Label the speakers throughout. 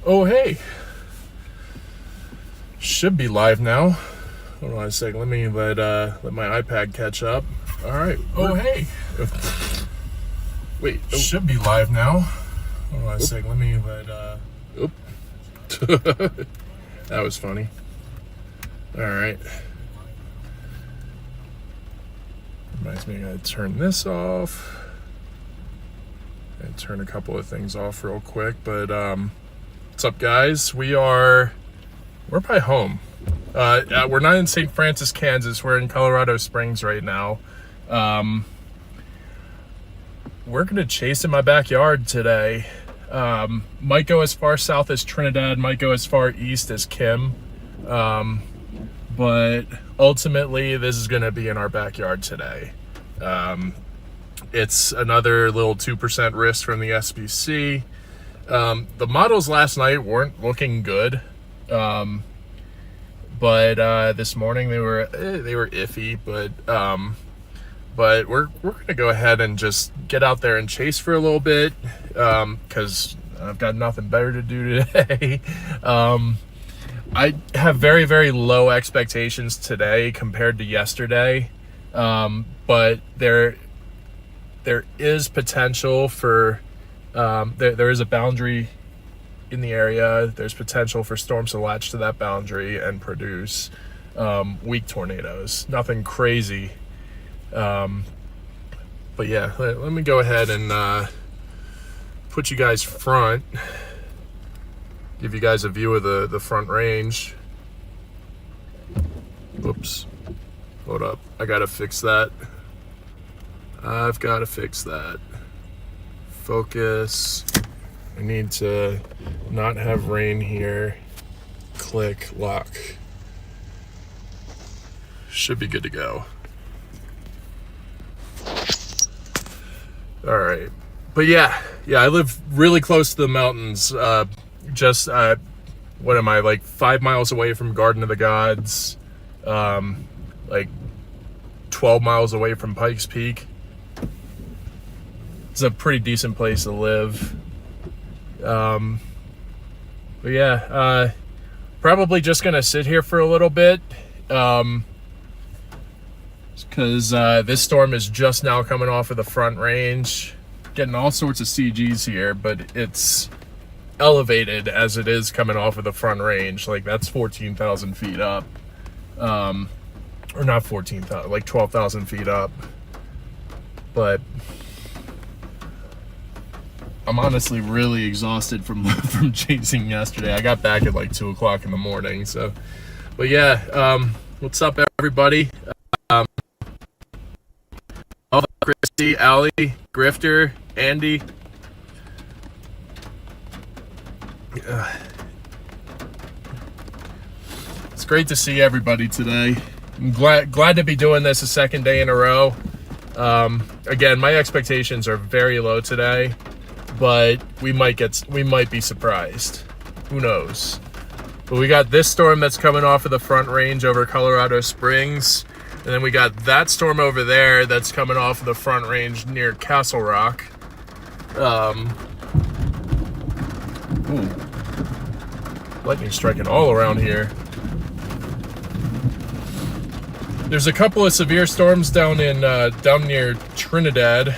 Speaker 1: Oh, hey. Should be live now. Hold on a second. Let me let my iPad catch up. All right. Oh, hey. Wait. Oh. Should be live now. Hold on a second. Let me let. Oop. That was funny. All right. Reminds me I gotta turn this off. And turn a couple of things off real quick. But what's up, guys? We're by home. We're not in St. Francis, Kansas. We're in Colorado Springs right now. We're gonna chase in my backyard today. Might go as far south as Trinidad, might go as far east as Kim. But ultimately, this is gonna be in our backyard today. It's another little 2% risk from the SBC. The models last night weren't looking good. But this morning they were iffy, but we're gonna go ahead and just get out there and chase for a little bit, because I've got nothing better to do today. I have very, very low expectations today compared to yesterday, but there is potential for there is a boundary in the area. There's potential for storms to latch to that boundary and produce weak tornadoes. Nothing crazy, but yeah, let me go ahead and put you guys front, give you guys a view of the front range. Whoops, hold up, I gotta fix that. I've got to fix that. Focus. I need to not have rain here. Click, lock. Should be good to go. All right. But yeah, I live really close to the mountains. Just, what am I, like 5 miles away from Garden of the Gods? Like 12 miles away from Pikes Peak. It's a pretty decent place to live. But yeah, probably just gonna sit here for a little bit, because this storm is just now coming off of the front range. Getting all sorts of CGs here, but it's elevated as it is coming off of the front range. Like, that's 14,000 feet up, or not 14,000, like 12,000 feet up. But I'm honestly really exhausted from chasing yesterday. I got back at like 2 o'clock in the morning. So, but yeah, what's up, everybody? Christy, Allie, Grifter, Andy. It's great to see everybody today. I'm glad to be doing this a second day in a row. Again, my expectations are very low today, but we might be surprised. Who knows? But we got this storm that's coming off of the front range over Colorado Springs, and then we got that storm over there that's coming off of the front range near Castle Rock. Lightning striking all around here. There's a couple of severe storms down near Trinidad.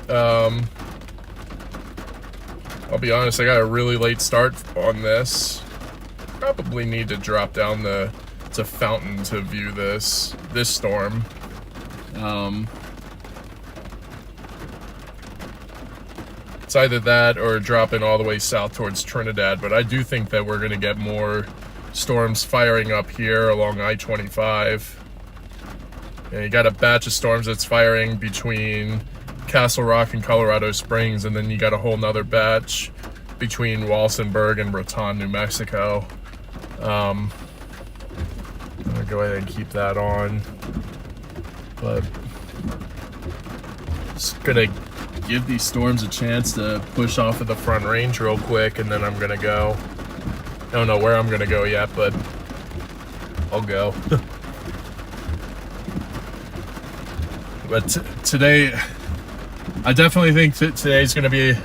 Speaker 1: I'll be honest, I got a really late start on this. Probably need to drop down to Fountain to view this storm. It's either that or dropping all the way south towards Trinidad, but I do think that we're going to get more storms firing up here along I-25. And you got a batch of storms that's firing between Castle Rock and Colorado Springs, and then you got a whole nother batch between Walsenburg and Raton, New Mexico. I'm gonna go ahead and keep that on, but just gonna give these storms a chance to push off of the front range real quick, and then I'm gonna go. I don't know where I'm gonna go yet, but I'll go. But today, I definitely think today's going to be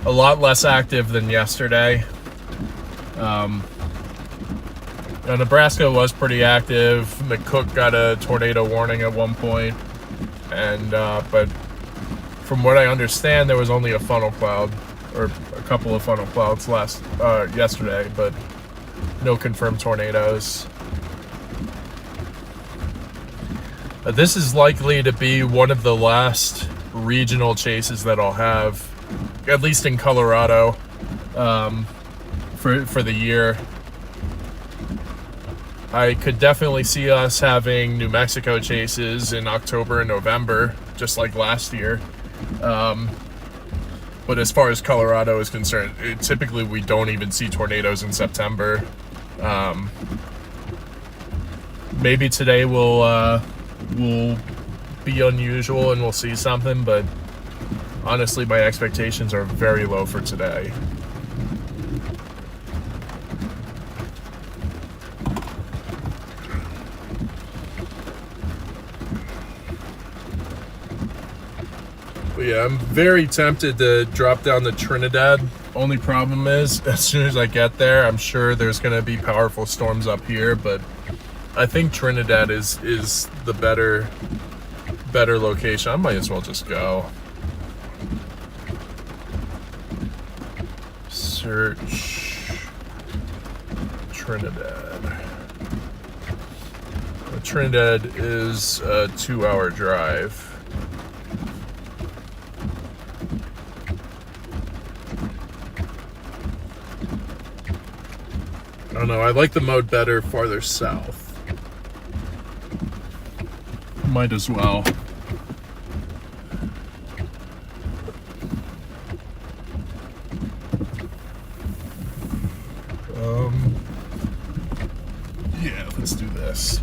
Speaker 1: a lot less active than yesterday. Nebraska was pretty active. McCook got a tornado warning at one point, and but from what I understand, there was only a funnel cloud, or a couple of funnel clouds yesterday, but no confirmed tornadoes. This is likely to be one of the last regional chases that I'll have, at least in Colorado, for the year. I could definitely see us having New Mexico chases in October and November, just like last year. But as far as Colorado is concerned, typically we don't even see tornadoes in September. Maybe today will be unusual and we'll see something, but honestly, my expectations are very low for today. But yeah, I'm very tempted to drop down to Trinidad. Only problem is, as soon as I get there, I'm sure there's going to be powerful storms up here, but I think Trinidad is the better location. I might as well just go. Search Trinidad. Trinidad is a 2-hour drive. I don't know, I like the mode better farther south. Might as well. Yeah, let's do this.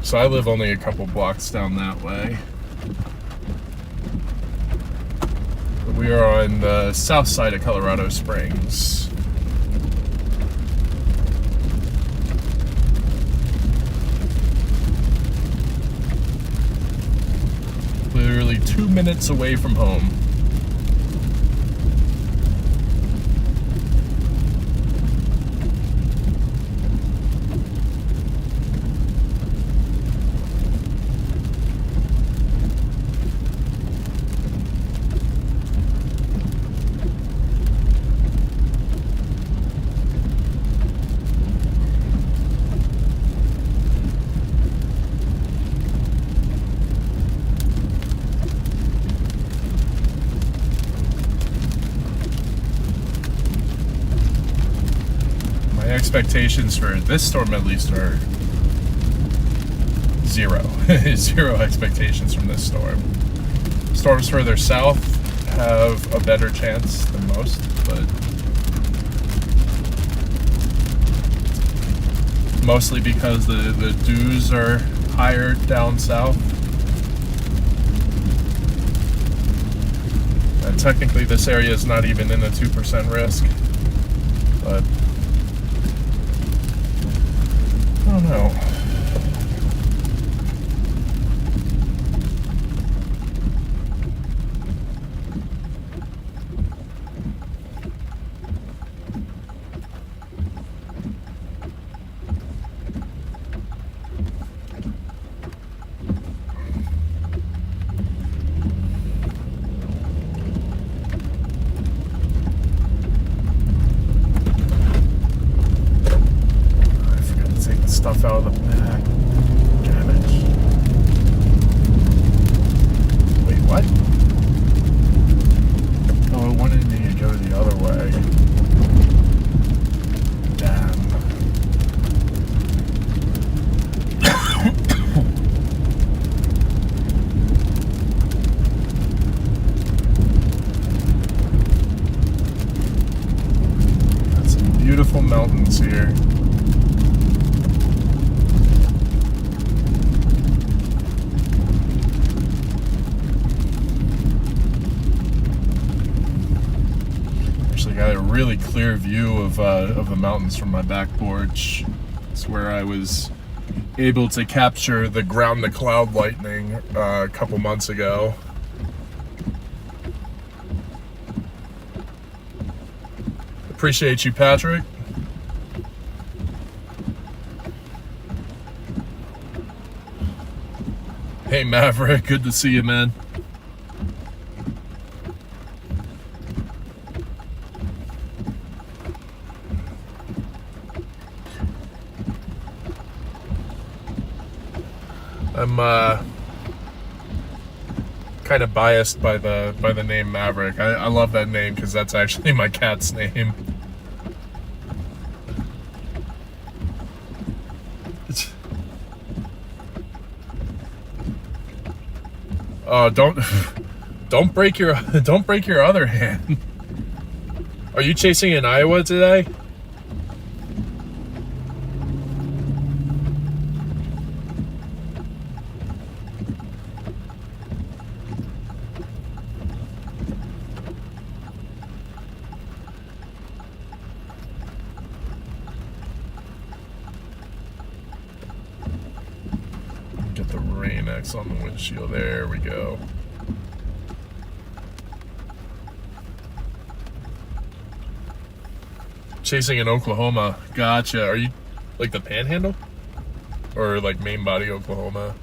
Speaker 1: So I live only a couple blocks down that way. We are on the south side of Colorado Springs. Literally 2 minutes away from home. Expectations for this storm at least are zero. Zero expectations from this storm. Storms further south have a better chance than most, but mostly because the dews are higher down south. And technically this area is not even in a 2% risk, but I don't know. Stuff out of the back. Damn it. Wait, what? Oh, it wanted me to go the other way. Damn. Got some beautiful mountains here. Got a really clear view of the mountains from my back porch. It's where I was able to capture the ground to cloud lightning a couple months ago. Appreciate you, Patrick. Hey, Maverick. Good to see you, man. I'm kind of biased by the name Maverick. I love that name because that's actually my cat's name. Oh, don't break your other hand. Are you chasing in Iowa today? Get the Rain X on the windshield. There we go. Chasing in Oklahoma. Gotcha. Are you like the Panhandle? Or like main body Oklahoma?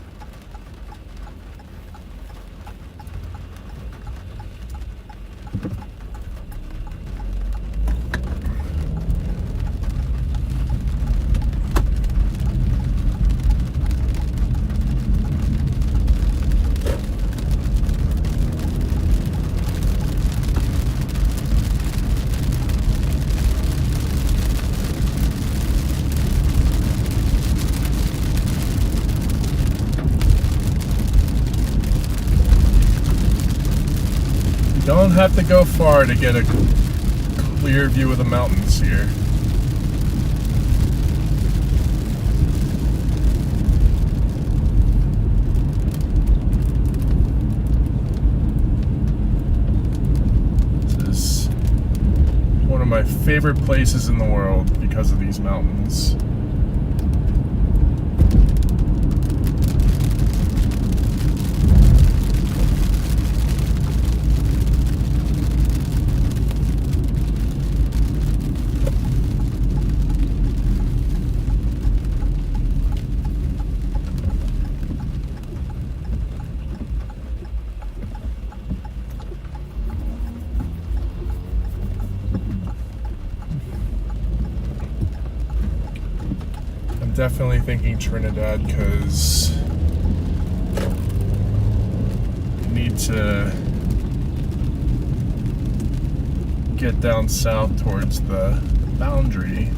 Speaker 1: Don't have to go far to get a clear view of the mountains here. This is one of my favorite places in the world because of these mountains. Definitely thinking Trinidad because I need to get down south towards the boundary.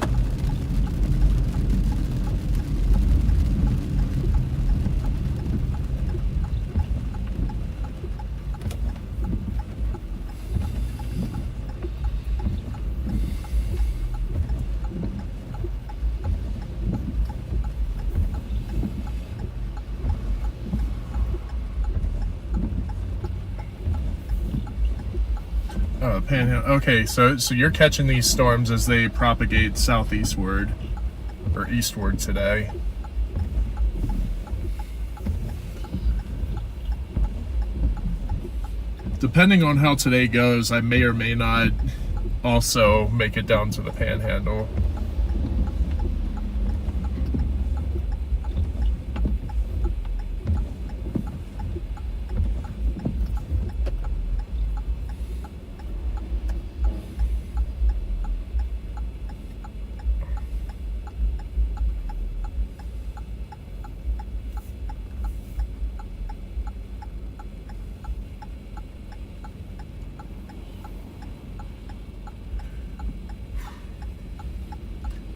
Speaker 1: Oh, Panhandle. Okay, so you're catching these storms as they propagate southeastward or eastward today. Depending on how today goes, I may or may not also make it down to the Panhandle.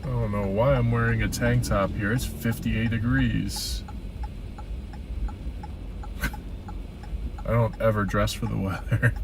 Speaker 1: I don't know why I'm wearing a tank top here. It's 58 degrees. I don't ever dress for the weather.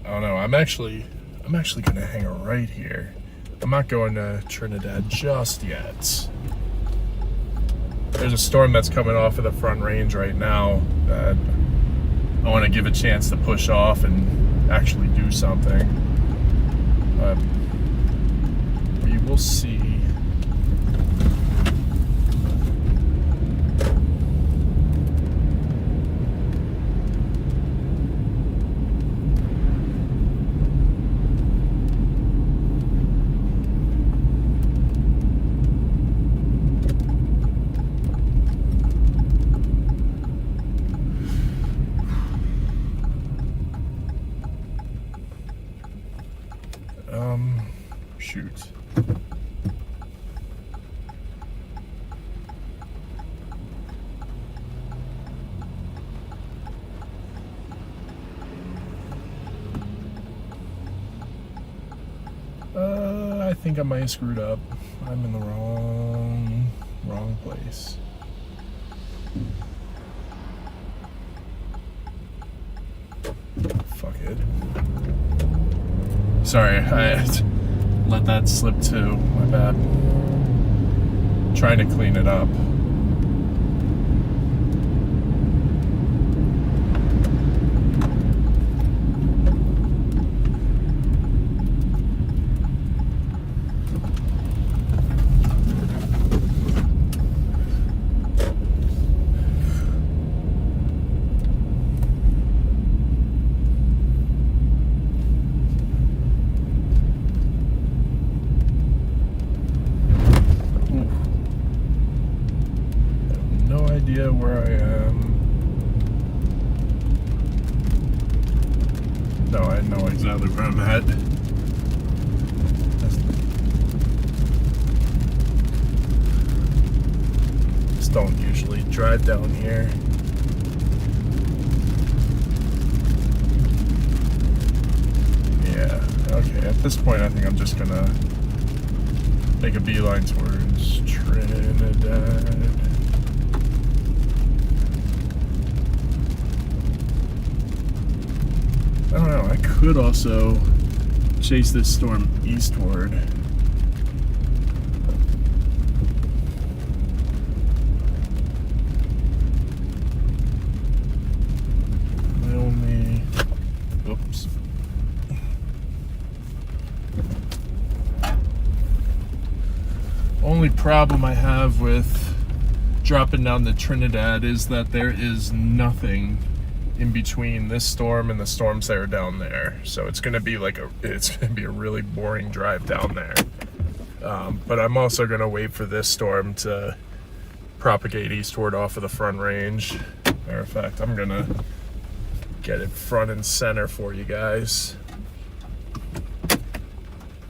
Speaker 1: I don't know. I'm actually gonna hang right here. I'm not going to Trinidad just yet. There's a storm that's coming off of the Front Range right now that I want to give a chance to push off and actually do something. We will see. Shoot. I think I might have screwed up. I'm in the wrong place. Fuck it. Sorry, I let that slip too. My bad. Trying to clean it up. Where I am. No, I know exactly where I'm at. Just don't usually drive down here. Yeah, okay, at this point I think I'm just gonna make a beeline towards Trinidad. I don't know, I could also chase this storm eastward. My only... Oops. Only problem I have with dropping down to Trinidad is that there is nothing in between this storm and the storms that are down there, so it's gonna be like a really boring drive down there. But I'm also gonna wait for this storm to propagate eastward off of the Front Range. Matter of fact, I'm gonna get it front and center for you guys.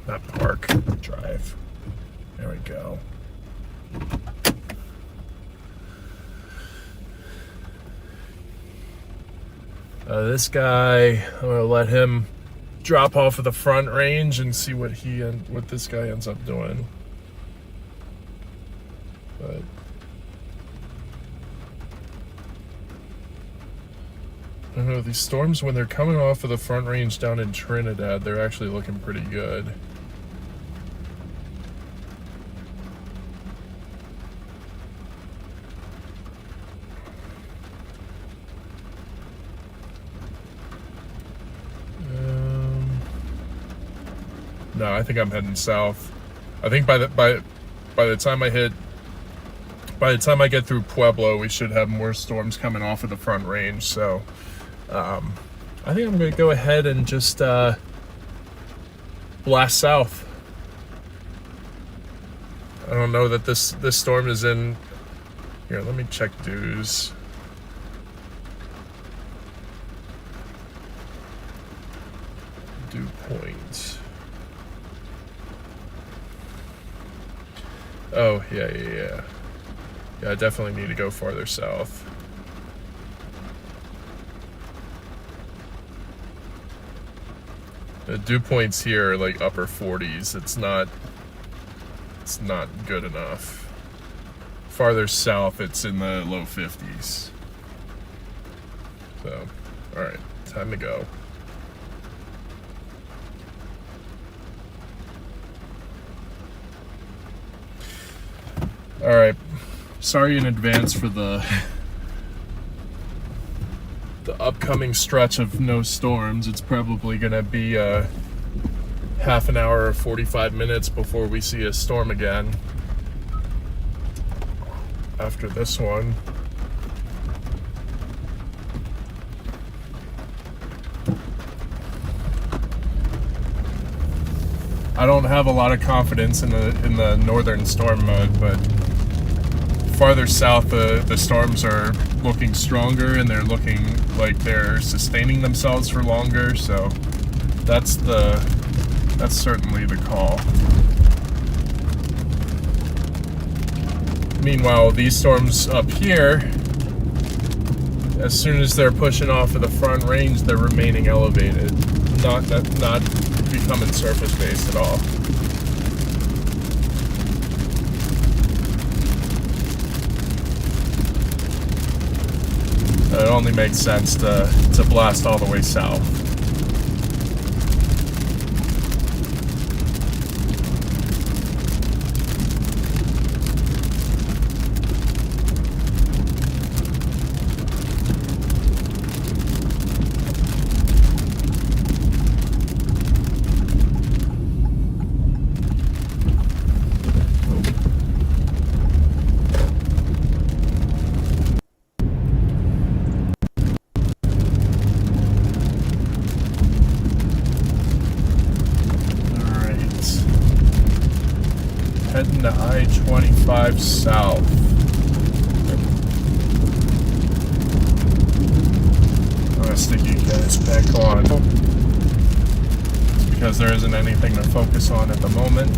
Speaker 1: Not park, drive. There we go. This guy, I'm gonna let him drop off of the Front Range and see what this guy ends up doing. But I don't know, these storms, when they're coming off of the Front Range down in Trinidad, they're actually looking pretty good. No, I think I'm heading south. I think by the time I get through Pueblo, we should have more storms coming off of the Front Range. So, I think I'm gonna go ahead and just blast south. I don't know that this storm is in here. Let me check dews. Dew point. Oh, yeah. Yeah, I definitely need to go farther south. The dew points here are like upper 40s. It's not good enough. Farther south, it's in the low 50s. So, alright, time to go. All right. Sorry in advance for the upcoming stretch of no storms. It's probably going to be half an hour or 45 minutes before we see a storm again after this one. I don't have a lot of confidence in the northern storm mode, but farther south the storms are looking stronger and they're looking like they're sustaining themselves for longer, so that's certainly the call. Meanwhile, these storms up here, as soon as they're pushing off of the front range, they're remaining elevated, not becoming surface based at all. It only makes sense to blast all the way south. Heading to I-25 south. I'm gonna stick you guys back on because there isn't anything to focus on at the moment.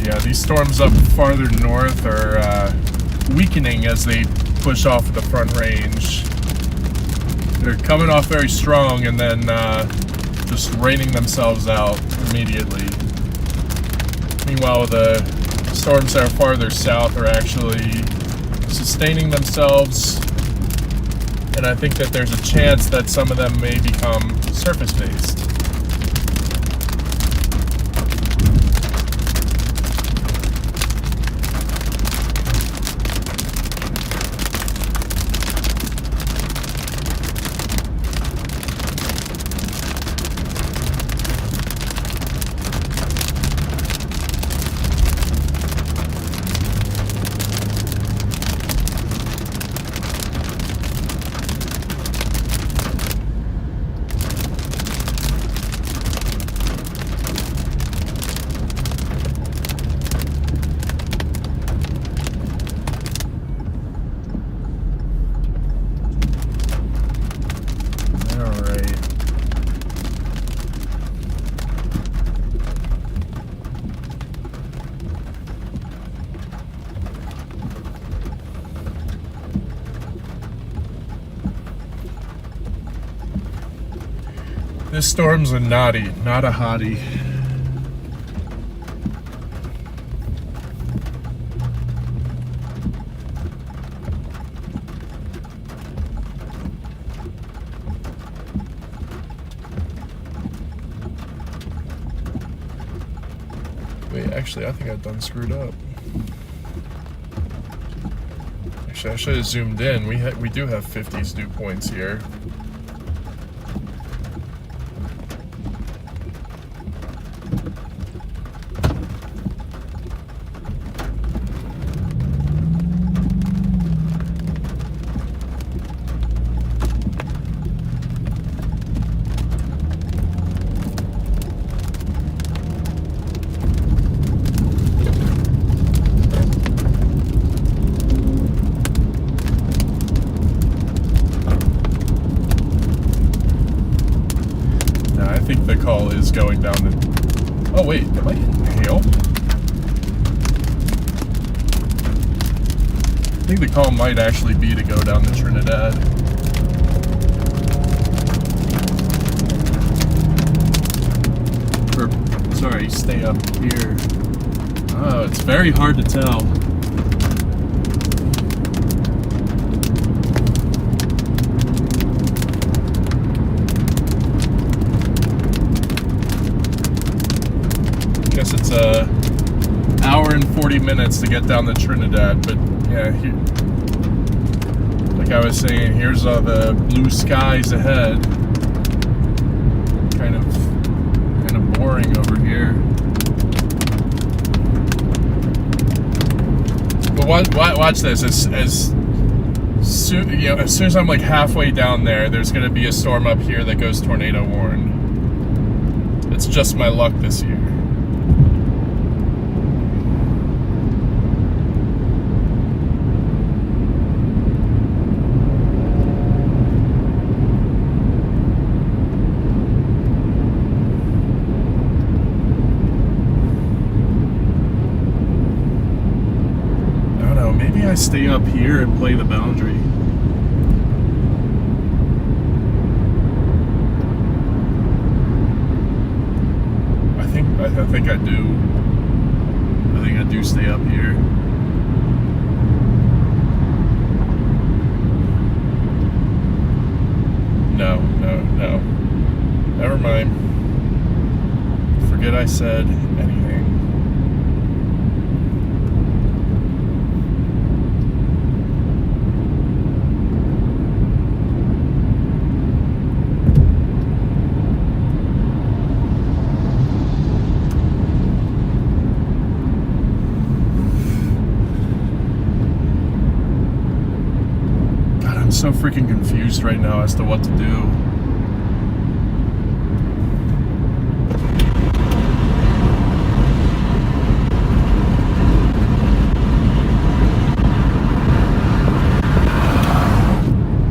Speaker 1: Yeah, these storms up farther north are weakening as they push off the front range. They're coming off very strong and then just raining themselves out immediately. Meanwhile, the storms that are farther south are actually sustaining themselves, and I think that there's a chance that some of them may become surface-based. This storm's a naughty, not a hottie. Wait, actually, I think I've done screwed up. Actually, I should have zoomed in. We do have 50s dew points here. think the call is going down the... Oh wait, am I getting hail? I think the call might actually be to go down the Trinidad. Or, sorry, stay up here. Oh, it's very hard to tell. Guess it's a hour and 40 minutes to get down the Trinidad, but yeah, like I was saying, here's all the blue skies ahead. Kind of boring over here. But watch this. As soon as I'm like halfway down there, there's gonna be a storm up here that goes tornado warned. It's just my luck this year. Maybe I stay up here and play the boundary. I think I do. I think I do stay up here. No. Never mind. Forget I said anything. I'm so freaking confused right now as to what to do.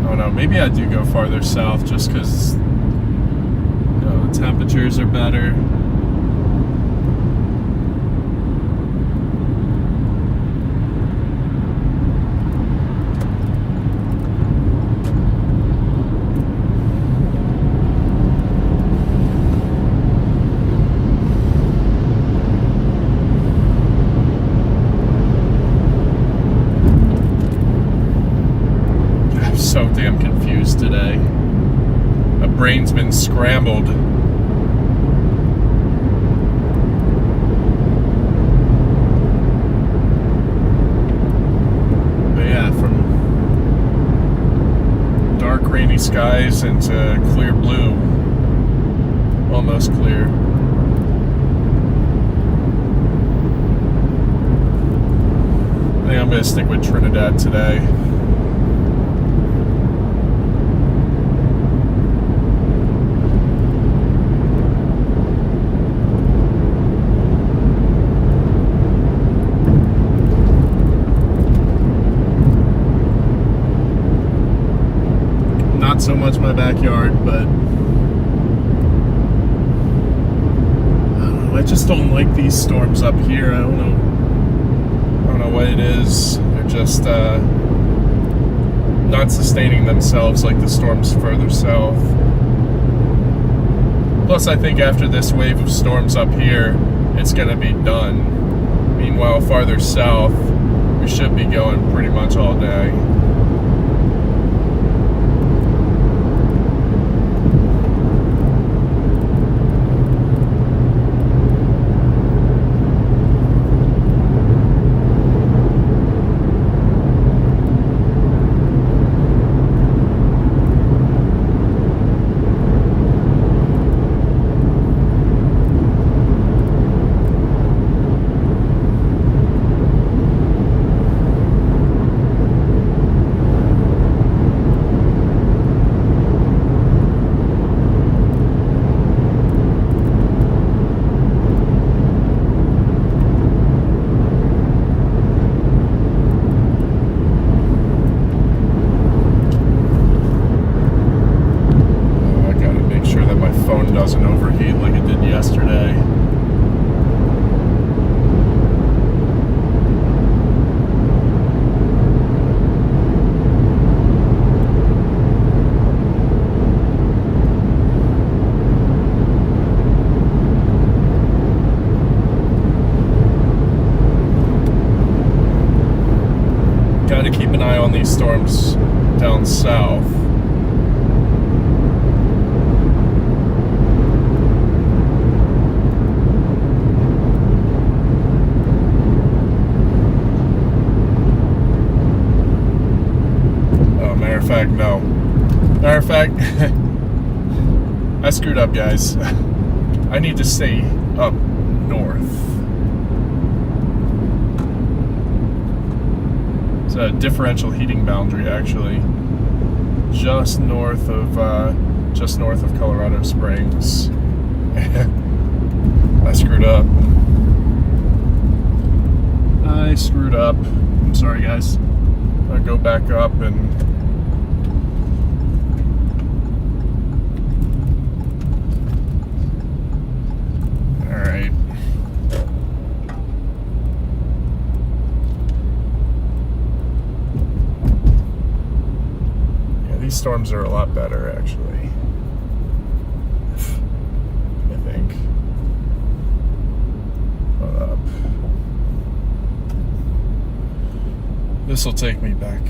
Speaker 1: Oh no, maybe I do go farther south just because the temperatures are better. So damn confused today. My brain's been scrambled. But yeah, from dark rainy skies into clear blue. Almost clear. I think I'm gonna stick with Trinidad today. Not so much my backyard, but I don't know, I just don't like these storms up here. I don't know what it is. They're just not sustaining themselves like the storms further south. Plus, I think after this wave of storms up here, it's gonna be done. Meanwhile, farther south, we should be going pretty much all day. phone doesn't overheat like it did yesterday. Got to keep an eye on these storms down south. Matter of fact, no. Matter of fact, I screwed up, guys. I need to stay up north. It's a differential heating boundary, actually. Just north of Colorado Springs. I screwed up. I'm sorry, guys. I'll go back up and alright. Yeah, these storms are a lot better, actually. I think. Hold up. This will take me back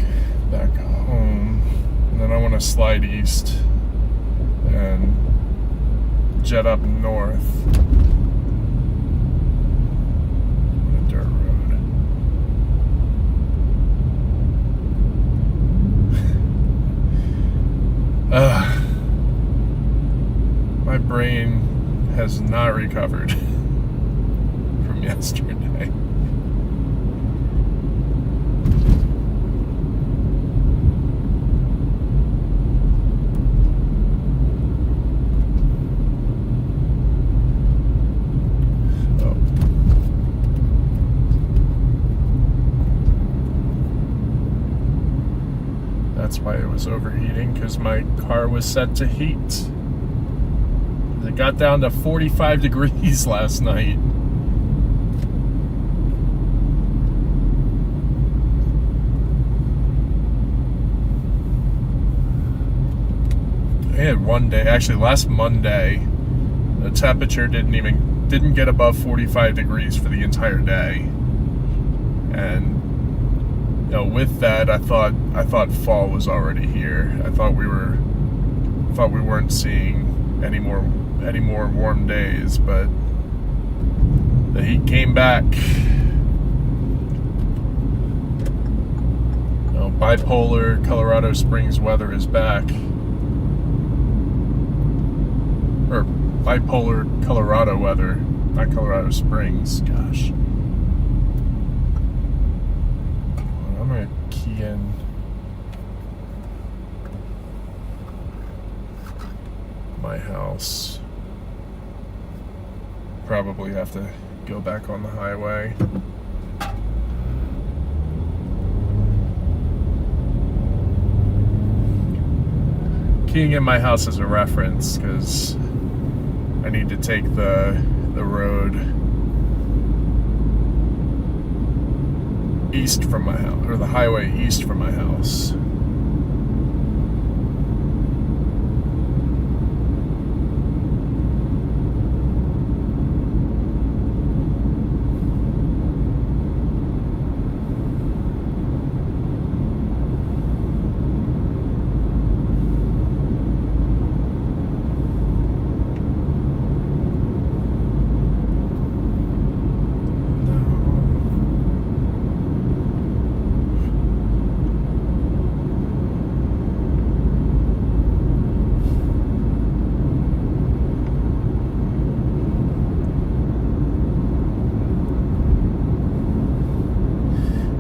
Speaker 1: home, and then I want to slide east and jet up north. On a dirt road. My brain has not recovered from yesterday. That's why it was overheating, because my car was set to heat. It got down to 45 degrees last night. I had one day, actually last Monday, the temperature didn't get above 45 degrees for the entire day. And with that, I thought fall was already here. I thought we weren't seeing any more warm days, but the heat came back. Bipolar Colorado Springs weather is back. Or bipolar Colorado weather, not Colorado Springs. Gosh. I'm gonna key in my house. Probably have to go back on the highway. Keying in my house as a reference, because I need to take the road east from my house, or the highway east from my house.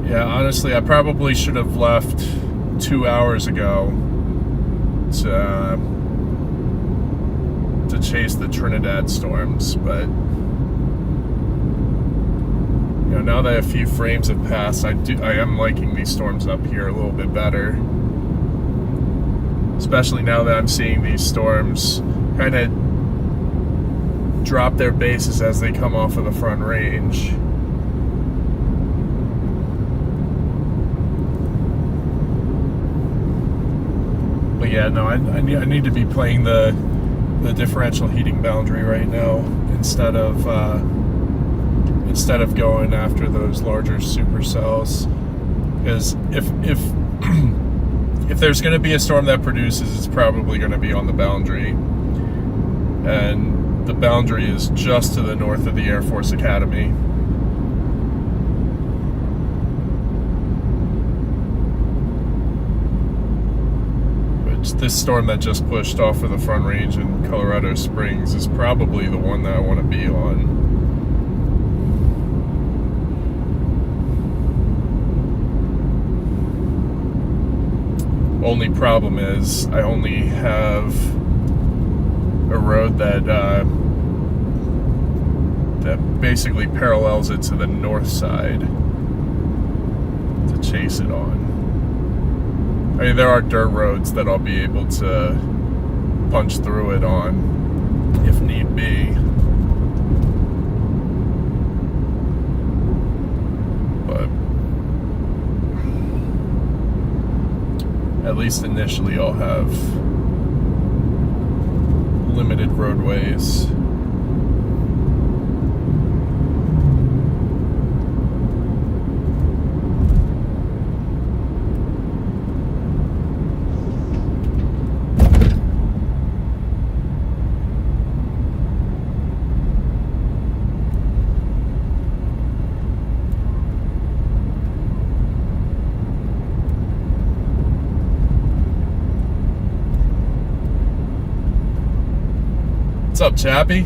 Speaker 1: Yeah, honestly, I probably should have left 2 hours ago to chase the Trinidad storms, but now that a few frames have passed, I am liking these storms up here a little bit better. Especially now that I'm seeing these storms kind of drop their bases as they come off of the front range. But yeah, no, I need to be playing the differential heating boundary right now instead of going after those larger supercells. Because if if there's going to be a storm that produces, it's probably going to be on the boundary, and the boundary is just to the north of the Air Force Academy. This storm that just pushed off of the Front Range in Colorado Springs is probably the one that I want to be on. Only problem is I only have a road that basically parallels it to the north side to chase it on. I mean, there are dirt roads that I'll be able to punch through it on if need be. But at least initially I'll have limited roadways. What's up, Chappie?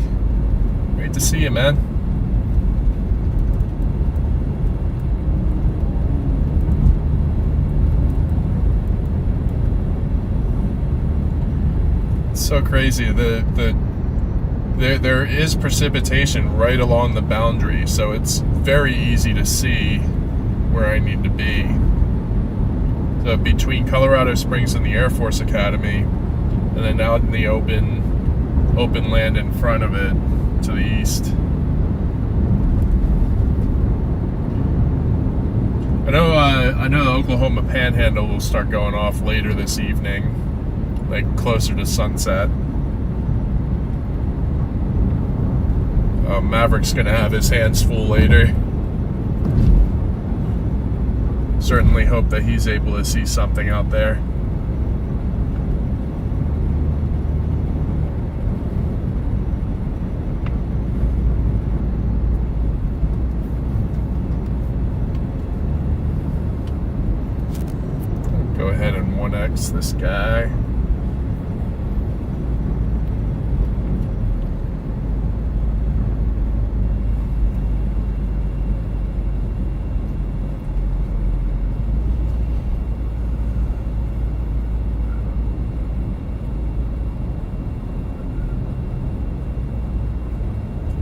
Speaker 1: Great to see you, man. It's so crazy. There is precipitation right along the boundary, so it's very easy to see where I need to be. So between Colorado Springs and the Air Force Academy, and then out in the open land in front of it to the east. I know the Oklahoma Panhandle will start going off later this evening, like closer to sunset. Maverick's gonna have his hands full later. Certainly hope that he's able to see something out there. Go ahead and 1X this guy.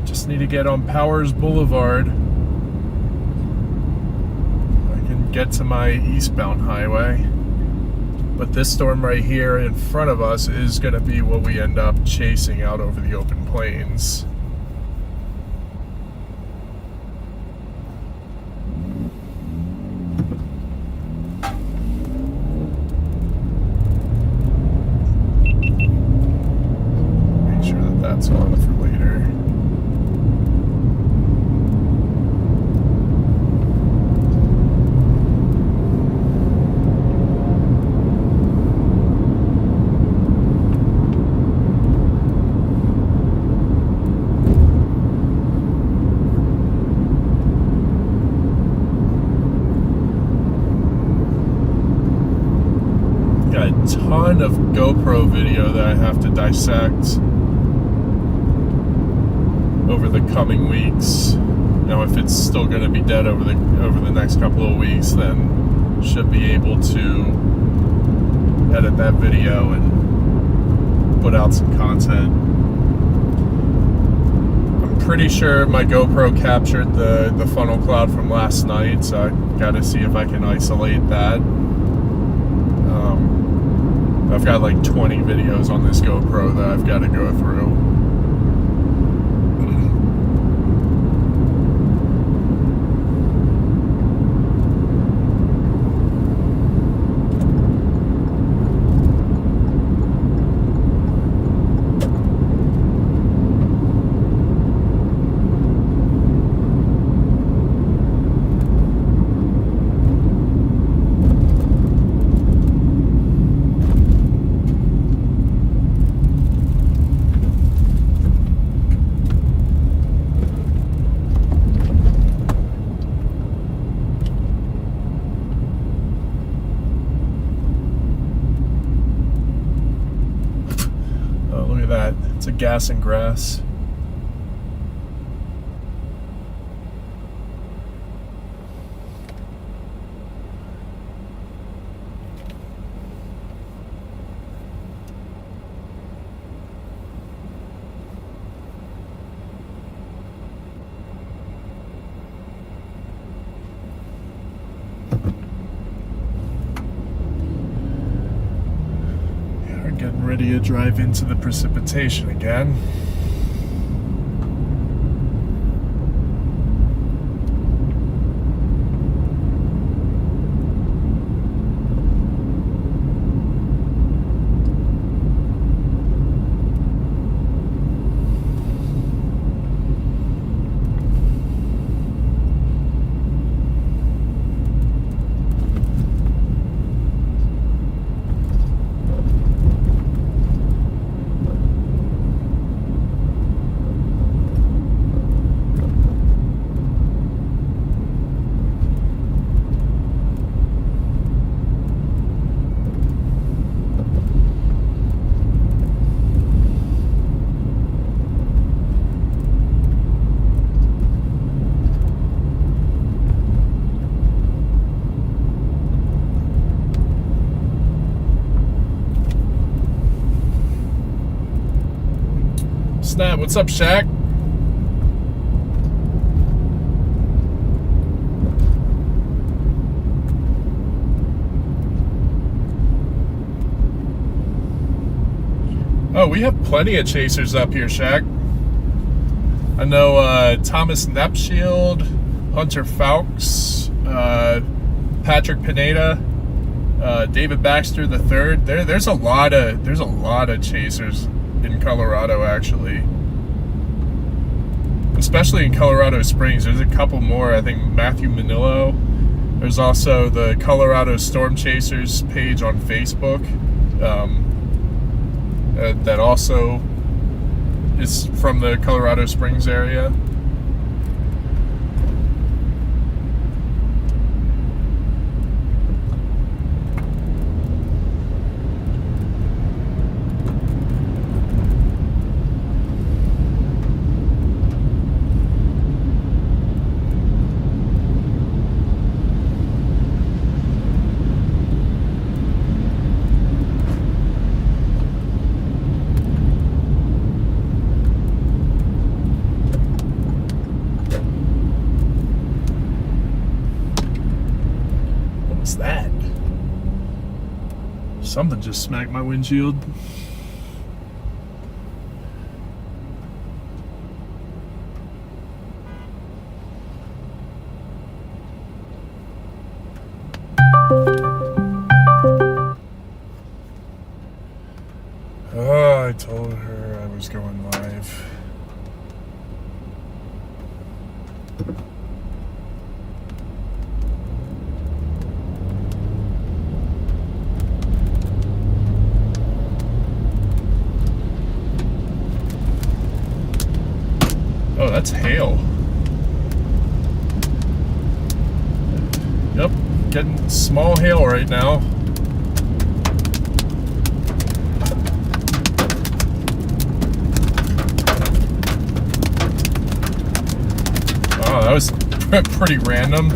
Speaker 1: Just need to get on Powers Boulevard. I can get to my eastbound highway. But this storm right here in front of us is going to be what we end up chasing out over the open plains. Make sure that that's on for later. Got a ton of GoPro video that I have to dissect over the coming weeks. Now, if it's still going to be dead over the next couple of weeks, then should be able to edit that video and put out some content. I'm pretty sure my GoPro captured the funnel cloud from last night, so I got to see if I can isolate that. I've got like 20 videos on this GoPro that I've got to go through. at that. It's a gas and grass. Getting ready to drive into the precipitation again. Snap, what's up, Shaq? Oh, we have plenty of chasers up here, Shaq. I know Thomas Nepshield, Hunter Fowkes, Patrick Pineda, David Baxter III. There's a lot of chasers in Colorado, actually, especially in Colorado Springs. There's a couple more. I think Matthew Manillo. There's also the Colorado Storm Chasers page on Facebook that also is from the Colorado Springs area. That something just smacked my windshield. Oh, I told her I was going live. Oh, that's hail. Yep, getting small hail right now. Oh, that was pretty random.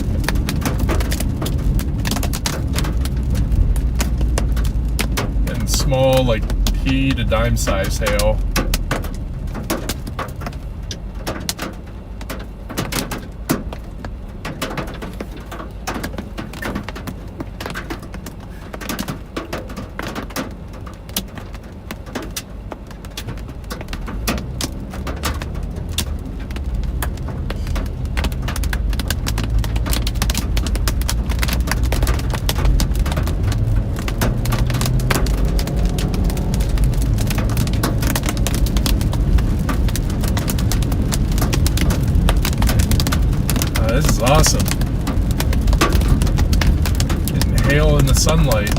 Speaker 1: And small, like pea to dime size hail. This is awesome. Getting hail in the sunlight.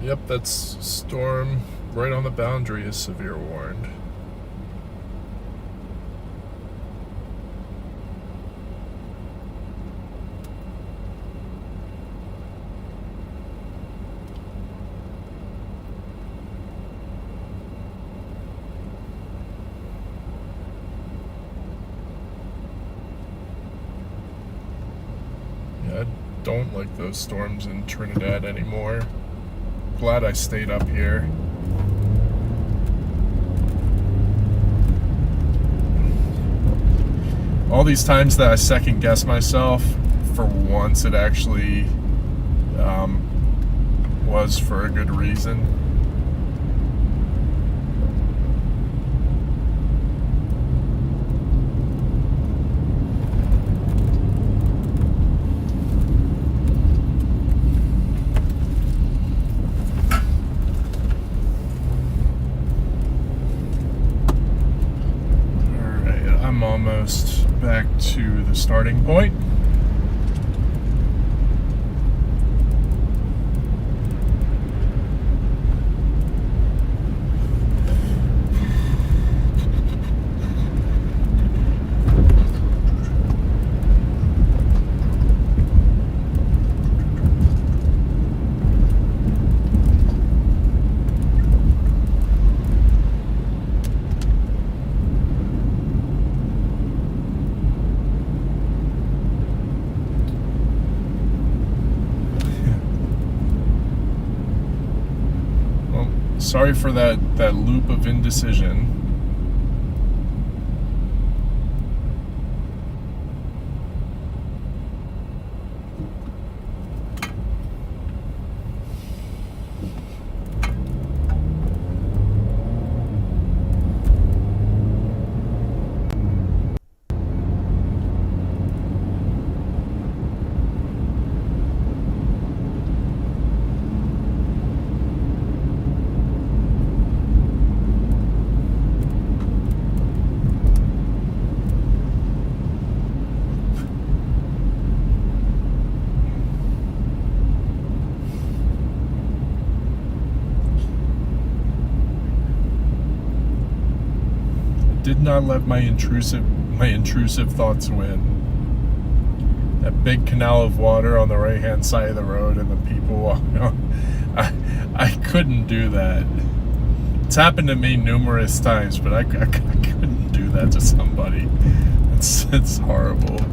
Speaker 1: Yep, that's storm right on the boundary is severe warned. Yeah, I don't like those storms in Trinidad anymore. Glad I stayed up here. All these times that I second guess myself, for once it actually was for a good reason. Almost back to the starting point. Sorry for that loop of indecision. Did not let my intrusive thoughts win. That big canal of water on the right hand side of the road and the people walking on. I couldn't do that. It's happened to me numerous times, but I couldn't do that to somebody. It's horrible.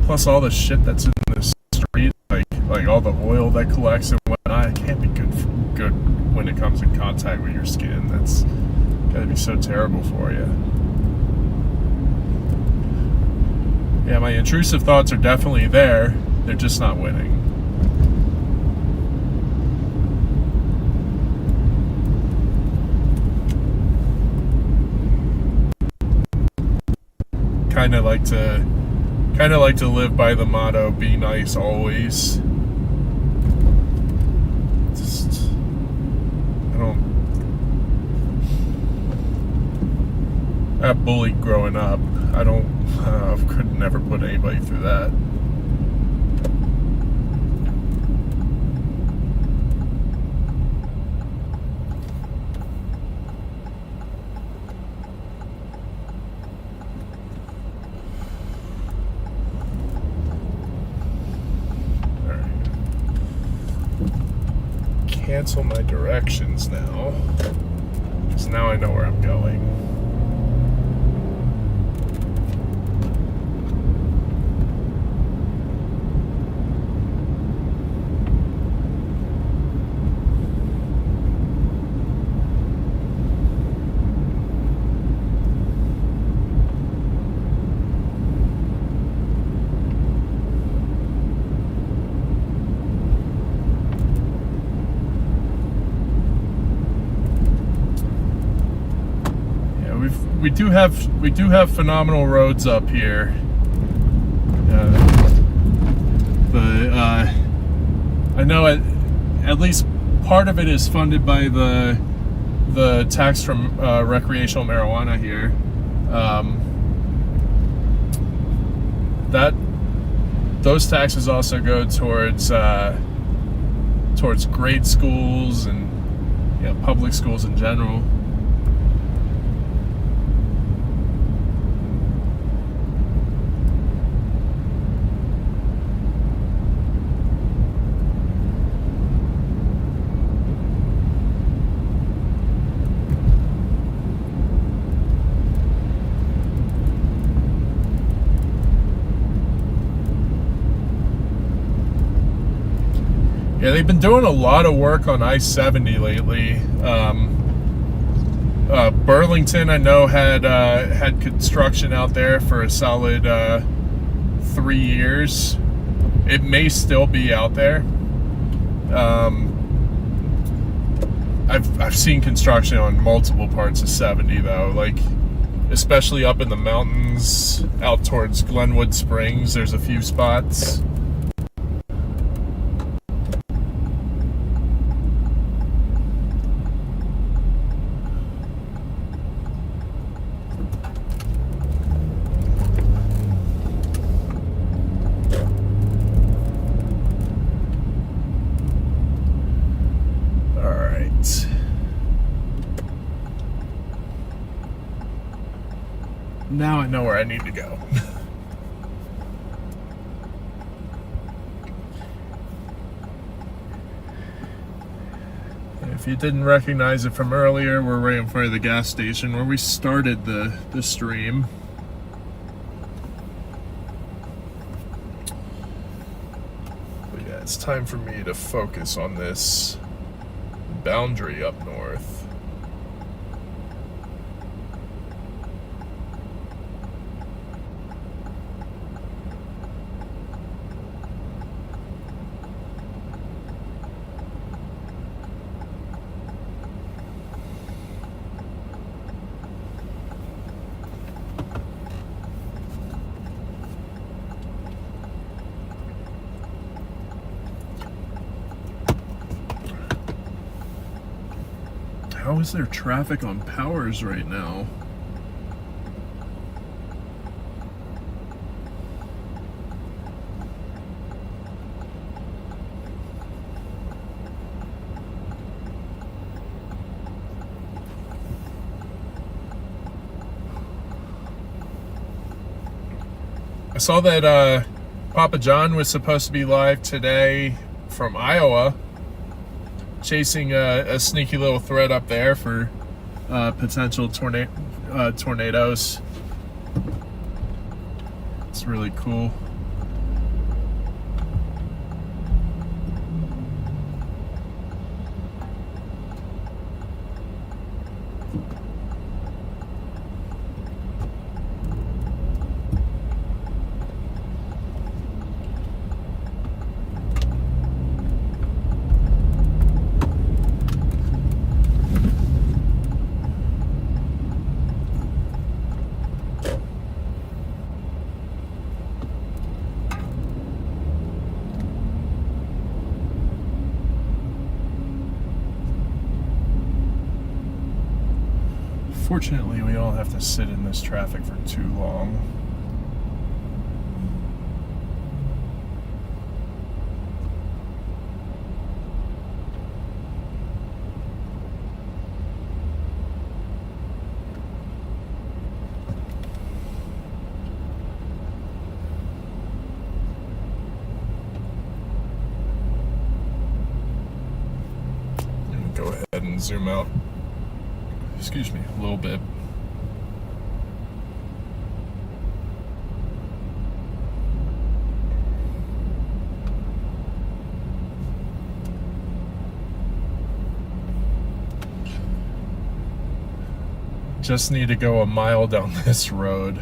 Speaker 1: Plus all the shit that's in the street, like all the oil that collects and whatnot, it can't be good when it comes in contact with your skin. That's gotta be so terrible for you. Yeah, my intrusive thoughts are definitely there. They're just not winning. Kind of like to live by the motto, be nice always. I got bullied growing up. I could never put anybody through that. Cancel my directions now, because now I know where I'm going. We do have phenomenal roads up here, but I know at least part of it is funded by the tax from recreational marijuana here. Those taxes also go towards towards grade schools and public schools in general. Yeah, they've been doing a lot of work on I-70 lately. Burlington, I know, had construction out there for a solid 3 years. It may still be out there. I've seen construction on multiple parts of 70 though, like especially up in the mountains out towards Glenwood Springs. There's a few spots. Now I know where I need to go. If you didn't recognize it from earlier, we're right in front of the gas station where we started the stream. But yeah, it's time for me to focus on this boundary up north. How is there traffic on Powers right now? I saw that Papa John was supposed to be live today from Iowa, chasing a sneaky little threat up there for potential tornadoes. It's really cool. Fortunately, we don't have to sit in this traffic for too long. Go ahead and zoom out. Excuse me, a little bit. Just need to go a mile down this road.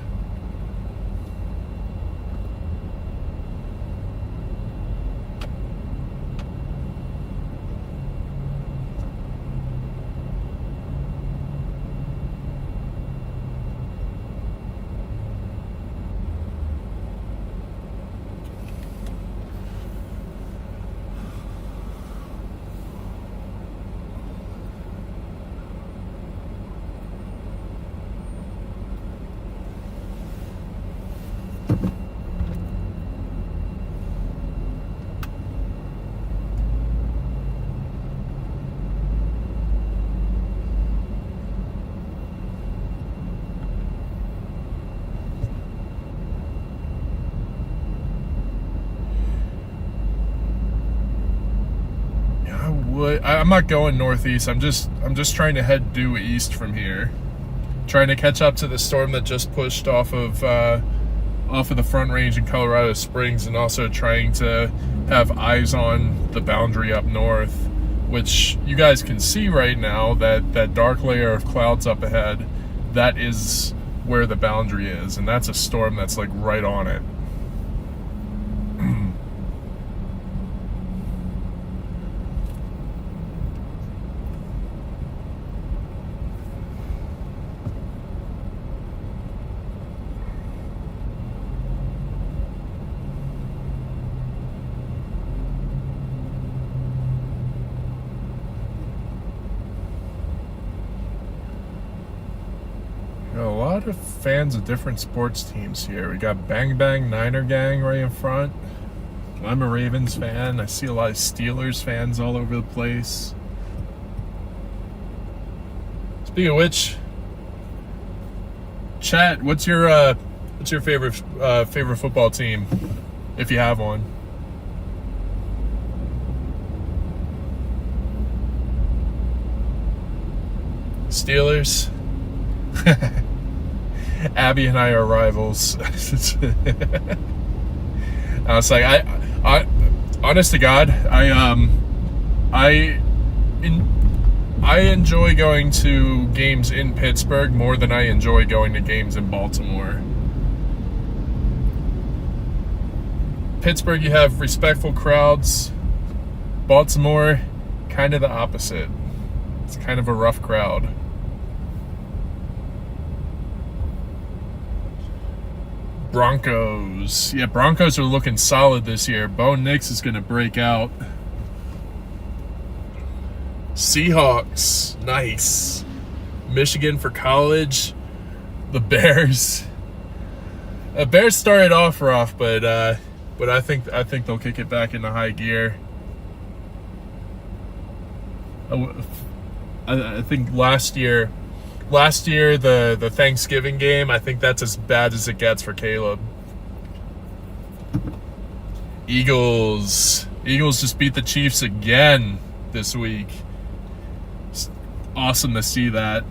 Speaker 1: I'm not going northeast. I'm just trying to head due east from here, trying to catch up to the storm that just pushed off of the Front Range in Colorado Springs, and also trying to have eyes on the boundary up north, which you guys can see right now. That dark layer of clouds up ahead, that is where the boundary is, and that's a storm that's like right on it. A lot of fans of different sports teams here. We got Bang Bang Niner Gang right in front. I'm a Ravens fan. I see a lot of Steelers fans all over the place. Speaking of which, chat, what's your favorite football team, if you have one? Steelers. Abby and I are rivals. I was like, I honest to God, I enjoy going to games in Pittsburgh more than I enjoy going to games in Baltimore. Pittsburgh, you have respectful crowds. Baltimore, kind of the opposite. It's kind of a rough crowd. Broncos. Yeah, Broncos are looking solid this year. Bo Nix is going to break out. Seahawks. Nice. Michigan for college. The Bears. Bears started off rough, but I think they'll kick it back into high gear. I think last year the Thanksgiving game, I think that's as bad as it gets for Caleb. Eagles just beat the Chiefs again this week. It's awesome to see that.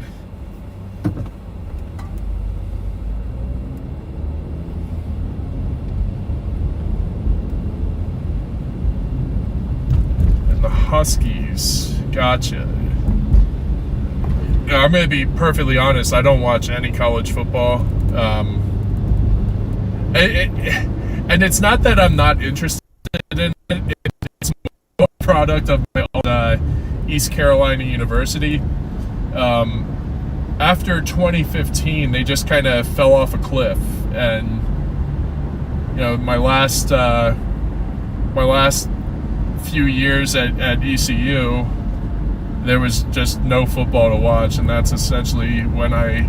Speaker 1: And the Huskies, gotcha. I'm going to be perfectly honest. I don't watch any college football. And it's not that I'm not interested in it. It's more a product of my own East Carolina University. After 2015, they just kind of fell off a cliff. And, you know, my last few years at ECU, there was just no football to watch, and that's essentially when I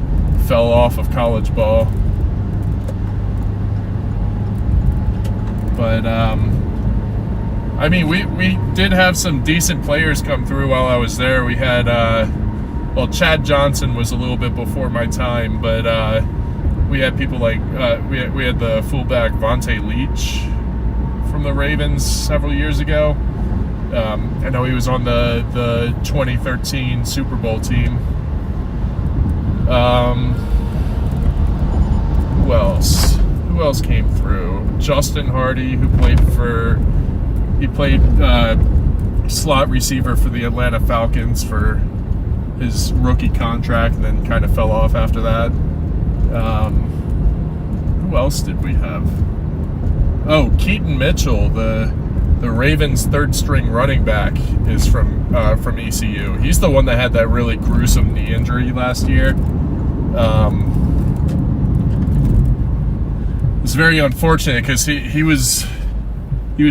Speaker 1: fell off of college ball. But I mean, we did have some decent players come through while I was there. We had Chad Johnson was a little bit before my time, but we had people like we had the fullback Vontae Leach from the Ravens several years ago. I know he was on the 2013 Super Bowl team. Who else? Who else came through? Justin Hardy, who played slot receiver for the Atlanta Falcons for his rookie contract, and then kind of fell off after that. Who else did we have? Oh, Keaton Mitchell, the Ravens' third-string running back, is from ECU. He's the one that had that really gruesome knee injury last year. It's very unfortunate because he was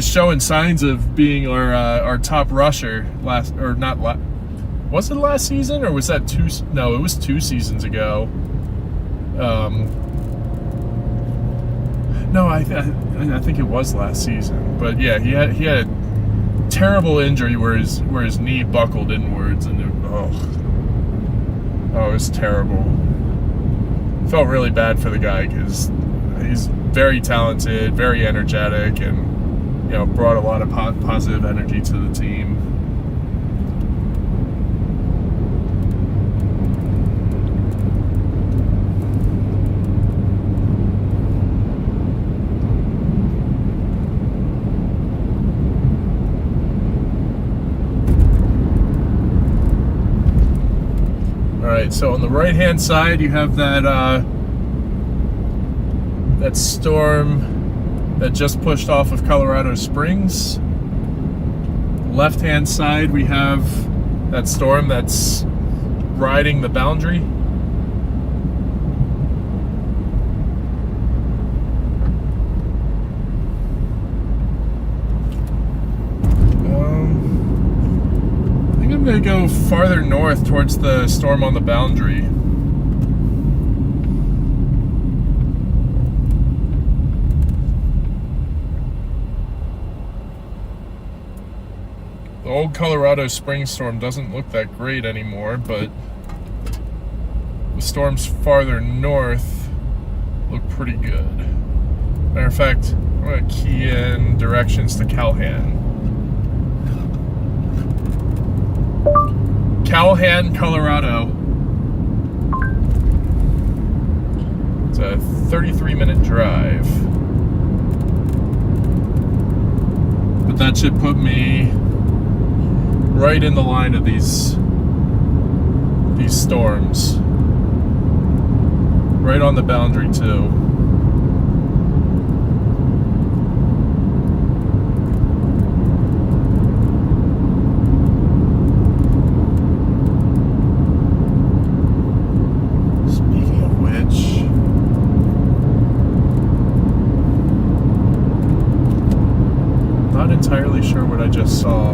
Speaker 1: showing signs of being our top rusher was it last season, or was that two? No, it was 2 seasons ago. No, I think it was last season. But yeah, he had a terrible injury where his knee buckled inwards, and it was terrible. Felt really bad for the guy because he's very talented, very energetic, and brought a lot of positive energy to the team. right, so on the right hand side you have that that storm that just pushed off of Colorado Springs. Left hand side we have that storm that's riding the boundary. I think I'm going to go farther north towards the storm on the boundary. The old Colorado Springs storm doesn't look that great anymore, but the storms farther north look pretty good. Matter of fact, I'm going to key in directions to Calhan. Calhan, Colorado. It's a 33-minute drive. But that should put me right in the line of these storms. Right on the boundary too. Speaking of which, not entirely sure what I just saw.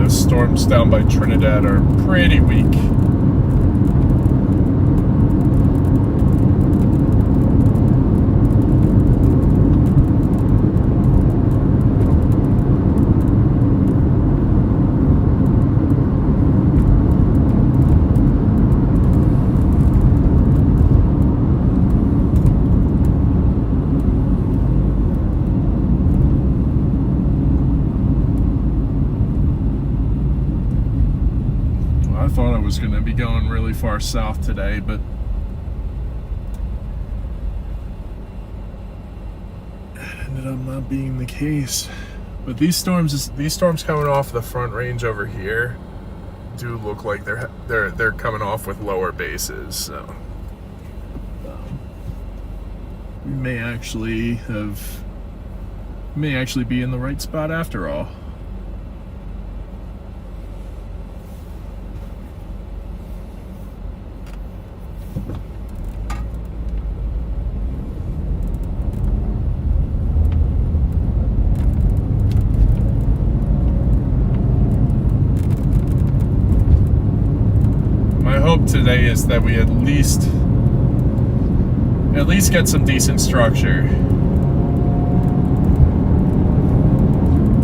Speaker 1: Storms down by Trinidad are pretty weak. I thought I was going to be going really far south today, but that ended up not being the case. But these storms coming off the Front Range over here do look like they're coming off with lower bases. So we may actually be in the right spot after all. Today is that we at least get some decent structure.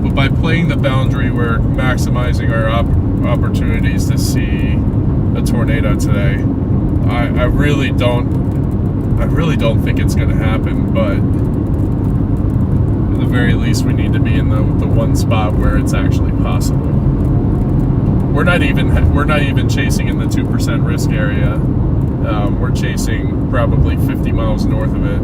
Speaker 1: But by playing the boundary, we're maximizing our opportunities to see a tornado today. I really don't think it's going to happen, but at the very least we need to be in the one spot where it's actually possible. We're not even chasing in the 2% risk area. We're chasing probably 50 miles north of it.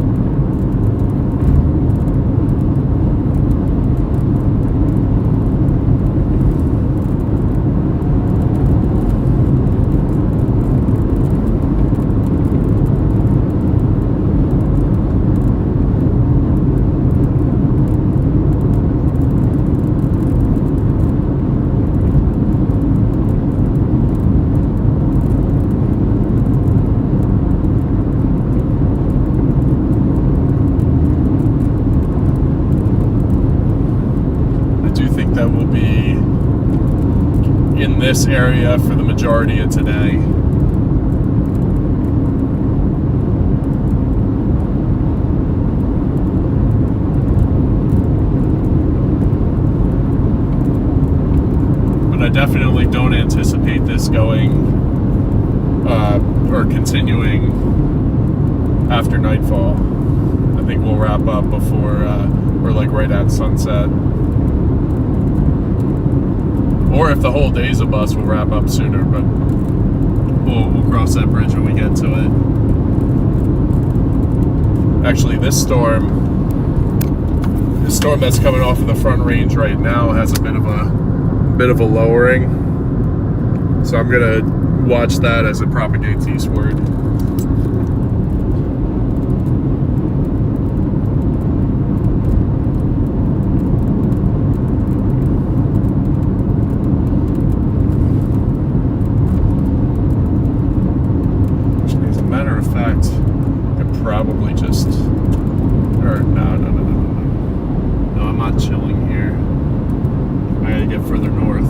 Speaker 1: this area for the majority of today. But I definitely don't anticipate this going or continuing after nightfall. I think we'll wrap up before we're like right at sunset. Or if the whole day's a bust, we'll wrap up sooner, but we'll cross that bridge when we get to it. Actually, this storm that's coming off of the front range right now has a bit of a lowering. So I'm gonna watch that as it propagates eastward. Probably just, or no, I'm not chilling here. I gotta get further north.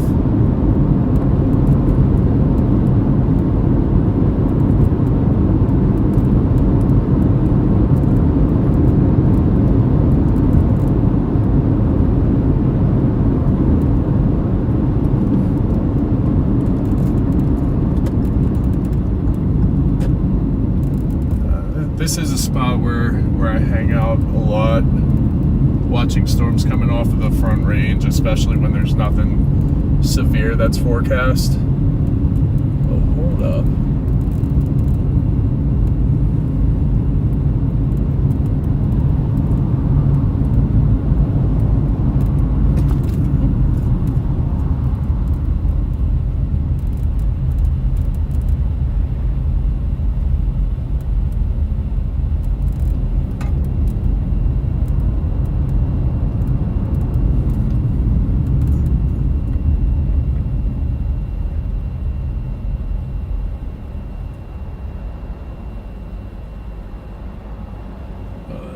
Speaker 1: This is a spot where I hang out a lot, watching storms coming off of the front range, especially when there's nothing severe that's forecast. Oh, hold up.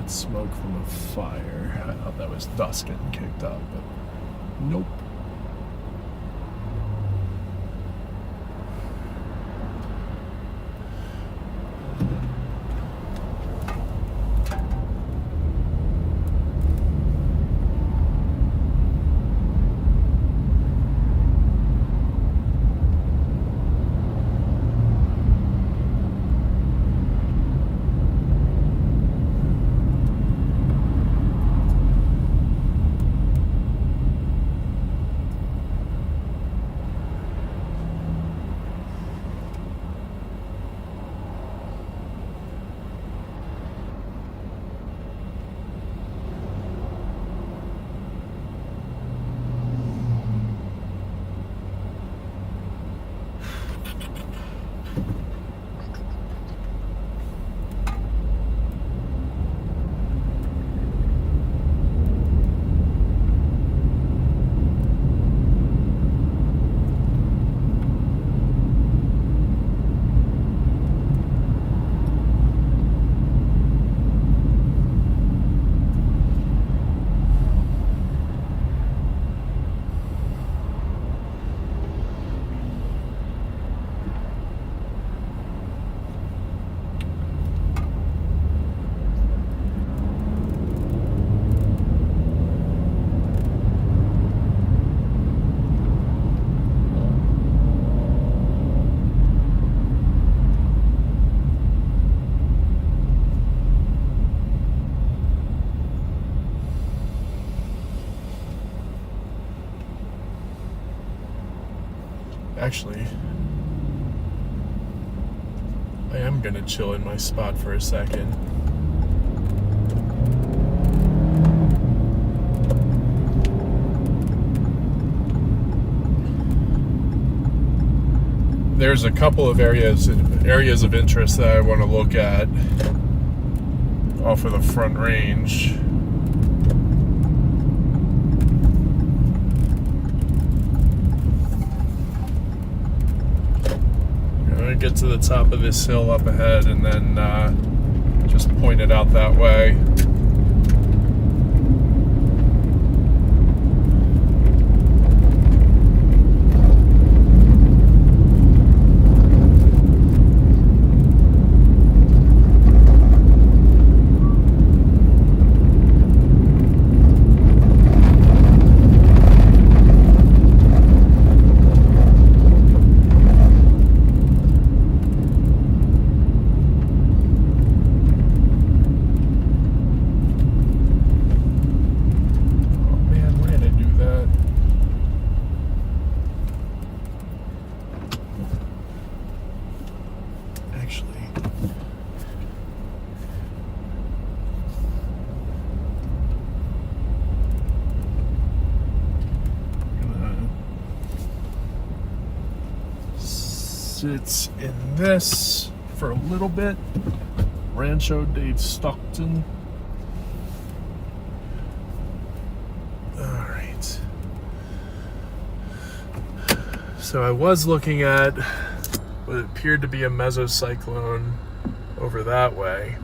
Speaker 1: Smoke from a fire. I thought that was dust getting kicked up, but nope. Actually, I am gonna chill in my spot for a second. There's a couple of areas of interest that I want to look at off of the front range. Get to the top of this hill up ahead and then just point it out that way. sits in this for a little bit. Rancho de Stockton. Alright. So I was looking at what appeared to be a mesocyclone over that way,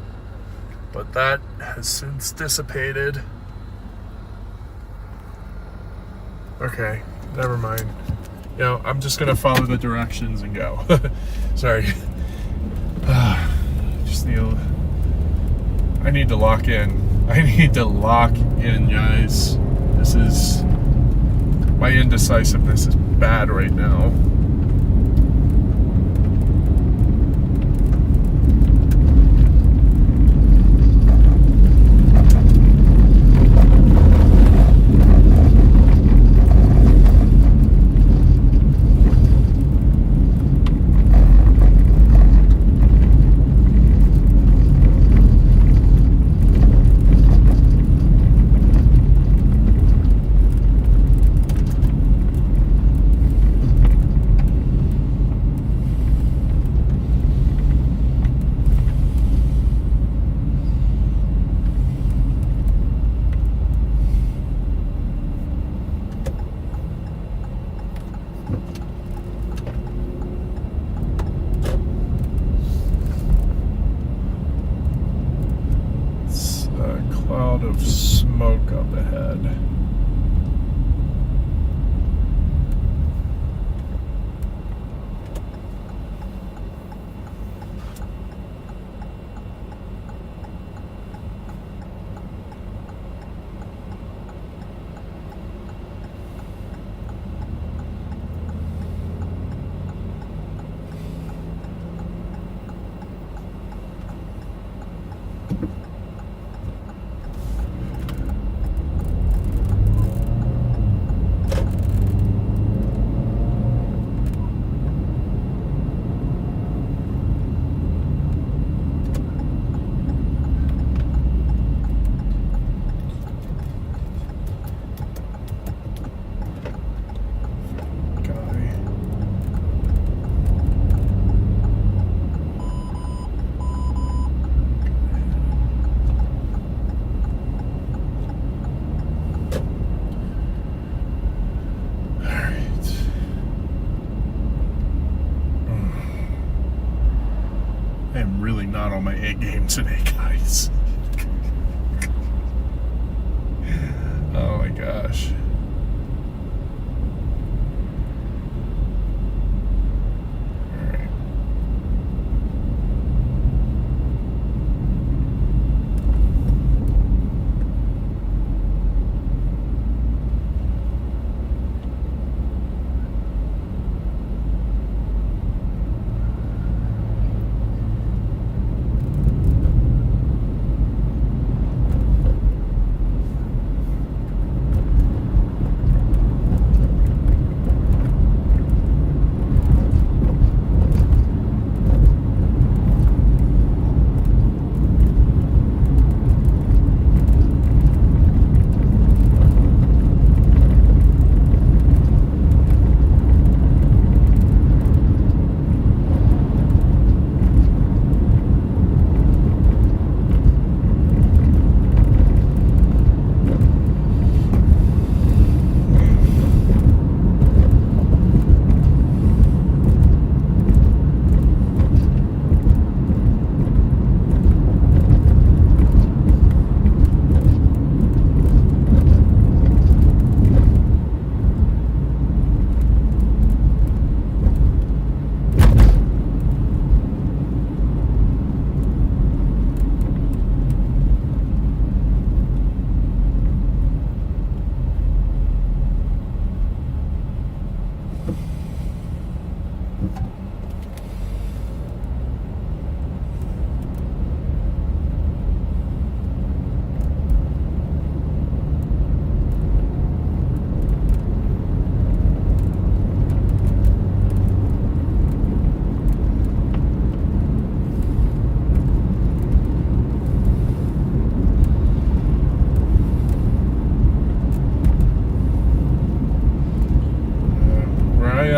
Speaker 1: but that has since dissipated. Okay, never mind. You know, I'm just gonna follow the directions and go. Sorry. I need to lock in. I need to lock in, guys. This is... my indecisiveness is bad right now. Cloud of smoke up ahead. Not on my A game today, guys. Oh my gosh.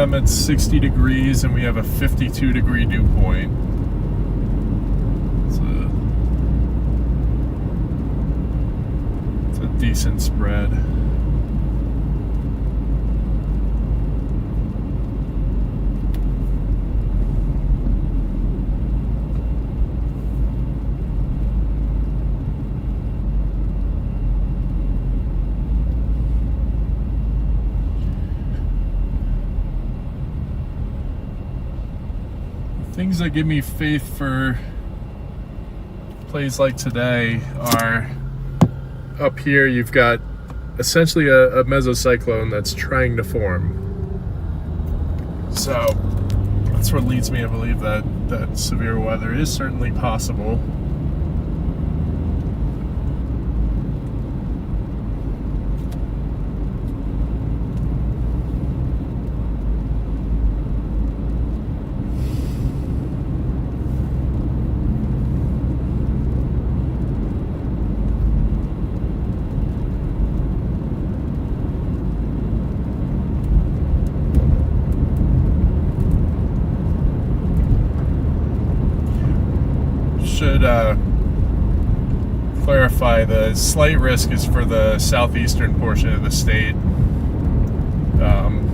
Speaker 1: p.m. it's 60 degrees and we have a 52 degree dew point. It's a decent spread. Things that give me faith for plays like today are up here. You've got essentially a mesocyclone that's trying to form. So that's what leads me to believe that severe weather is certainly possible. Should clarify, the slight risk is for the southeastern portion of the state. I'm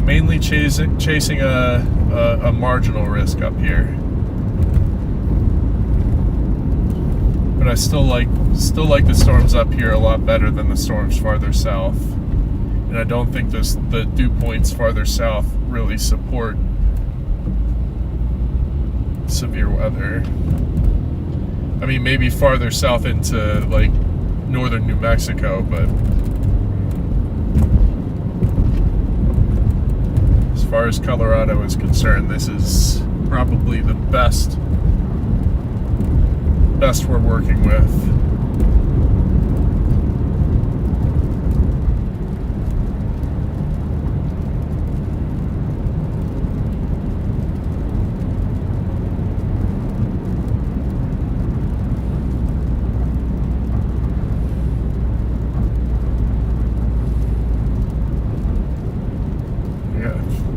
Speaker 1: mainly chasing a marginal risk up here, but I still like the storms up here a lot better than the storms farther south, and I don't think the dew points farther south really support severe weather. I mean, maybe farther south into like northern New Mexico, but as far as Colorado is concerned, this is probably the best we're working with.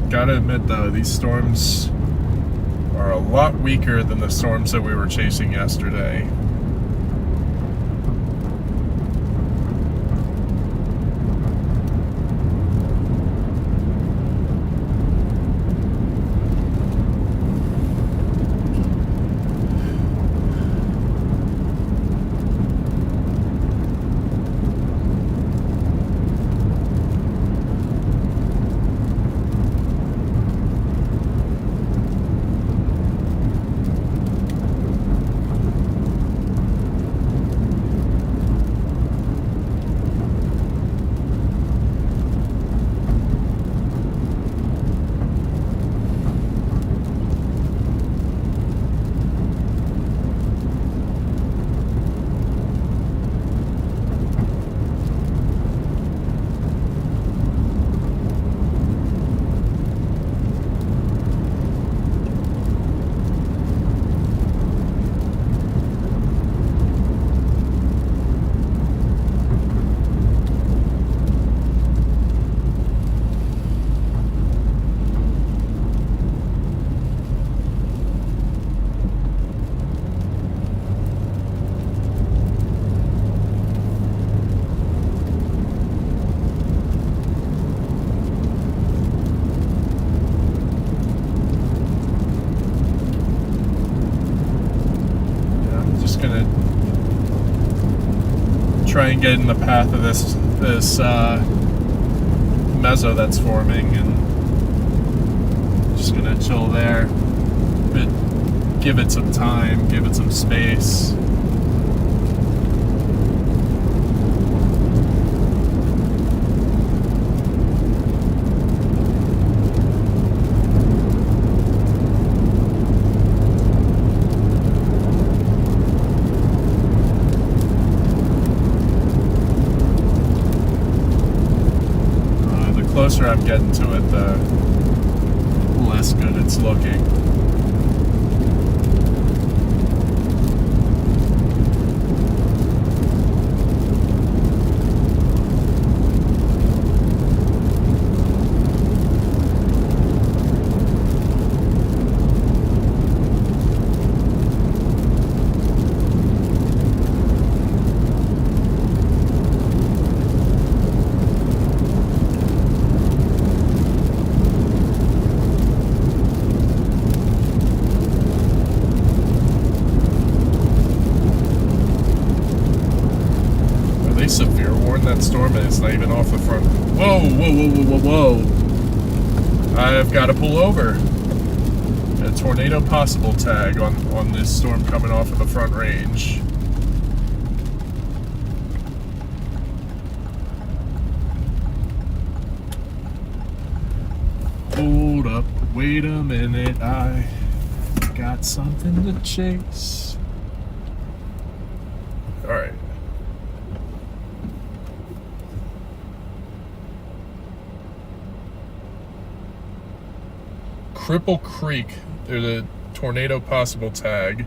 Speaker 1: Gotta admit though, these storms are a lot weaker than the storms that we were chasing yesterday. Try and get in the path of this meso that's forming, and just gonna chill there, but give it some time, give it some space. The closer I'm getting to it, the less good it's looking. storm and it's not even off the front. Whoa, whoa, whoa, whoa, whoa, whoa. I've got to pull over. A tornado possible tag on this storm coming off of the front range. Hold up, wait a minute, I got something to chase. All right. Cripple Creek, there's a tornado possible tag.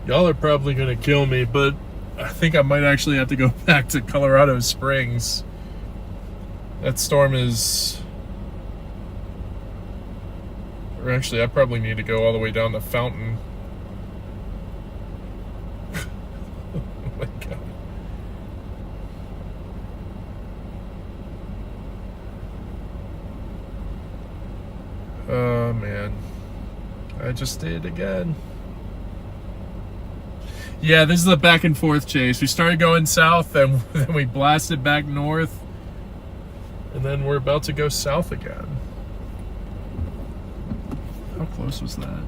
Speaker 1: Y'all are probably gonna kill me, but I think I might actually have to go back to Colorado Springs. That storm is... Or actually, I probably need to go all the way down to Fountain. Oh my God. Oh man. I just did it again. Yeah, this is the back and forth chase. We started going south, and then we blasted back north, and then we're about to go south again. How close was that?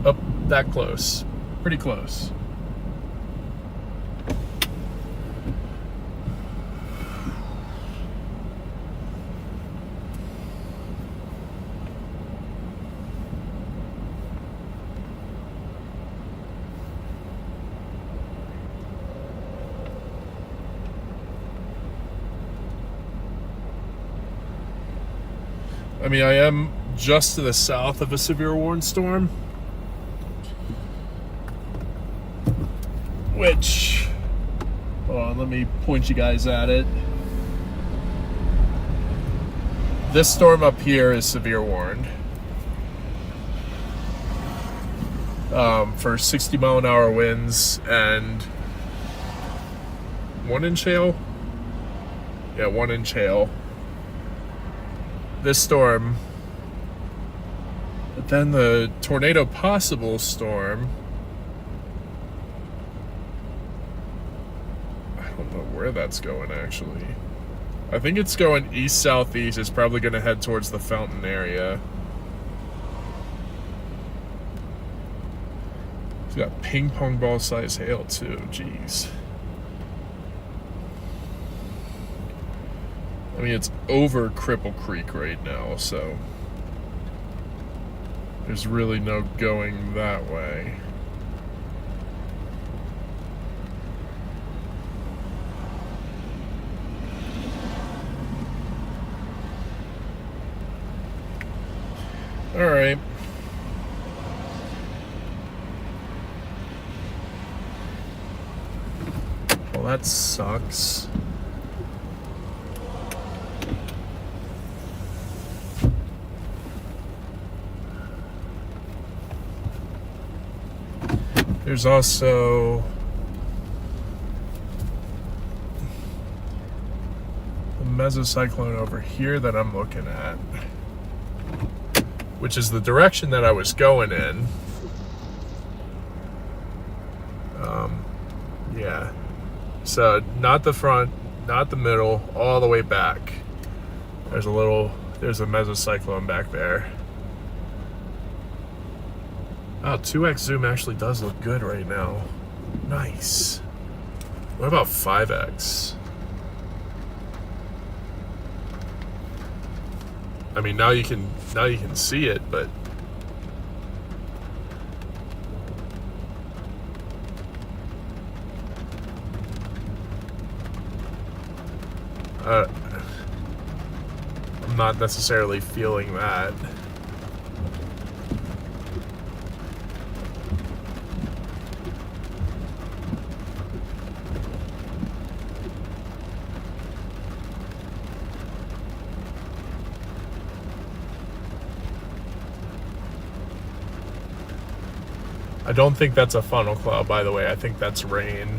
Speaker 1: Oh, that close. Pretty close. I mean, I am just to the south of a severe warning storm, which, hold on, let me point you guys at it. This storm up here is severe warned for 60-mile-an-hour winds and 1-inch hail. Yeah, 1-inch hail. This storm, but then the tornado possible storm, I don't know where that's going actually. I think it's going east-southeast. It's probably going to head towards the Fountain area. It's got ping pong ball size hail too, jeez. I mean, it's over Cripple Creek right now, so there's really no going that way. All right. Well, that sucks. There's also a mesocyclone over here that I'm looking at, which is the direction that I was going in. Yeah. So not the front, not the middle, all the way back. There's a mesocyclone back there. Oh, 2x zoom actually does look good right now. Nice. What about 5x? I mean, now you can see it, but I'm not necessarily feeling that. I don't think that's a funnel cloud, by the way. I think that's rain.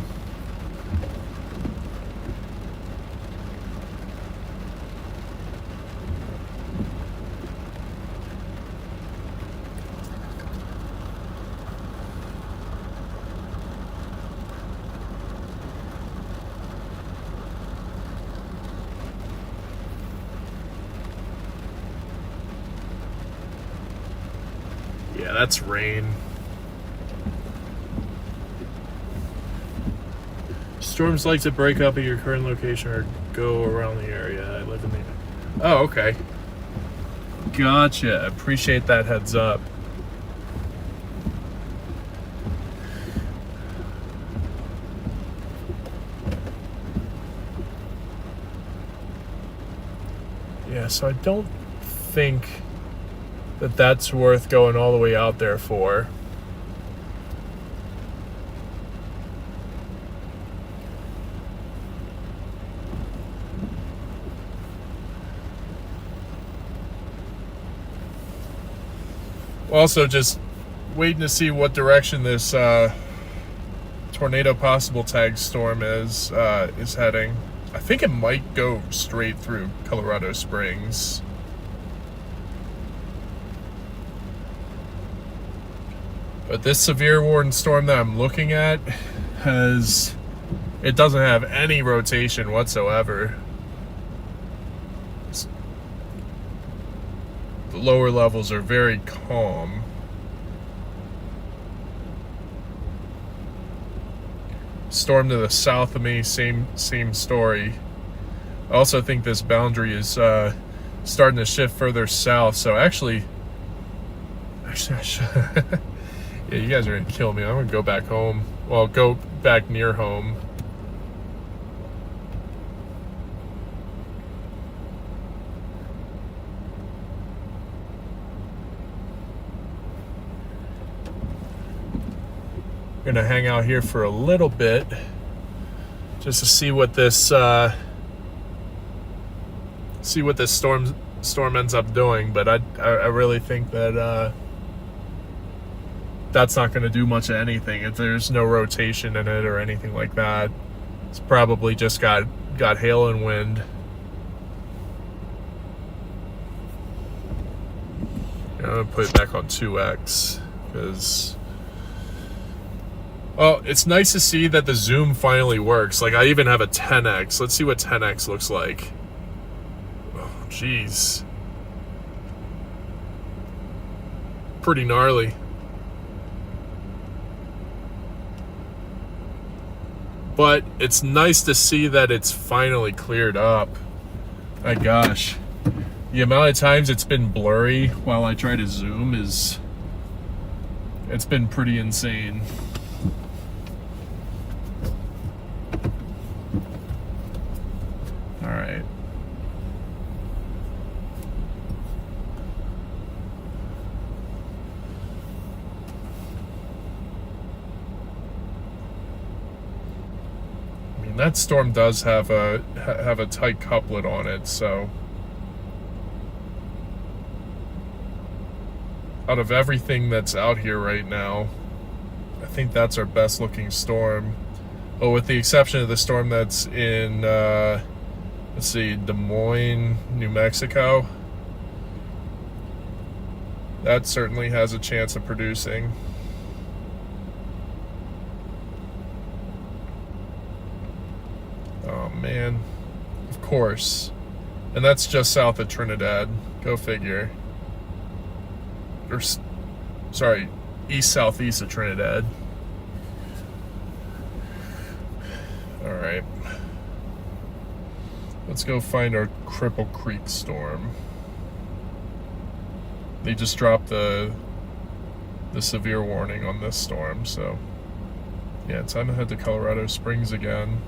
Speaker 1: Yeah, that's rain. Storms like to break up at your current location or go around the area. I live in the... Oh, okay. Gotcha. Appreciate that heads up. Yeah, so I don't think that that's worth going all the way out there for. Also, just waiting to see what direction this tornado possible tag storm is heading. I think it might go straight through Colorado Springs. But this severe warning storm that I'm looking at it doesn't have any rotation whatsoever. The lower levels are very calm. Storm to the south of me, same story. I also think this boundary is starting to shift further south. So actually I should yeah, you guys are gonna kill me. I'm gonna go back home. Well, go back near home. Gonna hang out here for a little bit just to see what this storm ends up doing, but I really think that that's not going to do much of anything. If there's no rotation in it or anything like that, it's probably just got hail and wind. I'm gonna put it back on 2x because, well, it's nice to see that the zoom finally works. Like, I even have a 10x. Let's see what 10x looks like. Oh, jeez. Pretty gnarly. But it's nice to see that it's finally cleared up. My gosh. The amount of times it's been blurry while I try to zoom it's been pretty insane. All right. I mean, that storm does have a tight couplet on it, so out of everything that's out here right now, I think that's our best looking storm. Oh, with the exception of the storm that's in, let's see, Des Moines, New Mexico. That certainly has a chance of producing. Oh man, of course. And that's just south of Trinidad. Go figure. Or, sorry, east-southeast of Trinidad. All right. Let's go find our Cripple Creek storm. They just dropped the severe warning on this storm, so yeah, time to head to Colorado Springs again.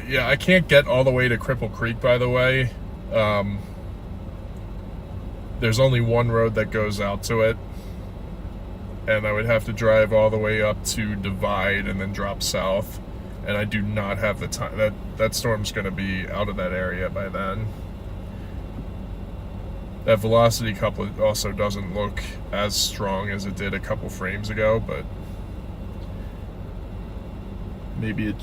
Speaker 1: Yeah, I can't get all the way to Cripple Creek, by the way. There's only one road that goes out to it, and I would have to drive all the way up to Divide and then drop south, and I do not have the time. That storm's going to be out of that area by then. That velocity couplet also doesn't look as strong as it did a couple frames ago, but maybe it...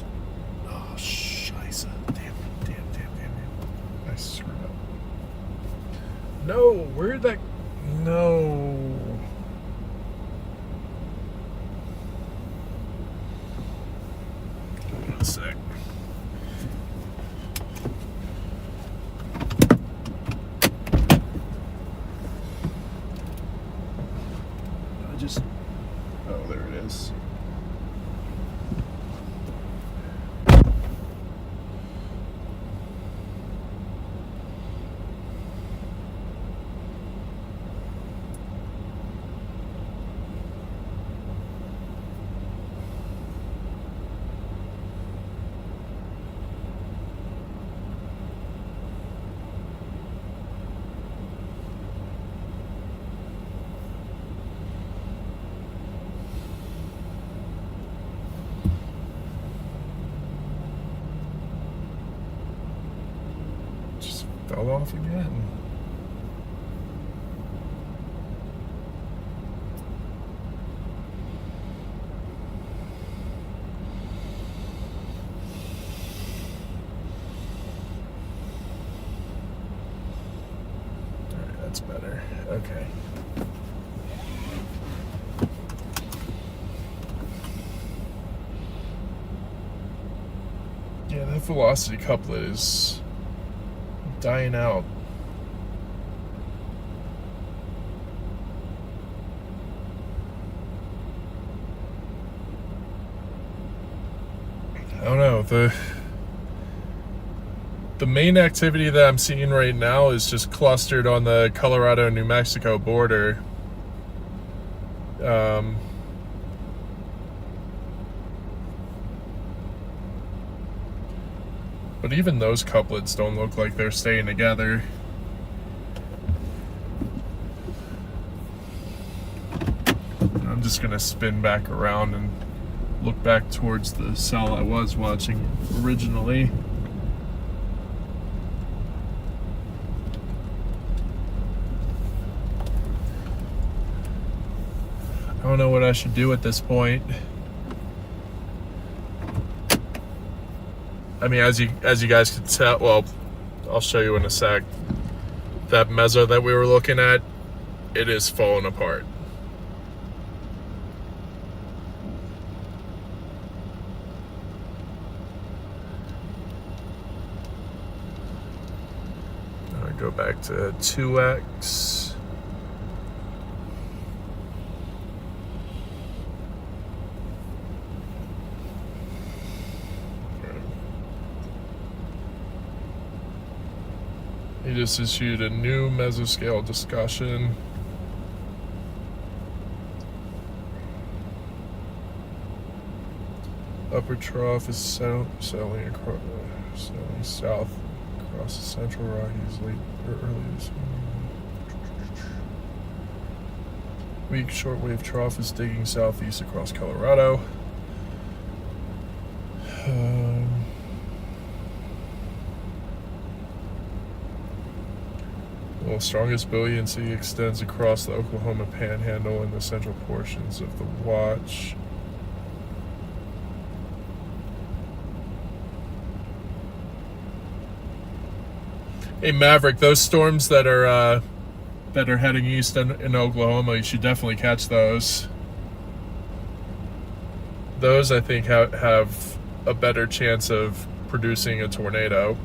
Speaker 1: Oh, scheisse. Damn. I screwed up. No, where'd that... No. just... Oh, there it is. Fell off again. All right, that's better. Okay. Yeah, that velocity couplet is dying out. I don't know, the main activity that I'm seeing right now is just clustered on the Colorado-New Mexico border. But even those couplets don't look like they're staying together. I'm just gonna spin back around and look back towards the cell I was watching originally. I don't know what I should do at this point. I mean, as you guys can tell, well, I'll show you in a sec. That mezzo that we were looking at, it is falling apart. I'll go back to 2x. He just issued a new mesoscale discussion. Upper trough is settling across, settling south across the Central Rockies late or early this week. Shortwave trough is digging southeast across Colorado. Well, strongest buoyancy extends across the Oklahoma Panhandle and the central portions of the watch. Hey Maverick, those storms that are heading east in Oklahoma, you should definitely catch those. Those I think have a better chance of producing a tornado.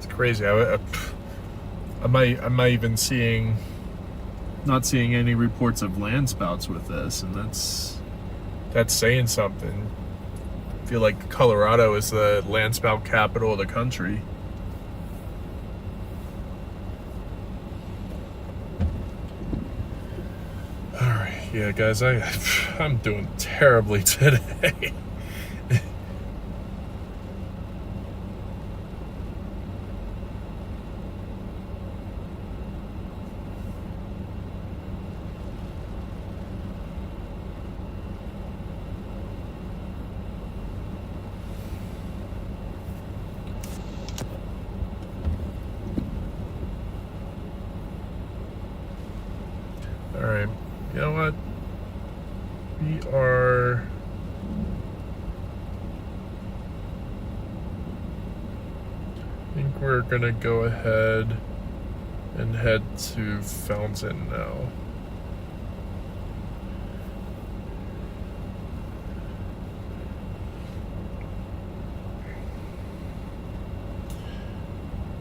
Speaker 1: Crazy. I might even not seeing any reports of land spouts with this, and that's saying something. I feel like Colorado is the land spout capital of the country. All right, yeah, guys, I'm doing terribly today. Alright, you know what? We are... I think we're gonna go ahead and head to Fountain now.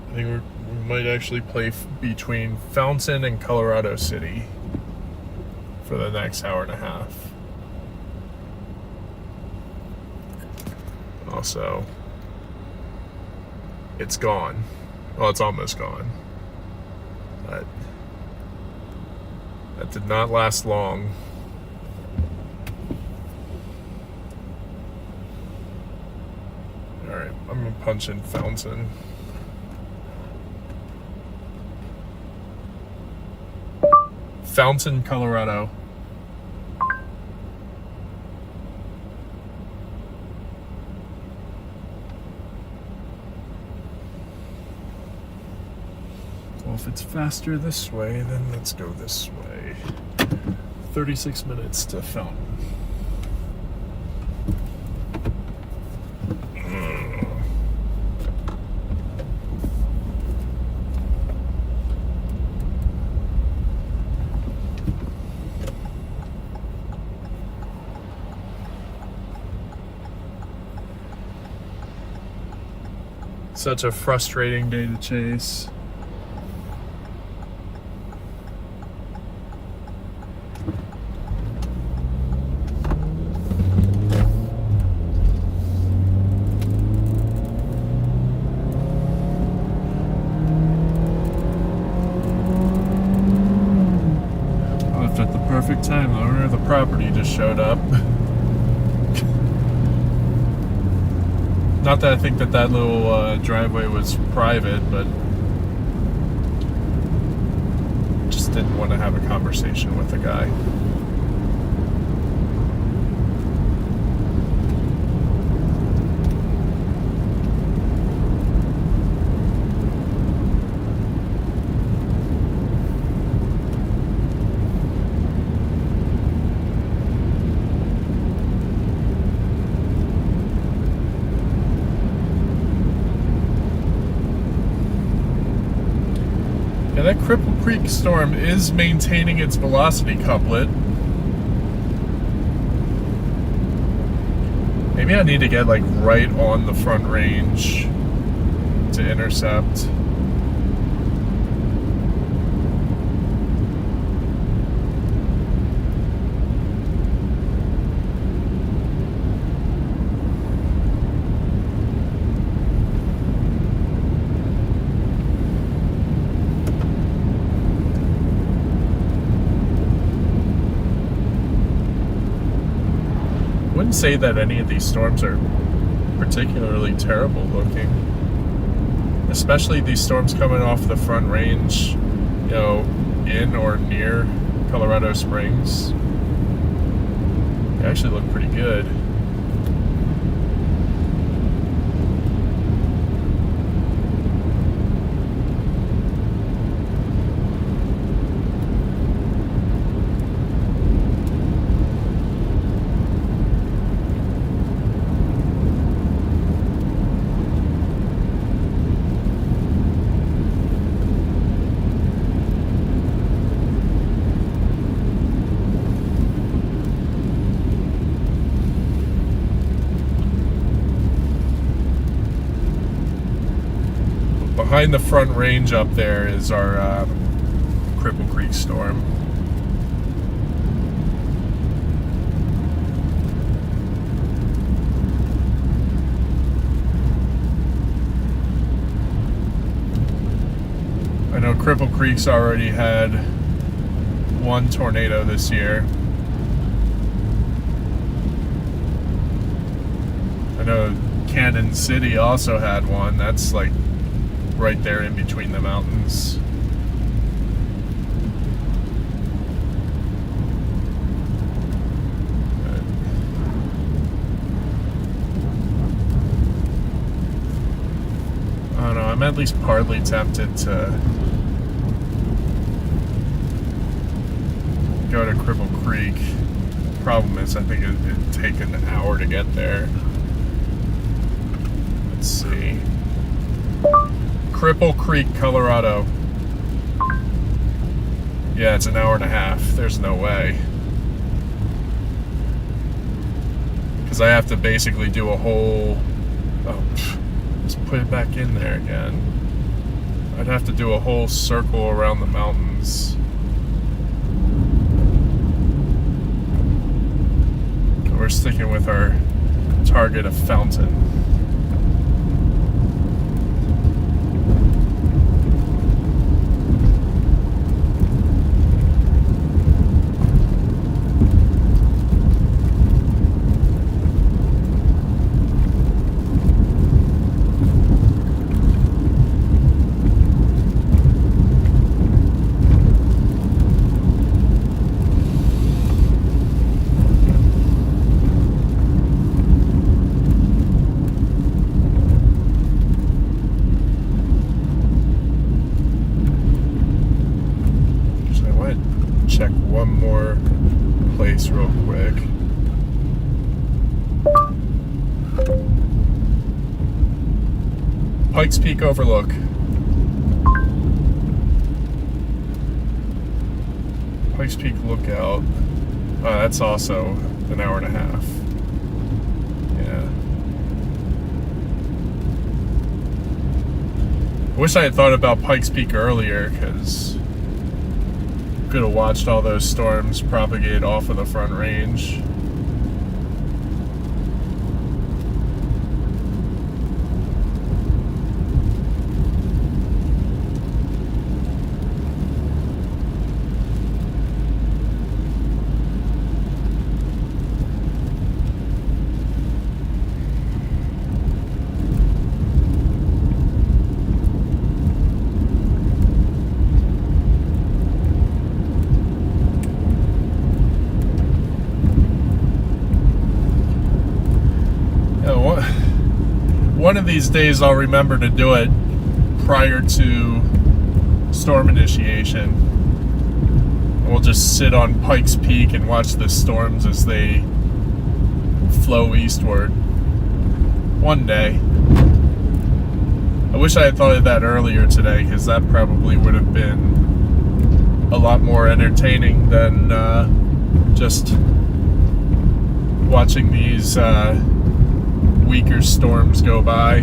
Speaker 1: I think we might actually play between Fountain and Colorado City for the next hour and a half. Also, it's gone. Well, it's almost gone. But that did not last long. Alright, I'm gonna punch in Fountain. Fountain, Colorado. Well, if it's faster this way, then let's go this way. 36 minutes to Fountain. Such a frustrating day to chase. Left at the perfect time. The owner of the property just showed up. Not that I think that little driveway was private, but just didn't want to have a conversation with the guy. Yeah, that Cripple Creek storm is maintaining its velocity couplet. Maybe I need to get like right on the front range to intercept. Wouldn't say that any of these storms are particularly terrible looking, especially these storms coming off the front range, you know, in or near Colorado Springs. They actually look pretty good. Behind the front range up there is our Cripple Creek storm. I know Cripple Creek's already had one tornado this year. I know Cannon City also had one. That's like right there in between the mountains. I don't know, I'm at least partly tempted to go to Cripple Creek. Problem is, I think it'd take an hour to get there. Let's see. Cripple Creek, Colorado. Yeah, it's an hour and a half. There's no way. Because I have to basically do a whole... Oh, just put it back in there again. I'd have to do a whole circle around the mountains. We're sticking with our target of Fountain. Check one more place real quick. Pikes Peak Overlook. Pikes Peak Lookout. That's also an hour and a half. Yeah. I wish I had thought about Pikes Peak earlier, because could have watched all those storms propagate off of the Front Range. One of these days I'll remember to do it prior to storm initiation. We'll just sit on Pikes Peak and watch the storms as they flow eastward. One day. I wish I had thought of that earlier today, because that probably would have been a lot more entertaining than just watching these weaker storms go by.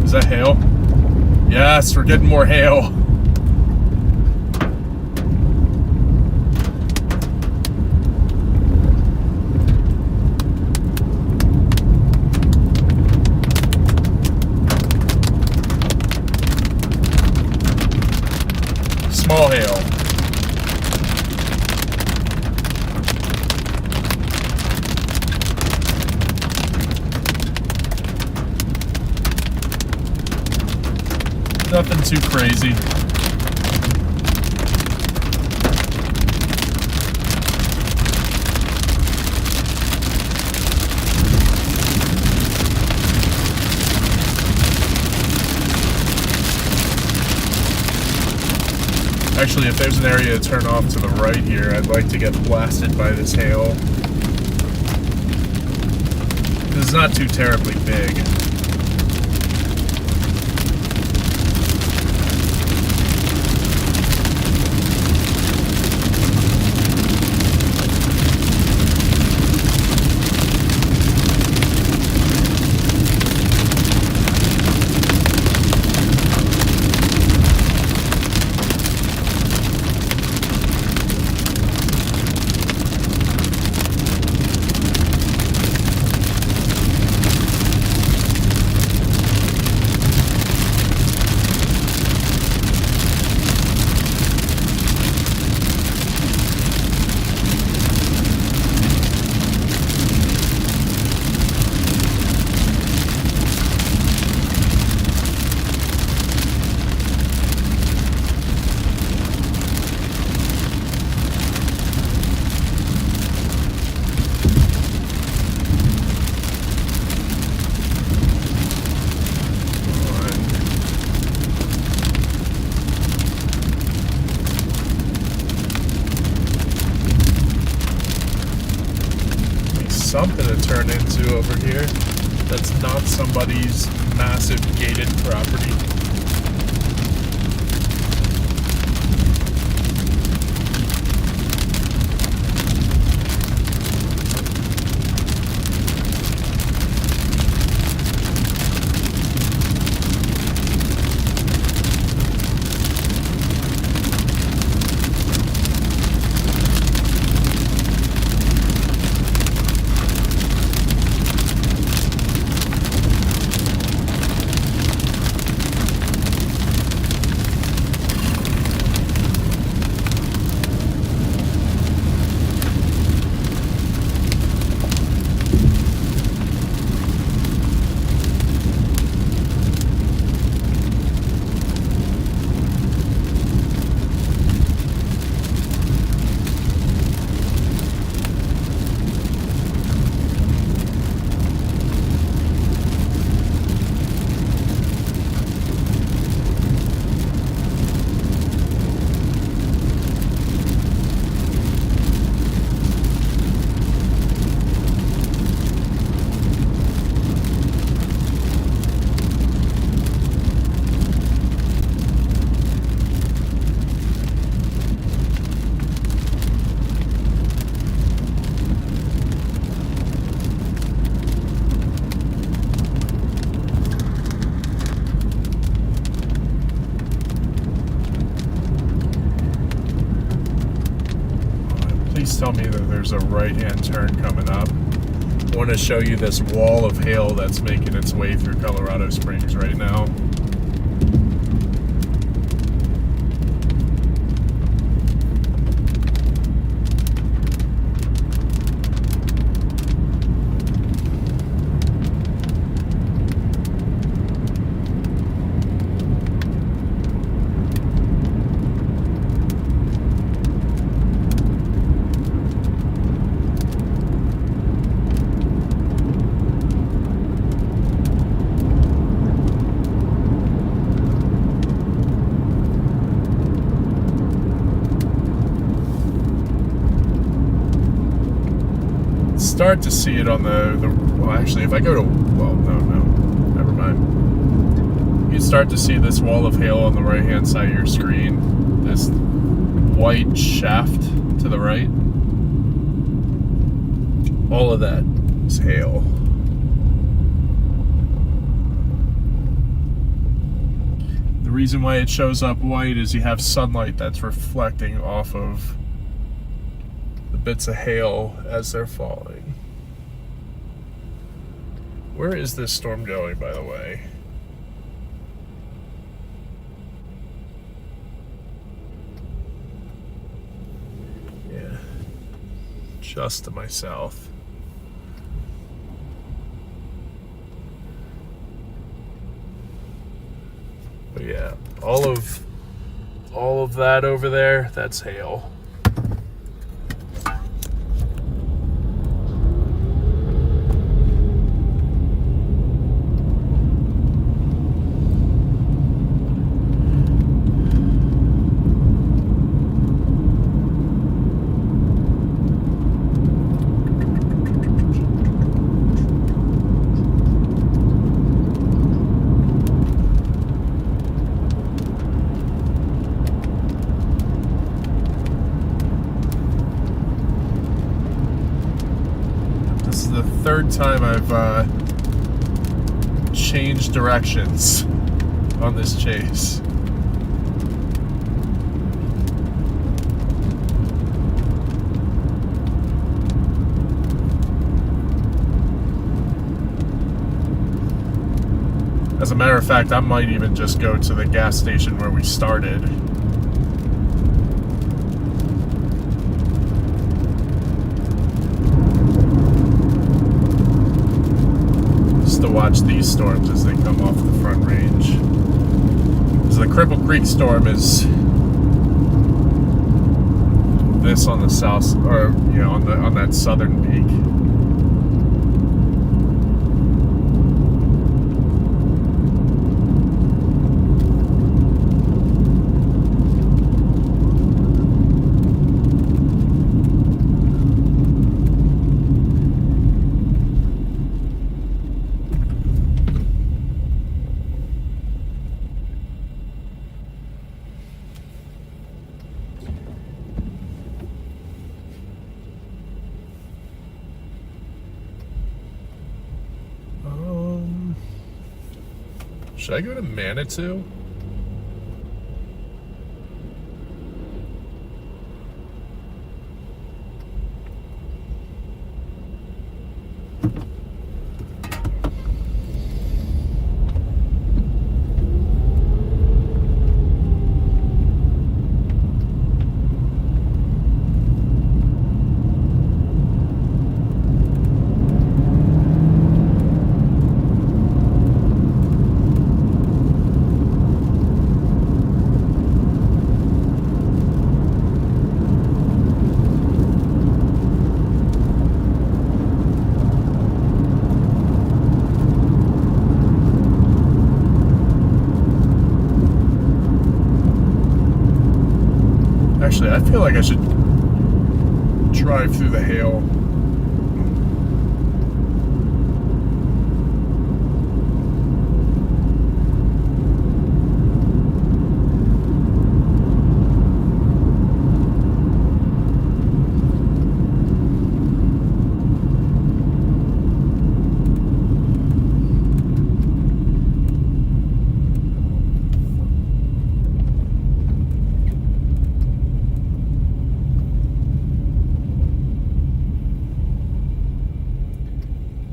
Speaker 1: Is that hail? Yes, we're getting more hail. Small hail. Nothing too crazy. Actually, if there's an area to turn off to the right here, I'd like to get blasted by this hail. It's not too terribly big. something to turn into over here that's not somebody's massive gated property. Please tell me that there's a right-hand turn coming up. I want to show you this wall of hail that's making its way through Colorado Springs right now. Start to see it on well, actually, if I go to, well, no, never mind. You start to see this wall of hail on the right hand side of your screen, this white shaft to the right. All of that is hail. The reason why it shows up white is you have sunlight that's reflecting off of the bits of hail as they're falling. Where is this storm going, by the way? Yeah, just to my south. But yeah, all of that over there, that's hail. Third time I've changed directions on this chase. As a matter of fact, I might even just go to the gas station where we started. To watch these storms as they come off the front range. Because the Cripple Creek storm is this on the south, or you know, on that southern peak. Should I go to Manitou? Actually, I feel like I should drive through the hail.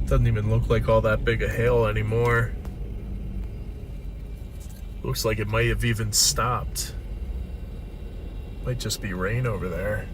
Speaker 1: Doesn't even look like all that big a hail anymore. Looks like it might have even stopped. Might just be rain over there.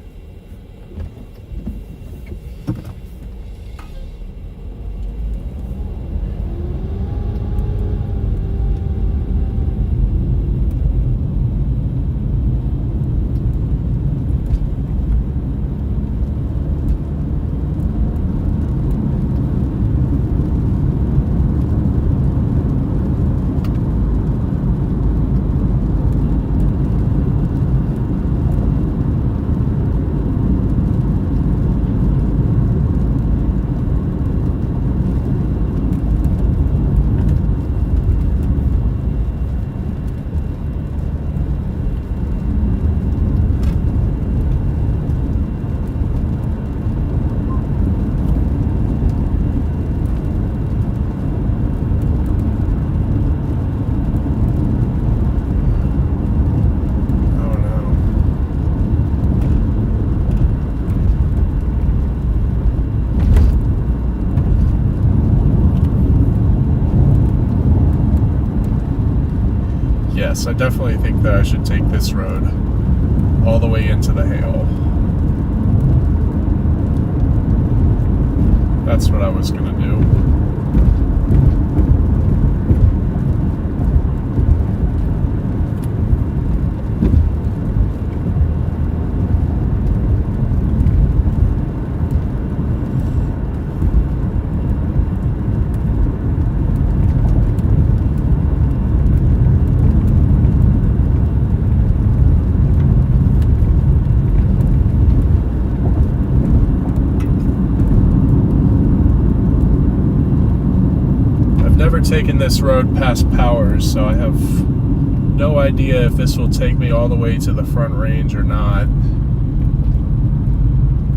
Speaker 1: Yes, I definitely think that I should take this road all the way into the hail. That's what I was gonna do. Never taken this road past Powers, so I have no idea if this will take me all the way to the Front Range or not.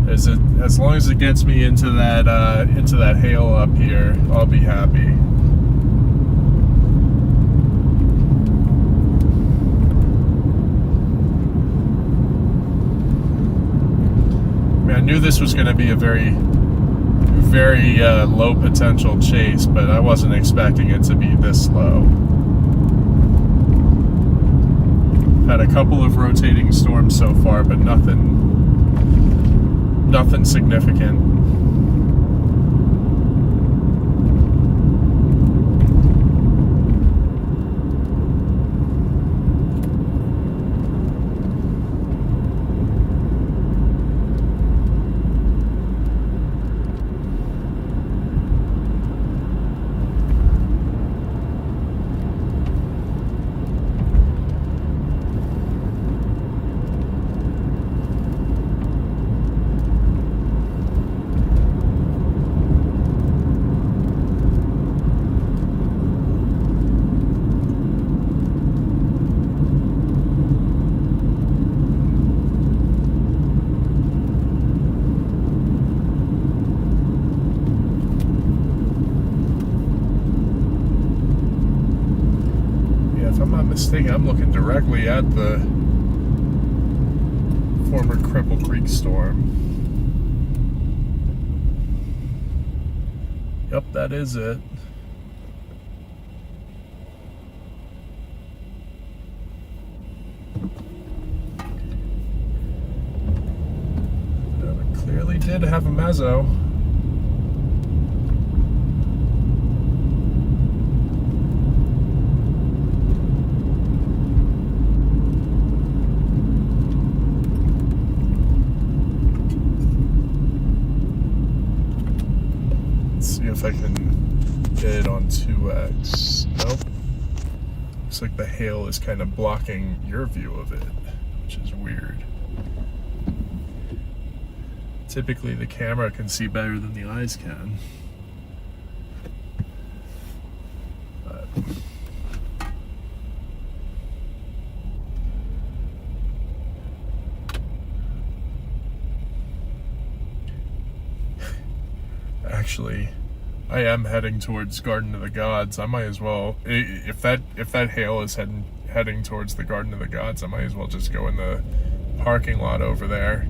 Speaker 1: As long as it gets me into that hail up here, I'll be happy. I mean, I knew this was going to be a very low potential chase, but I wasn't expecting it to be this low. Had a couple of rotating storms so far, but nothing significant. mistaken, I'm looking directly at the former Cripple Creek storm. Yep, that is it. It clearly did have a mezzo. See if I can get it on 2x. Nope. Looks like the hail is kind of blocking your view of it, which is weird. Typically the camera can see better than the eyes can. But actually, I am heading towards Garden of the Gods. I might as well, if that hail is heading towards the Garden of the Gods, I might as well just go in the parking lot over there.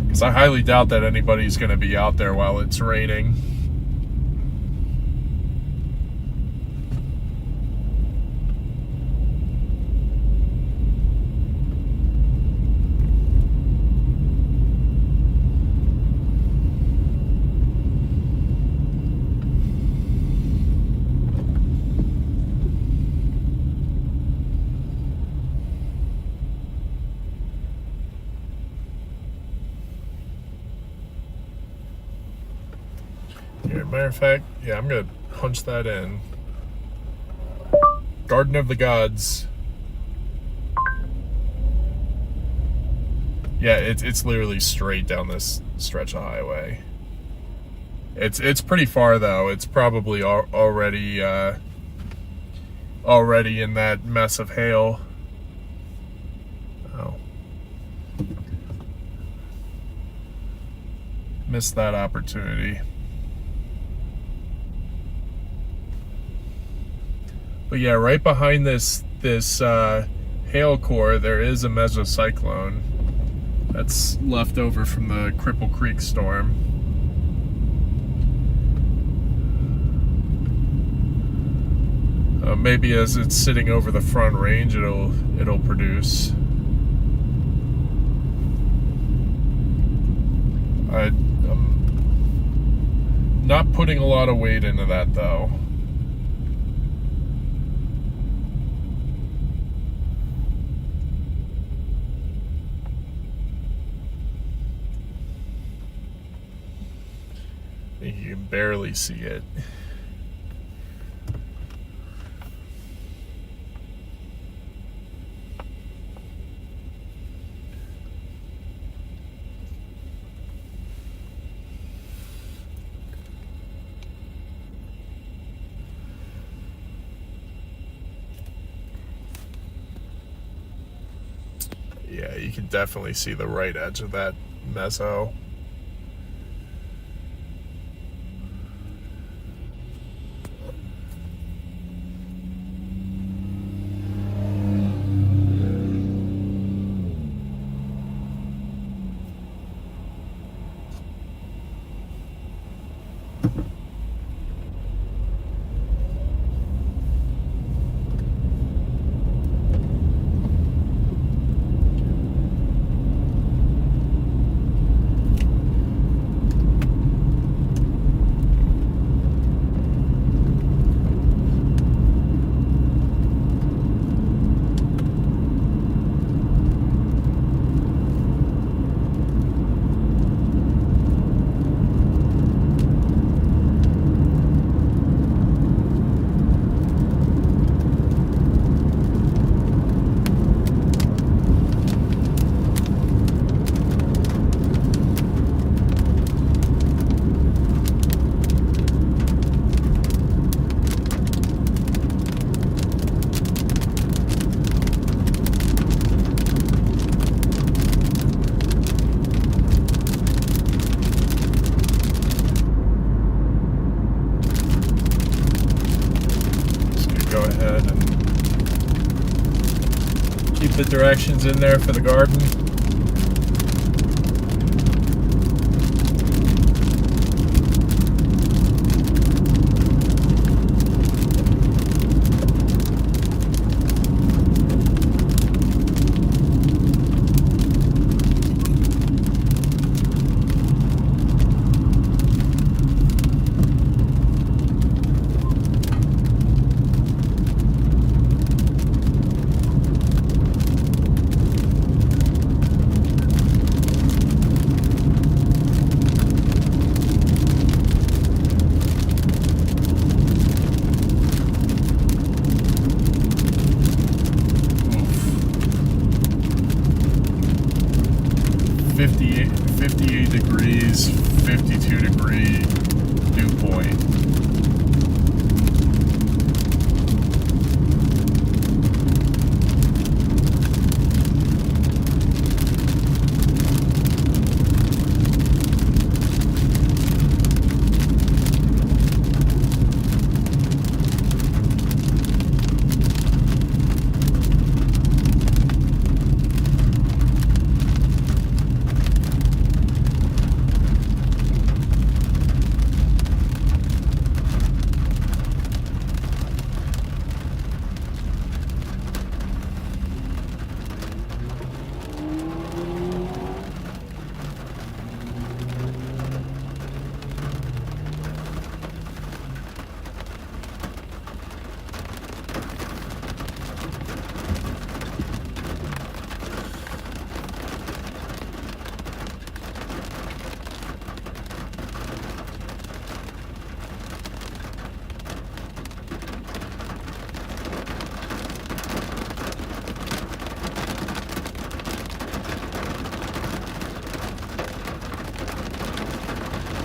Speaker 1: Because I highly doubt that anybody's going to be out there while it's raining. Here, matter of fact, yeah, I'm gonna punch that in. Garden of the Gods. Yeah, it's literally straight down this stretch of highway. It's pretty far though. It's probably already in that mess of hail. Oh, missed that opportunity. But yeah, right behind this hail core, there is a mesocyclone that's left over from the Cripple Creek storm. Maybe as it's sitting over the front range, it'll produce. I'm not putting a lot of weight into that though. You can barely see it. Yeah, you can definitely see the right edge of that meso. the directions in there for the garden. Oof. 58 degrees, 52 degree dew point.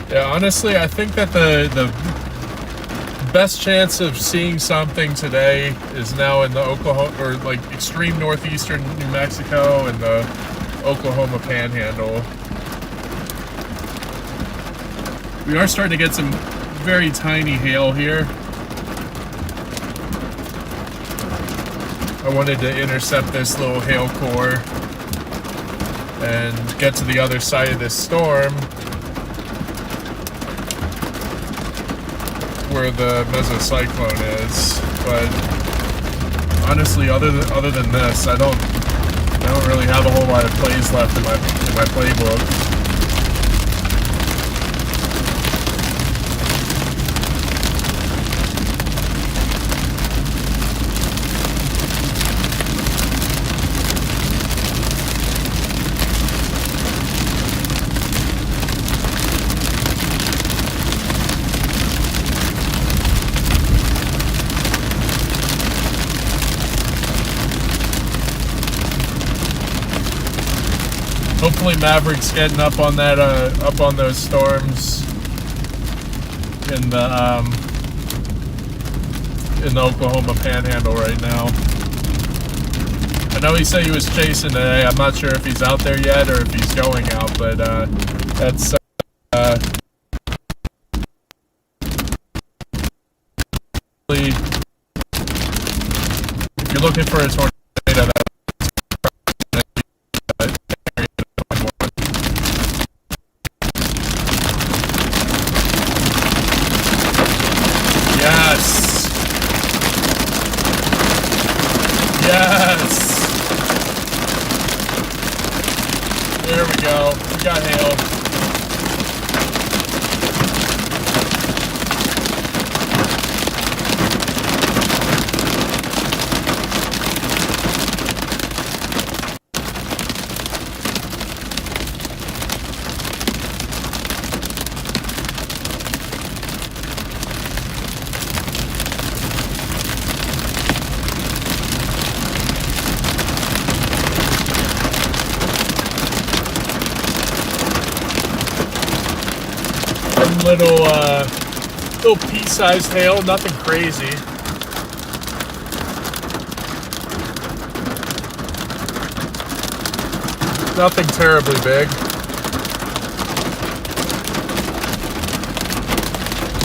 Speaker 1: Yeah, honestly, I think that the best chance of seeing something today is now in the Oklahoma, or like extreme northeastern New Mexico and the Oklahoma Panhandle. We are starting to get some very tiny hail here. I wanted to intercept this little hail core and get to the other side of this storm, where the mesocyclone is. But honestly, other than this, I don't really have a whole lot of plays left in my playbook. Hopefully Maverick's getting up on that, up on those storms in the Oklahoma Panhandle right now. I know he said he was chasing today. I'm not sure if he's out there yet or if he's going out, but that's if you're looking for a tornado, yes! Yes! There we go. We got hail. Little pea-sized hail, nothing crazy. Nothing terribly big.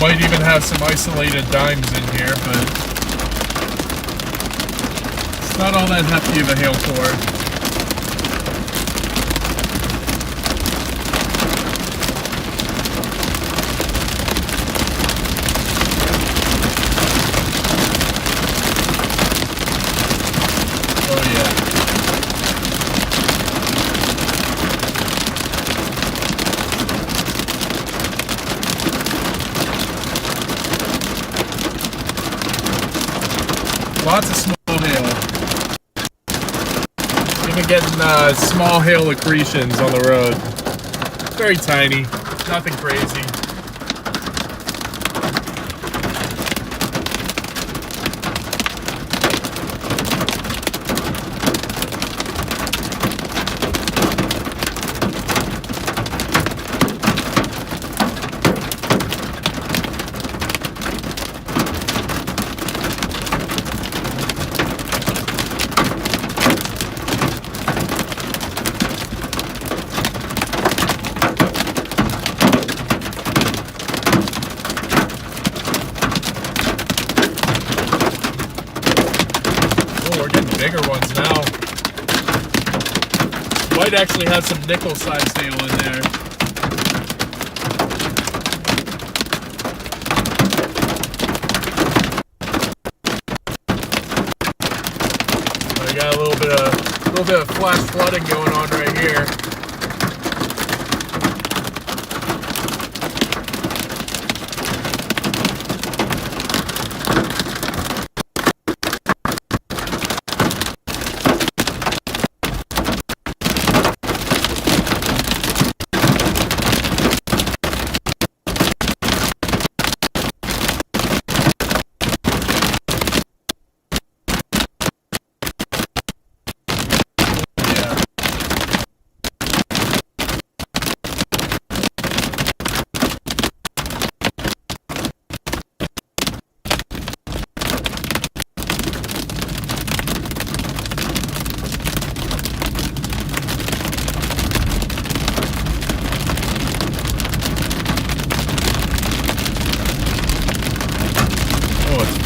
Speaker 1: Might even have some isolated dimes in here, but Not all that hefty of a hail core. Lots of small hail. Even getting small hail accretions on the road. Very tiny, nothing crazy. Bigger ones now. Might actually have some nickel-sized hail in there. I got a little bit of flash flooding going on right here.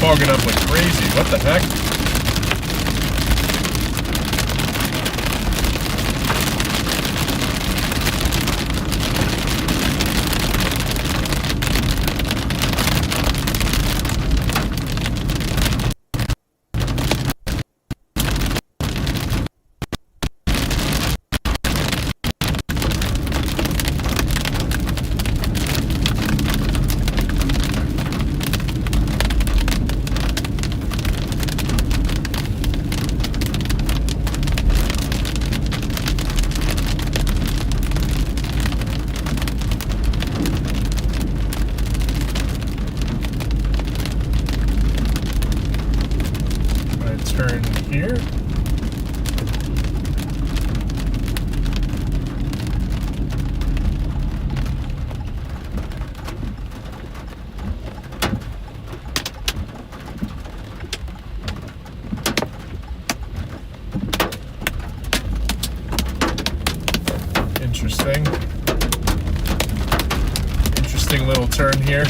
Speaker 1: Fogging up like crazy. What the heck? Turn here. Interesting little turn here.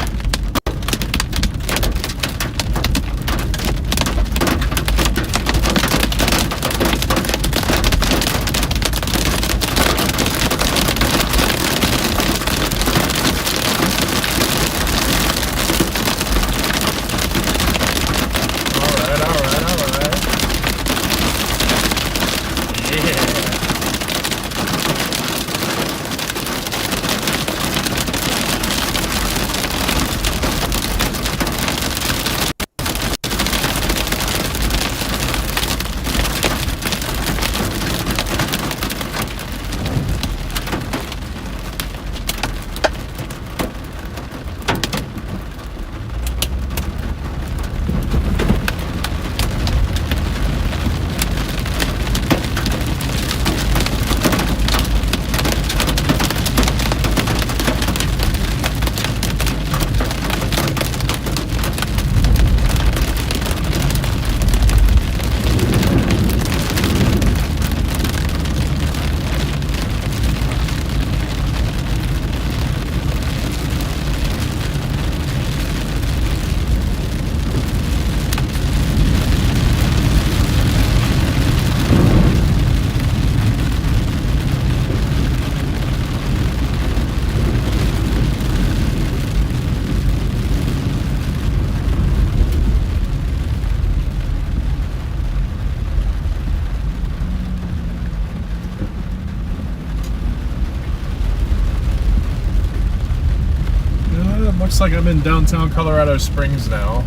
Speaker 1: looks like I'm in downtown Colorado Springs now.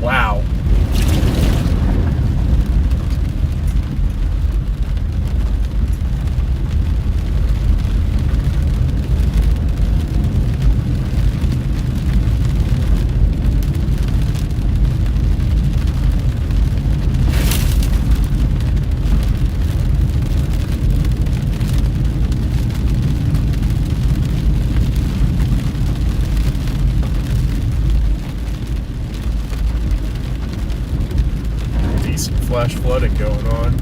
Speaker 1: Wow. Flash flooding going on.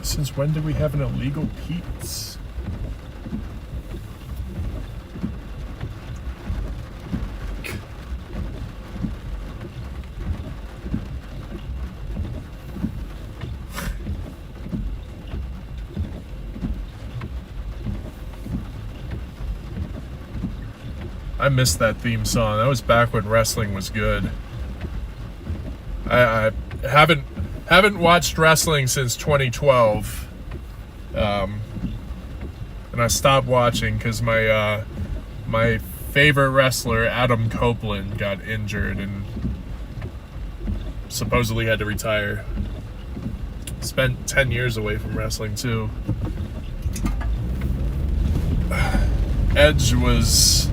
Speaker 1: Since when did we have an illegal Pete's? I missed that theme song. That was back when wrestling was good. I haven't watched wrestling since 2012, and I stopped watching because my favorite wrestler Adam Copeland got injured and supposedly had to retire. Spent 10 years away from wrestling too. Edge was.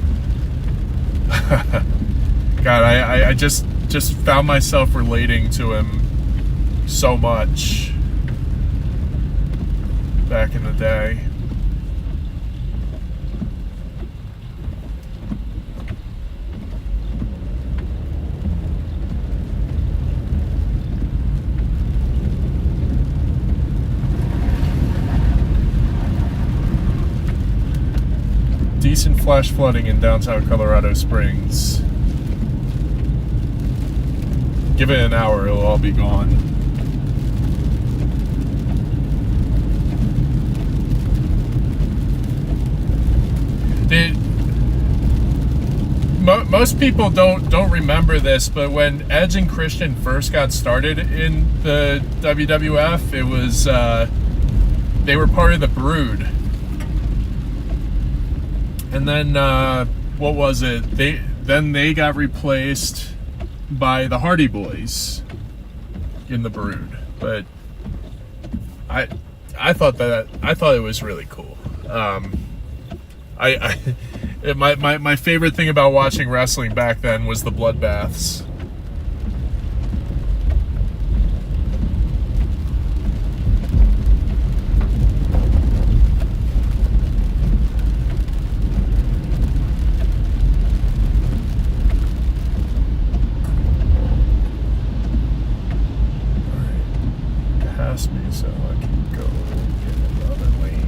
Speaker 1: God, I just found myself relating to him so much back in the day. Decent flash flooding in downtown Colorado Springs. Give it an hour, it'll all be gone. Most people don't remember this, but when Edge and Christian first got started in the WWF, it was they were part of the Brood. And then, what was it? They got replaced by the Hardy Boys in the Brood. But I thought it was really cool. My favorite thing about watching wrestling back then was the bloodbaths. Me so I can go in another lane.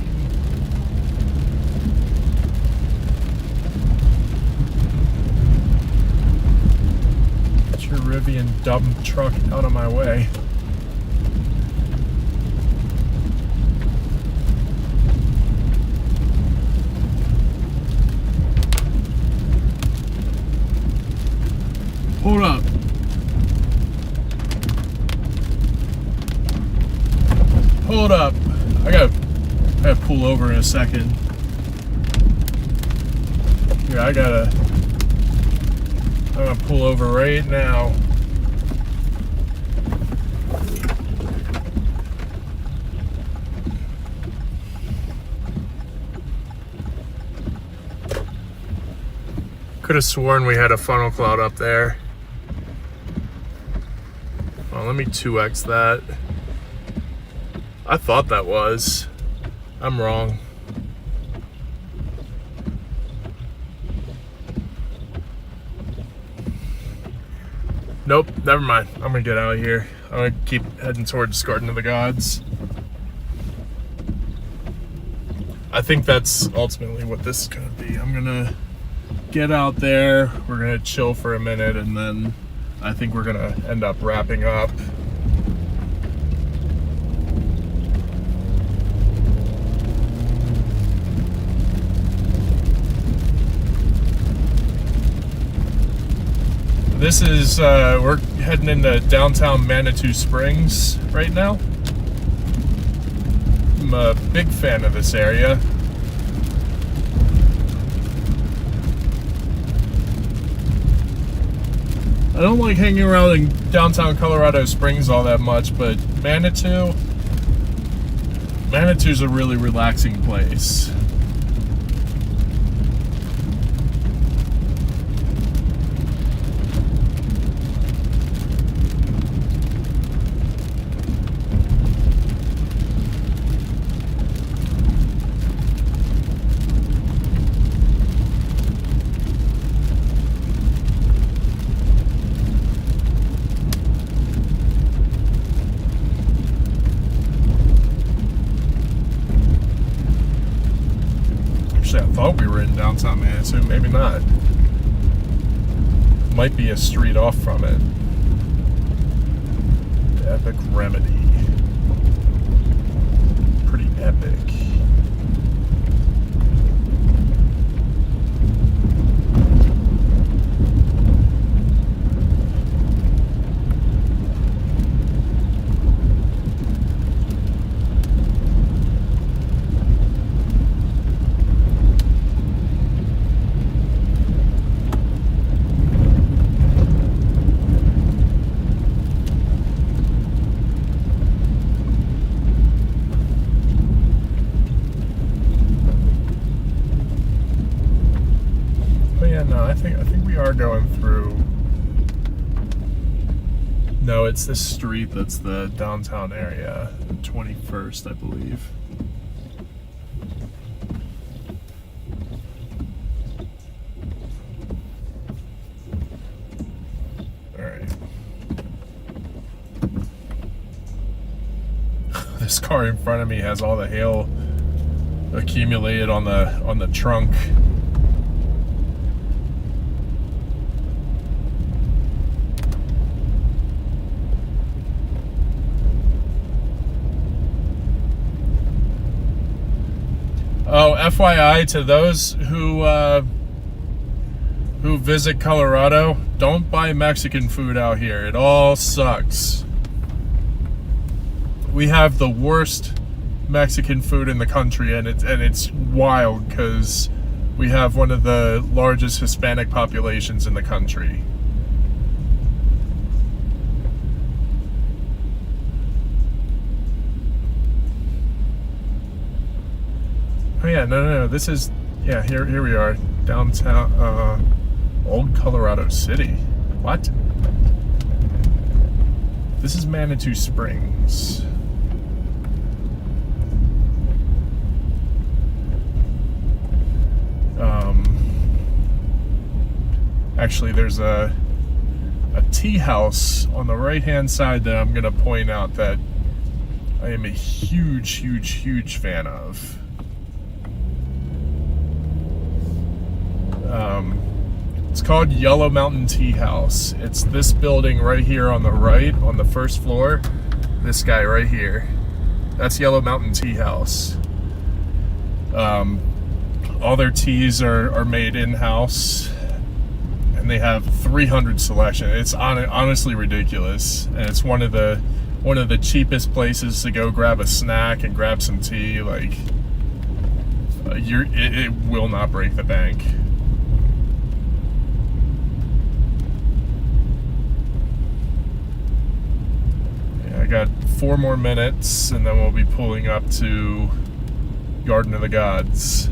Speaker 1: Get your Rivian dump truck out of my way. Hold up. Hold up. I gotta pull over in a second. Yeah, I'm gonna pull over right now. Could have sworn we had a funnel cloud up there. Well, let me 2x that. I thought that was. I'm wrong. Nope, never mind. I'm gonna get out of here. I'm gonna keep heading towards Garden of the Gods. I think that's ultimately what this is gonna be. I'm gonna get out there, we're gonna chill for a minute, and then I think we're gonna end up wrapping up. this is, we're heading into downtown Manitou Springs right now. I'm a big fan of this area. I don't like hanging around in downtown Colorado Springs all that much, but Manitou's a really relaxing place. Actually, I thought we were in downtown Manitou, maybe not. Might be a street off from it. The Epic Remedy. Pretty epic. No, I think we are going through. No, it's this street that's the downtown area, the 21st, I believe. All right. This car in front of me has all the hail accumulated on the trunk. Oh, FYI to those who visit Colorado, don't buy Mexican food out here. It all sucks. We have the worst Mexican food in the country, and it's wild because we have one of the largest Hispanic populations in the country. Oh yeah, no. This is, yeah. Here we are, downtown, Old Colorado City. What? This is Manitou Springs. Actually, there's a tea house on the right-hand side that I'm gonna point out that I am a huge fan of. It's called Yellow Mountain Tea House. It's this building right here on the right, on the first floor. This guy right here. That's Yellow Mountain Tea House. All their teas are made in-house, and they have 300 selection. It's honestly ridiculous, and it's one of the cheapest places to go grab a snack and grab some tea. Like, it will not break the bank. I got 4 more minutes, and then we'll be pulling up to Garden of the Gods,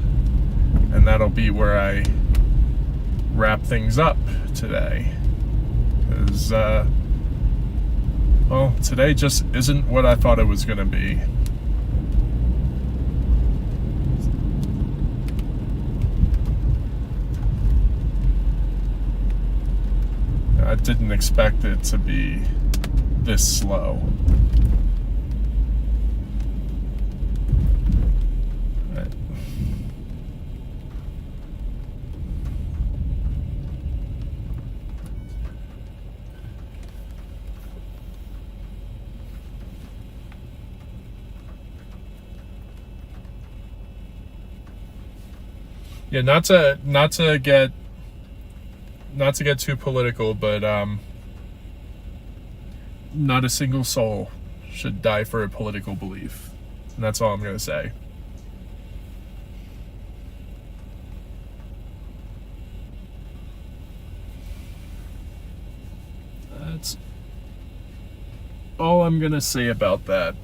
Speaker 1: and that'll be where I wrap things up today. Because, well, today just isn't what I thought it was going to be. I didn't expect it to be this slow. Right. Yeah, not to get not to get too political, but not a single soul should die for a political belief. And that's all I'm going to say. That's all I'm going to say about that.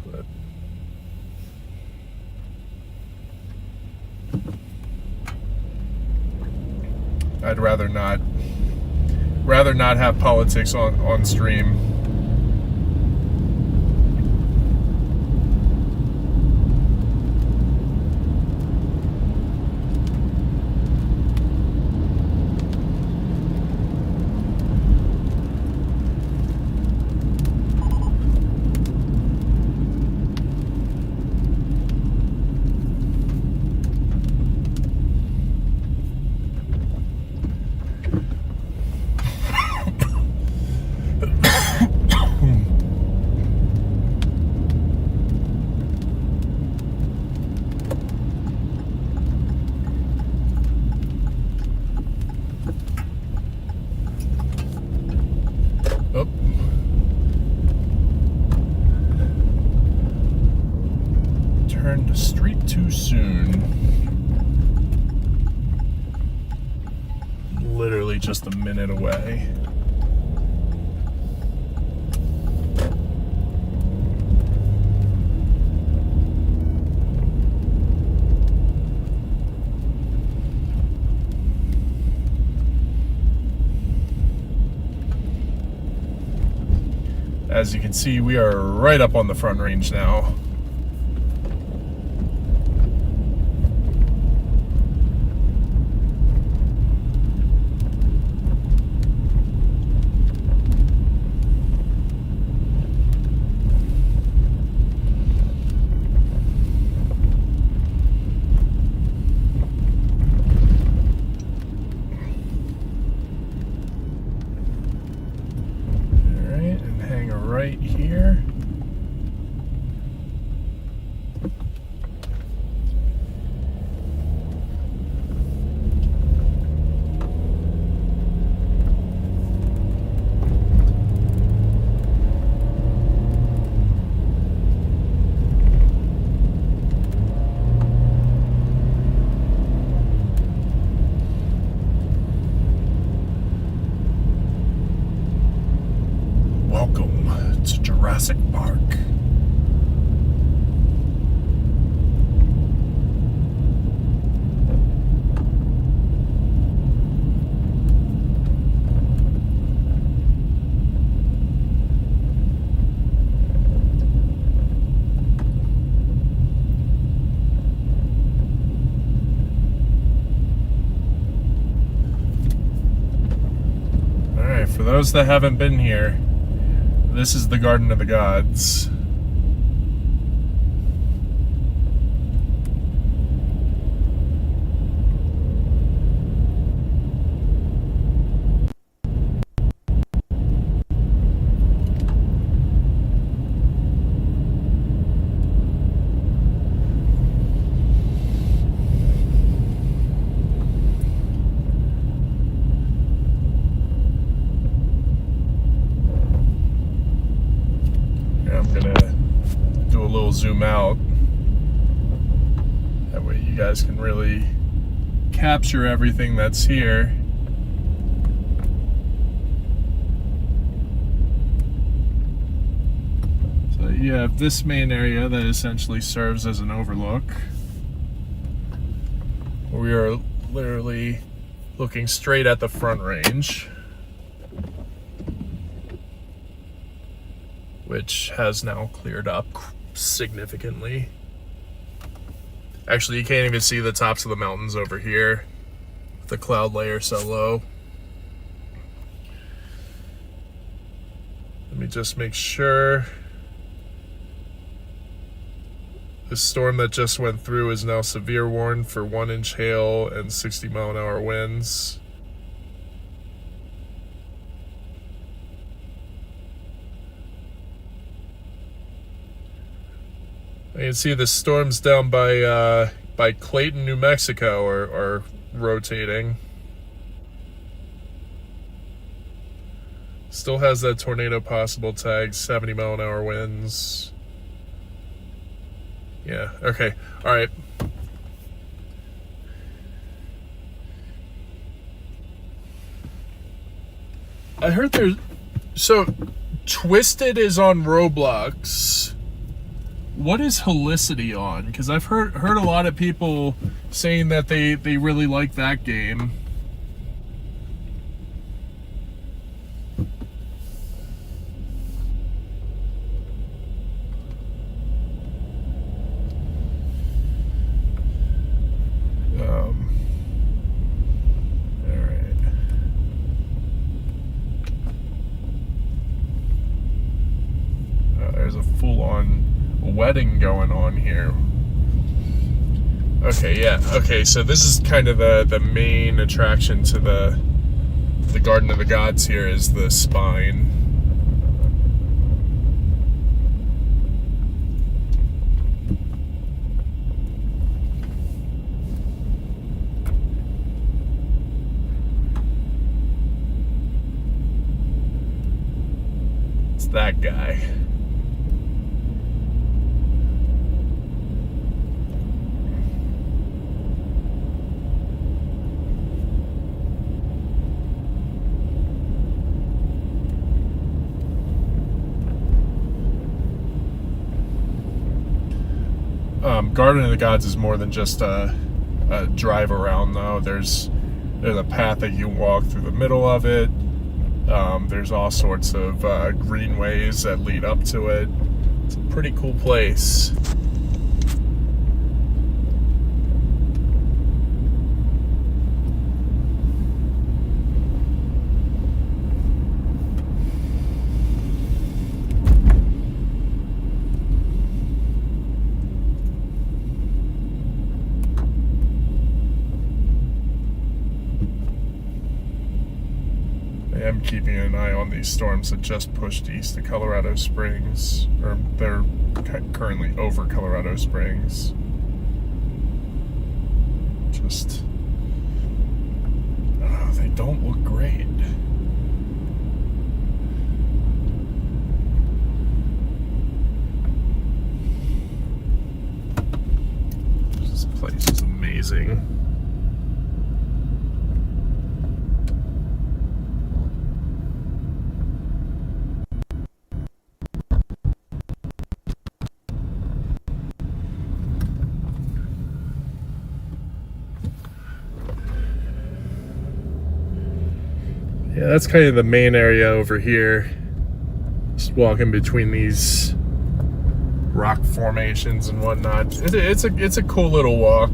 Speaker 1: But I'd rather not have politics on stream. Oh. Turned the street too soon. Literally just a minute away. As you can see, we are right up on the Front Range now. Right here. Welcome to Jurassic Park. All right, for those that haven't been here, this is the Garden of the Gods. I'm gonna do a little zoom out. That way you guys can really capture everything that's here. So you have this main area that essentially serves as an overlook. We are literally looking straight at the Front Range, which has now cleared up significantly. Actually, you can't even see the tops of the mountains over here, with the cloud layer so low. Let me just make sure. The storm that just went through is now severe warned for 1-inch hail and 60-mile-an-hour winds. You can see the storms down by Clayton, New Mexico are rotating. Still has that tornado possible tag, 70 mile an hour winds. Yeah, okay, all right. I heard there's... So, Twisted is on Roblox. What is Helicity on? Because I've heard a lot of people saying that they really like that game. There's a full-on wedding going on here. Okay, yeah. Okay, so this is kind of the main attraction to the Garden of the Gods here is the spine. It's that guy. Garden of the Gods is more than just a drive around, though. There's a path that you walk through the middle of it. There's all sorts of greenways that lead up to it. It's a pretty cool place. I'm keeping an eye on these storms that just pushed east to Colorado Springs, or they're currently over Colorado Springs. Just, I don't know, they don't look great. This place is amazing. Yeah, that's kind of the main area over here. Just walking between these rock formations and whatnot. It's a cool little walk.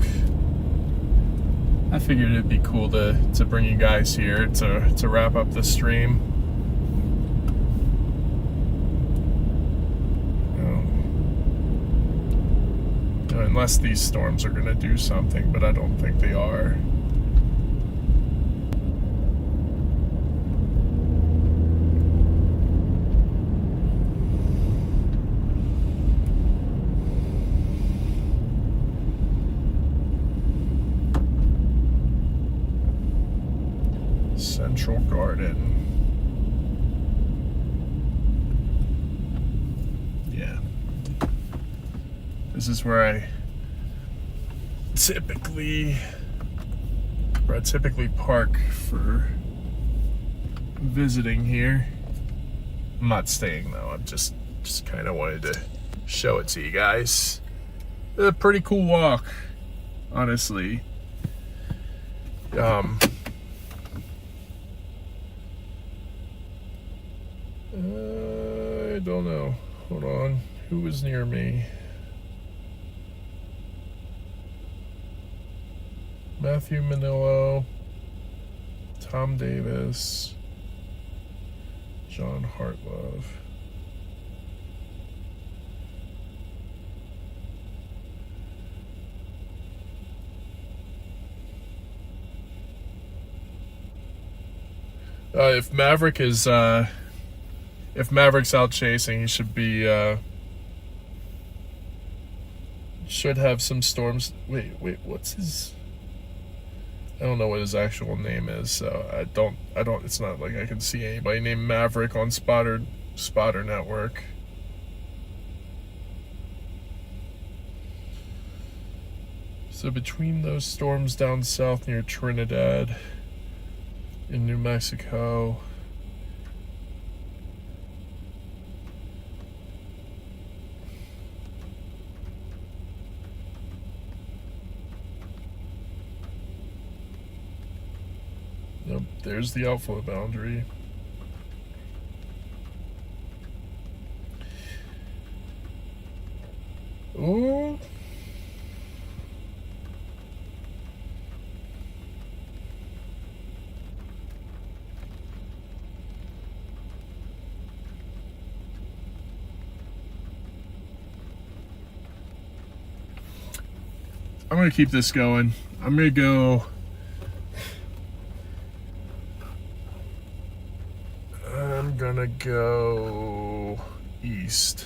Speaker 1: I figured it'd be cool to bring you guys here to wrap up the stream. Unless these storms are gonna do something, but I don't think they are. Central Garden. Yeah. This is where I typically park for visiting here. I'm not staying though. I'm just kind of wanted to show it to you guys. It's a pretty cool walk, honestly. I don't know. Hold on. Who was near me? Matthew Manillo, Tom Davis, John Hartlove. If Maverick's out chasing, he should be should have some storms. Wait, what's his? I don't know what his actual name is, so I don't. It's not like I can see anybody named Maverick on Spotter Network. So between those storms down south near Trinidad in New Mexico, nope, there's the outflow boundary. Ooh. I'm gonna keep this going. I'm gonna go east.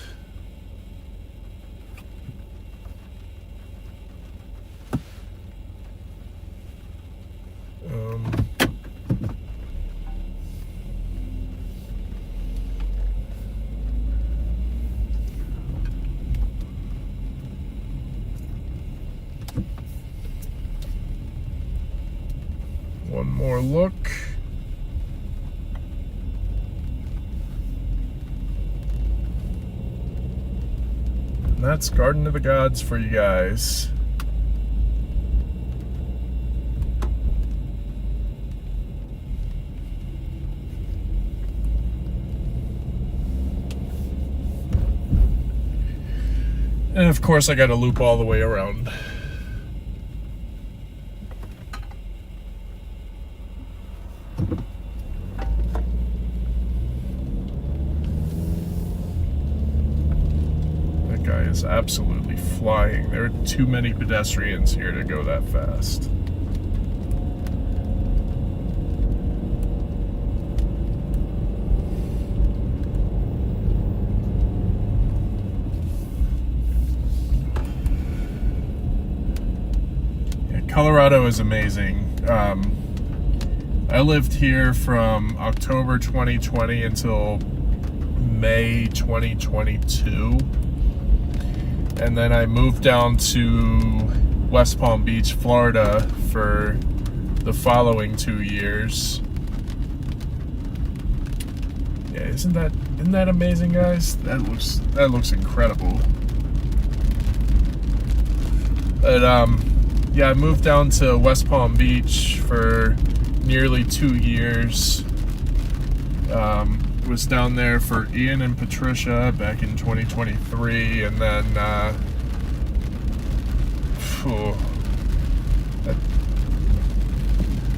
Speaker 1: One more look. And that's Garden of the Gods for you guys. And of course I gotta loop all the way around. That guy is absolutely flying. There are too many pedestrians here to go that fast. Colorado is amazing. I lived here from October 2020 until May 2022. And then I moved down to West Palm Beach, Florida for the following 2 years. Yeah, isn't that amazing, guys? That looks incredible. But yeah, I moved down to West Palm Beach for nearly 2 years. Was down there for Ian and Patricia back in 2023, and then I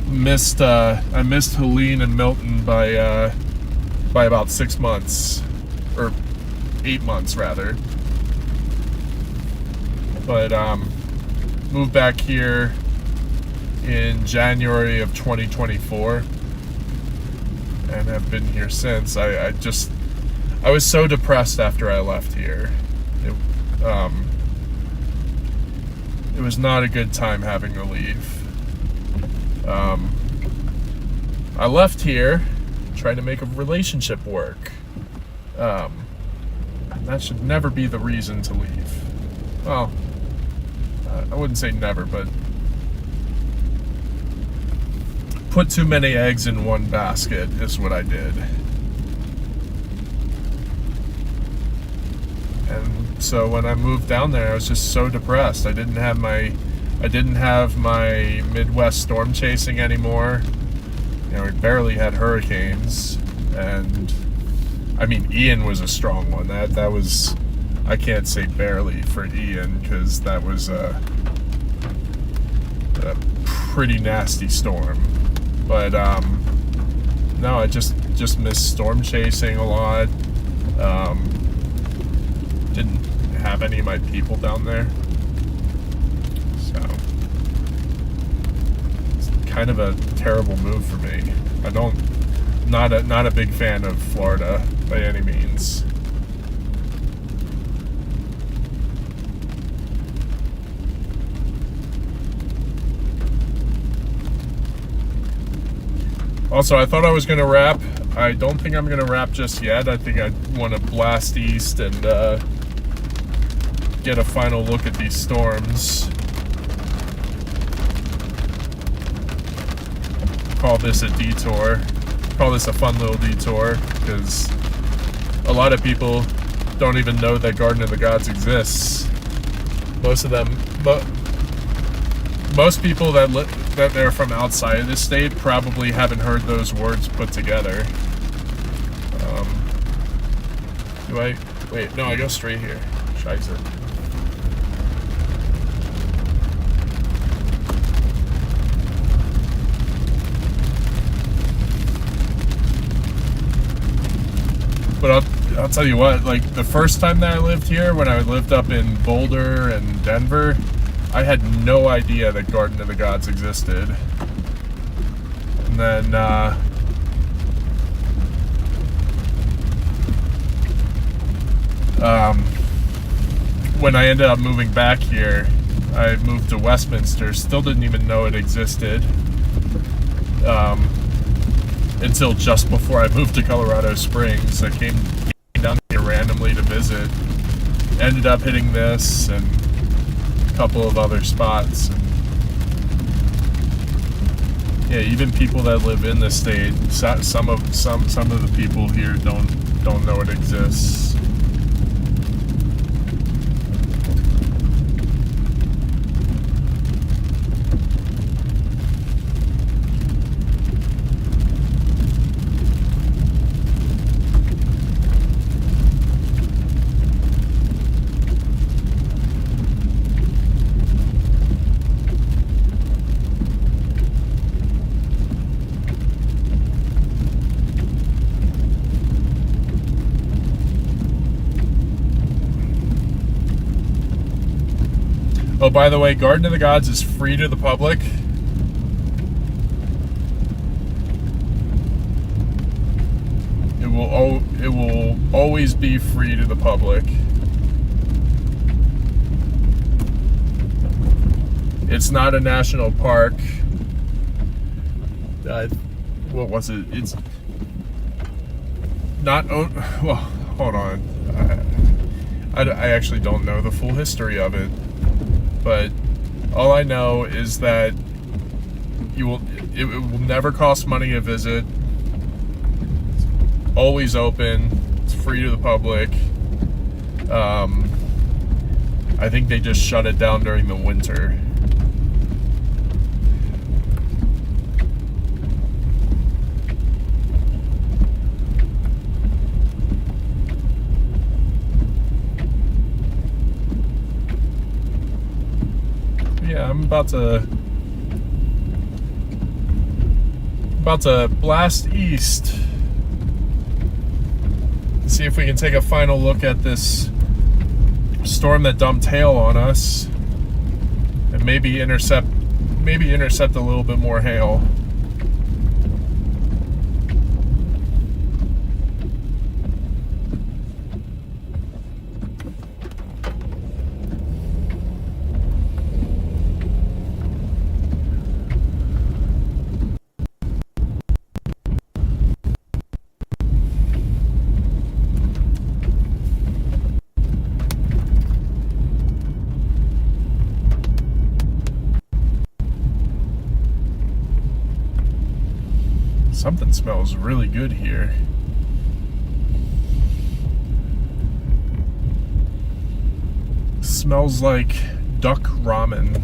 Speaker 1: missed Helene and Milton by about 6 months, or 8 months rather. But moved back here in January of 2024 and have been here since. I was so depressed after I left here. It was not a good time having to leave. I left here trying to make a relationship work. That should never be the reason to leave. Well, I wouldn't say never, but put too many eggs in one basket is what I did. And so when I moved down there, I was just so depressed. I didn't have my Midwest storm chasing anymore. You know, we barely had hurricanes, and I mean, Ian was a strong one. That was, I can't say barely for Ian, because that was a pretty nasty storm. But no, I just missed storm chasing a lot. Didn't have any of my people down there, so it's kind of a terrible move for me. Not a big fan of Florida by any means. Also, I thought I was going to wrap. I don't think I'm going to wrap just yet. I think I want to blast east and get a final look at these storms. Call this a detour. Call this a fun little detour, because a lot of people don't even know that Garden of the Gods exists. Most of them, most people that they're from outside of the state probably haven't heard those words put together. Do I? Wait, no, I go straight here. Scheiße. But I'll tell you what, like the first time that I lived here, when I lived up in Boulder and Denver, I had no idea that Garden of the Gods existed. And then when I ended up moving back here, I moved to Westminster, still didn't even know it existed. Until just before I moved to Colorado Springs. I came down here randomly to visit. Ended up hitting this and a couple of other spots. And yeah, even people that live in the state, some of the people here don't know it exists. Oh, by the way, Garden of the Gods is free to the public. It will always be free to the public. It's not a national park. What was it? It's not. Well, hold on. I actually don't know the full history of it. But all I know is that it will never cost money to visit. It's always open. It's free to the public. I think they just shut it down during the winter. Yeah, I'm about to blast east. See if we can take a final look at this storm that dumped hail on us, and maybe intercept a little bit more hail. Something smells really good here. Smells like duck ramen.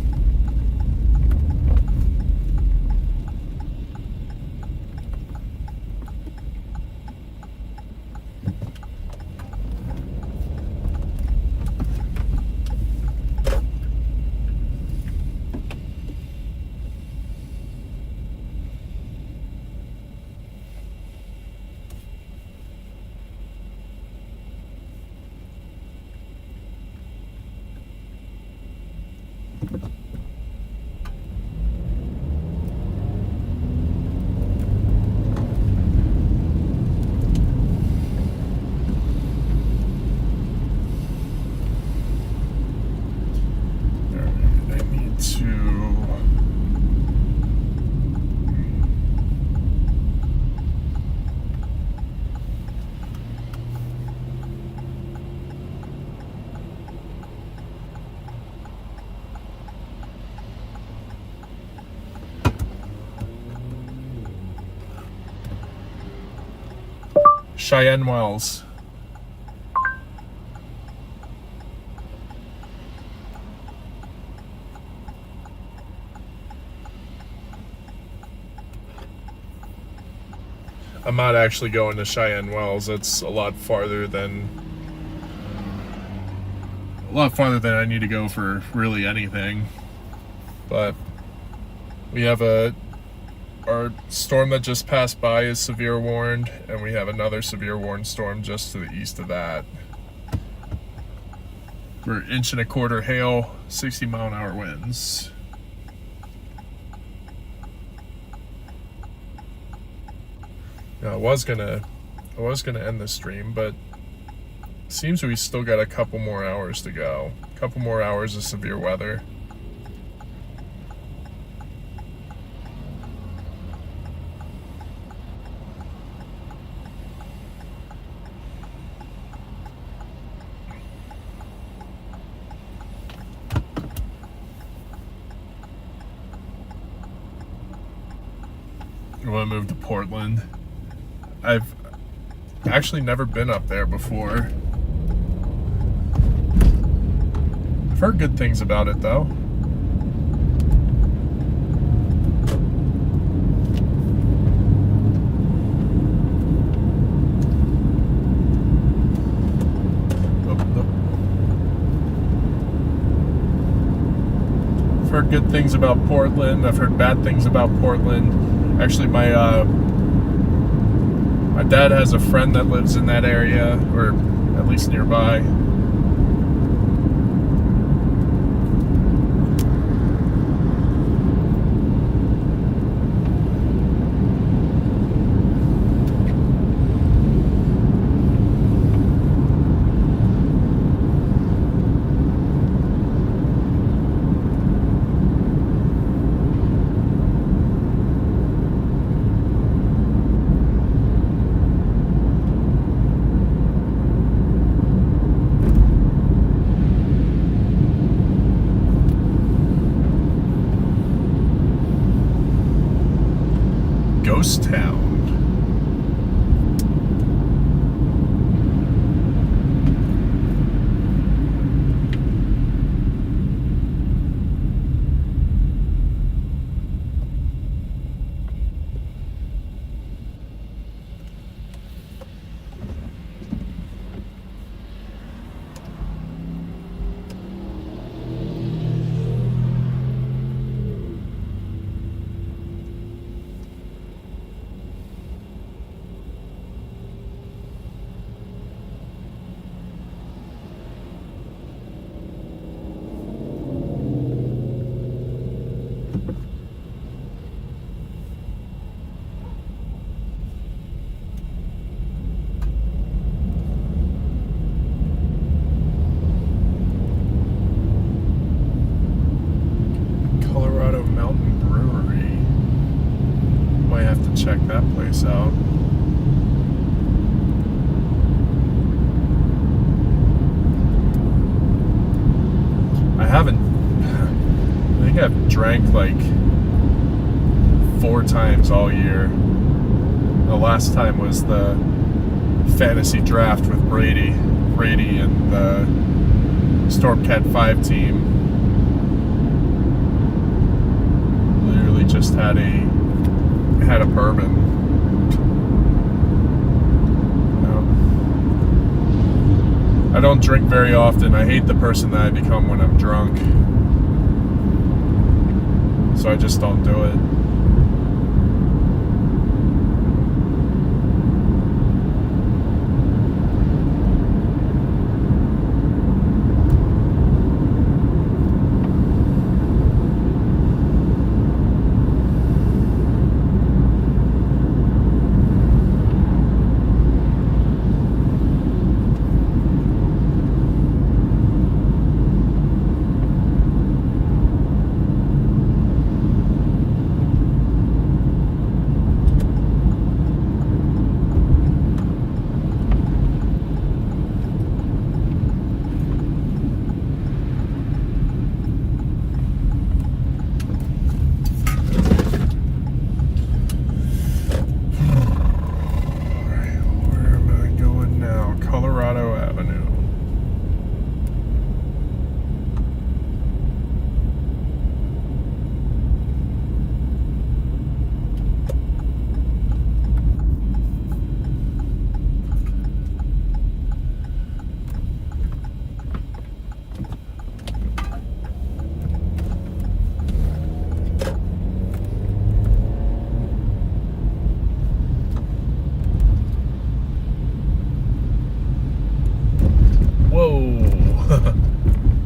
Speaker 1: Cheyenne Wells. I'm not actually going to Cheyenne Wells. It's a lot farther than I need to go for really anything. But we have our storm that just passed by is severe warned, and we have another severe warned storm just to the east of that. We're 1.25 inch hail, 60-mile-an-hour winds. Now, I was gonna end the stream, but it seems we still got a couple more hours to go. A couple more hours of severe weather. I want to move to Portland. I've actually never been up there before. I've heard good things about it though. I've heard good things about Portland. I've heard bad things about Portland. Actually, my dad has a friend that lives in that area, or at least nearby. Ghost Town. Check that place out. I think I've drank like 4 times all year. The last time was the fantasy draft with Brady and the Stormcat 5 team. Literally just had a bourbon. I don't drink very often. I hate the person that I become when I'm drunk. So I just don't do it.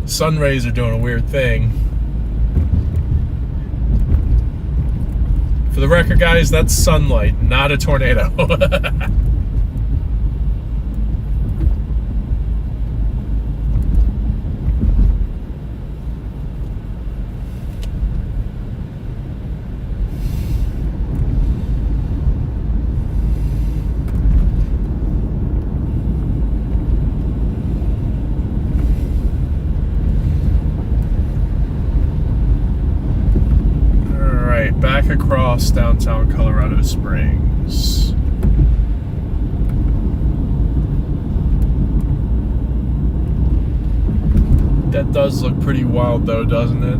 Speaker 1: sun rays are doing a weird thing. For the record, guys, that's sunlight, not a tornado. Back across downtown Colorado Springs. That does look pretty wild though, doesn't it?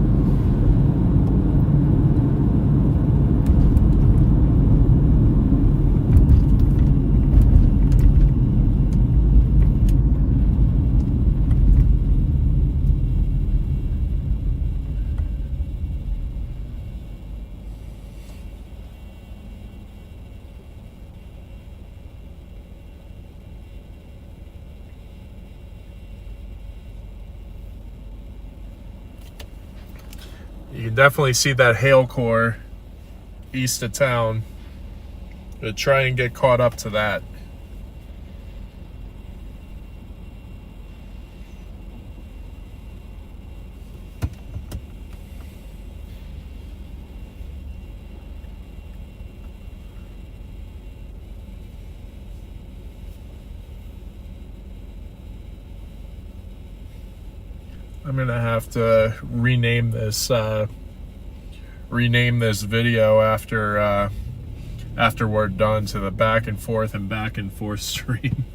Speaker 1: You can definitely see that hail core east of town. But try and get caught up to that. I'm gonna have to rename this video after we're done to the back and forth stream.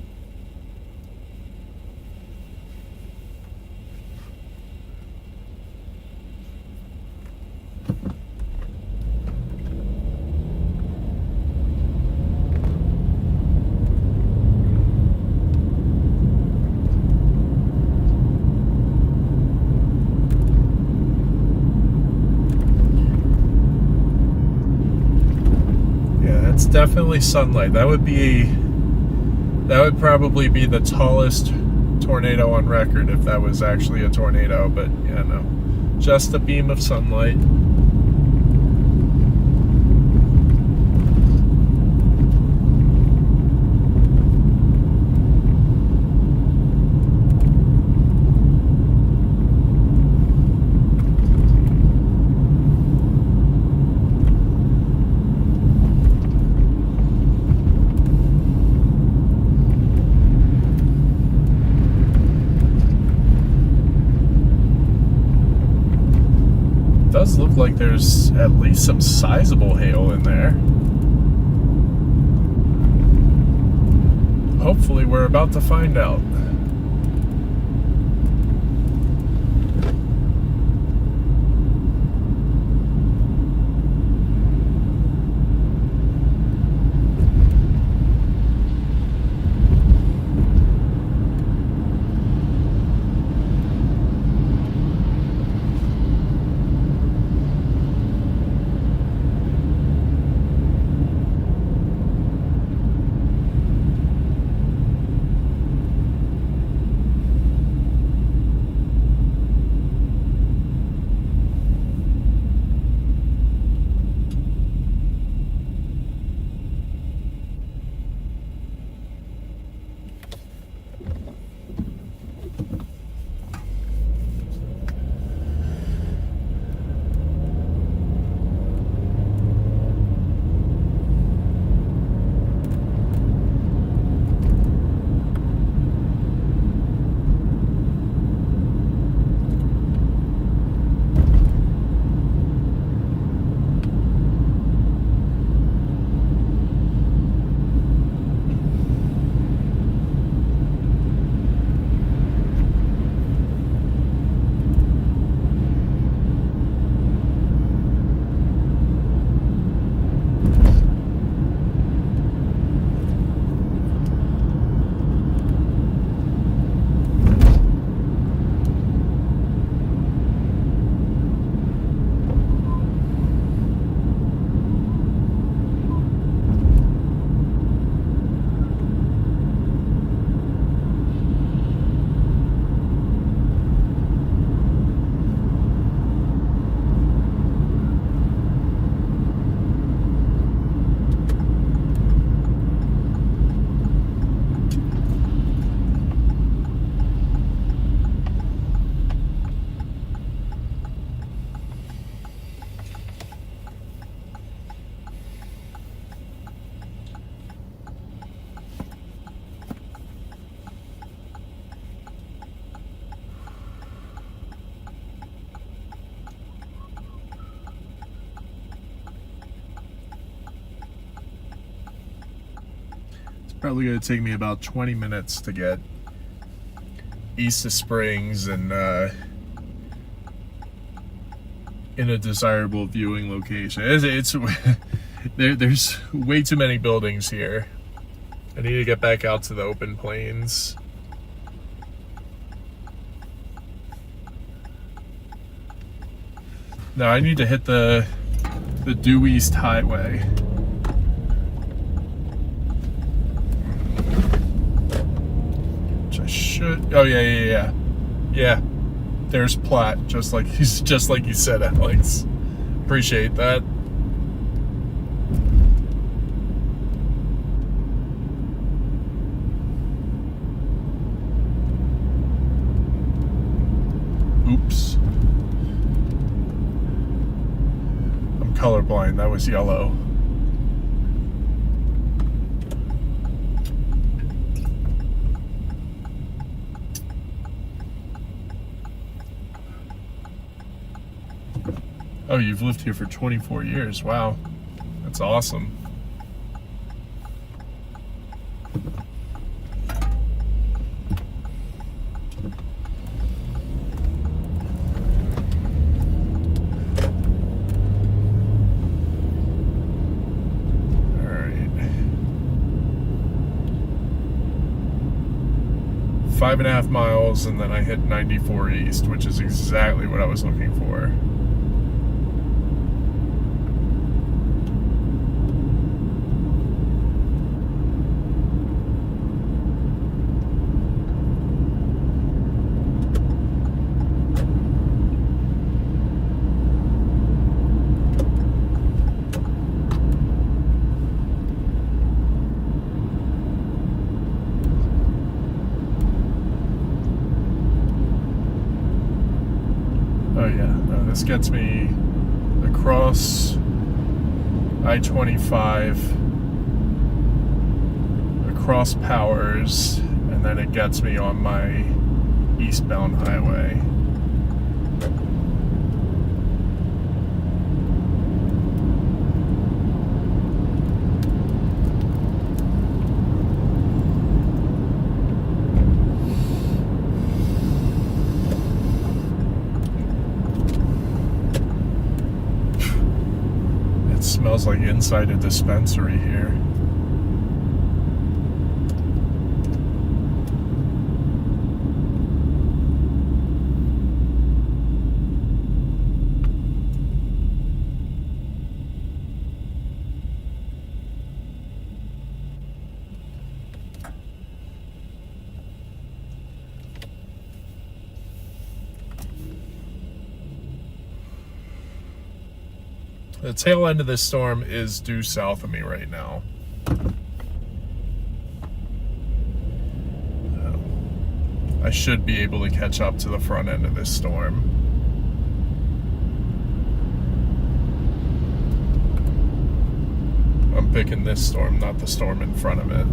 Speaker 1: It's definitely sunlight. That would probably be the tallest tornado on record if that was actually a tornado, but yeah, no. Just a beam of sunlight. Does look like there's at least some sizable hail in there. Hopefully we're about to find out. Probably going to take me about 20 minutes to get east of Springs and in a desirable viewing location. It's there's way too many buildings here. I need to get back out to the open plains. No, I need to hit the Due East Highway. Which I should. Oh yeah. There's Platt, just like you said, Alex. Appreciate that. Oops. I'm colorblind. That was yellow. Oh, you've lived here for 24 years. Wow. That's awesome. All right. 5.5 miles, and then I hit 94 East, which is exactly what I was looking for. Oh yeah, no, this gets me across I-25, across Powers, and then it gets me on my eastbound highway. Smells like inside a dispensary here. The tail end of this storm is due south of me right now. I should be able to catch up to the front end of this storm. I'm picking this storm, not the storm in front of it.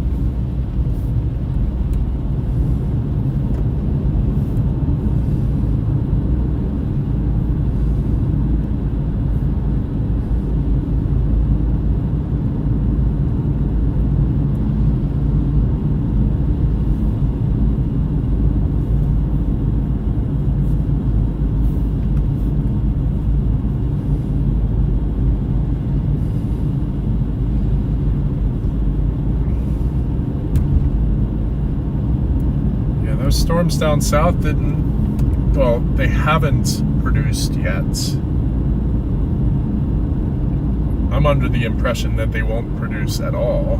Speaker 1: Storms down south they haven't produced yet. I'm under the impression that they won't produce at all.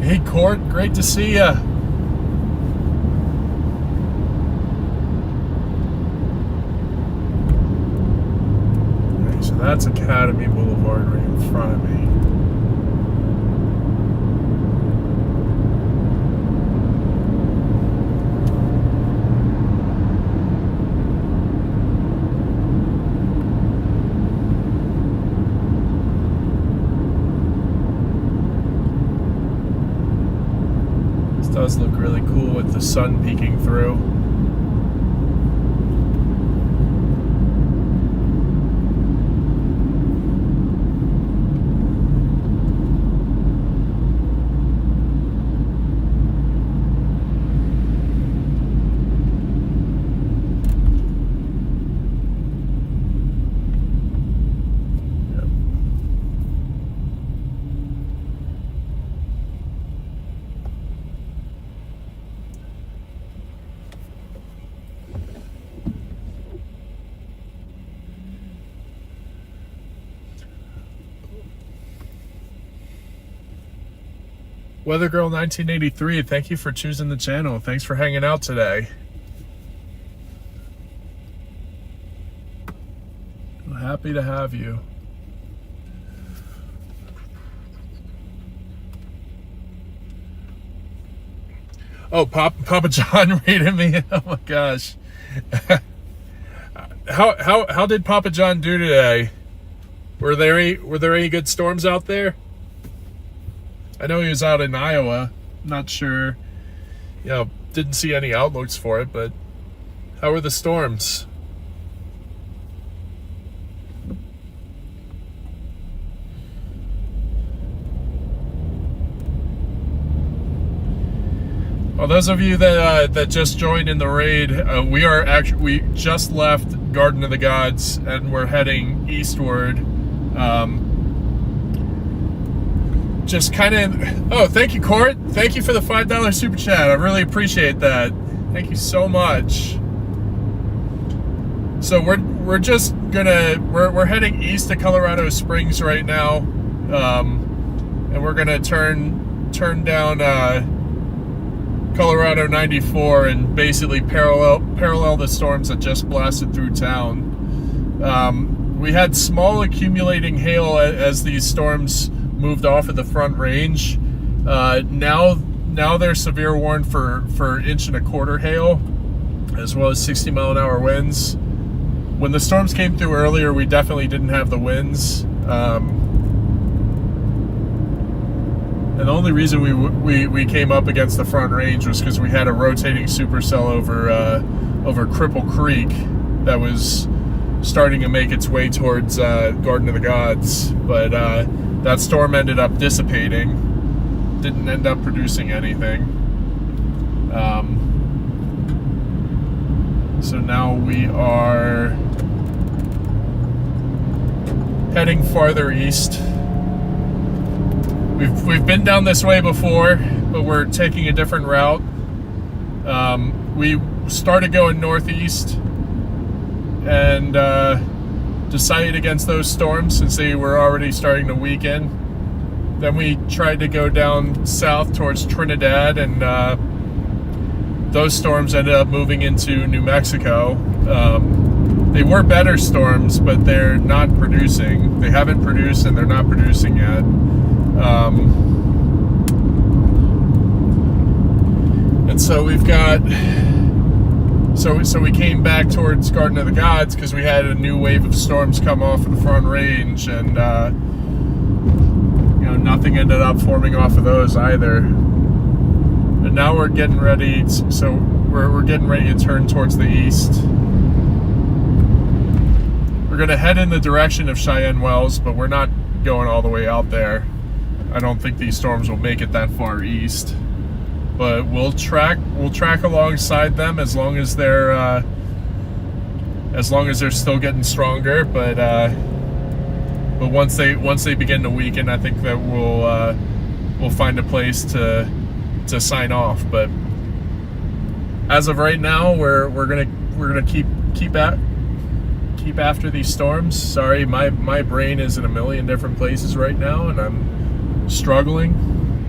Speaker 1: Hey Court, great to see ya. Okay, so that's Academy Boulevard right in front of me. does look really cool with the sun peeking through. Weather Girl 1983, thank you for choosing the channel. Thanks for hanging out today. I'm happy to have you. Oh, Papa John rated me. Oh my gosh. How did Papa John do today? Were there any good storms out there? I know he was out in Iowa. Not sure. You know, didn't see any outlooks for it, but how were the storms? Well, those of you that just joined in the raid, we just left Garden of the Gods and we're heading eastward. Just kind of, oh, thank you, Court. Thank you for the $5 super chat. I really appreciate that. Thank you so much. So we're just gonna, we're heading east to Colorado Springs right now. And we're gonna turn down Colorado 94 and basically parallel the storms that just blasted through town. We had small accumulating hail as these storms moved off of the Front Range. Now they're severe warned for 1.25 inch hail, as well as 60-mile-an-hour winds. When the storms came through earlier, we definitely didn't have the winds. And the only reason we came up against the Front Range was because we had a rotating supercell over Cripple Creek that was starting to make its way towards Garden of the Gods, but that storm ended up dissipating, didn't end up producing anything. So now we are heading farther east. We've been down this way before, but we're taking a different route. We started going northeast and decided against those storms since they were already starting to weaken. Then we tried to go down south towards Trinidad, and those storms ended up moving into New Mexico. They were better storms, but they're not producing. They haven't produced and they're not producing yet. And so we've got, so we came back towards Garden of the Gods because we had a new wave of storms come off of the Front Range, and you know, nothing ended up forming off of those either. And now we're getting ready, so we're getting ready to turn towards the east. We're gonna head in the direction of Cheyenne Wells, but we're not going all the way out there. I don't think these storms will make it that far east, but we'll track alongside them as long as they're still getting stronger. But once they begin to weaken, I think that we'll find a place to sign off. But as of right now, we're gonna keep after these storms. Sorry, my brain is in a million different places right now, and I'm struggling,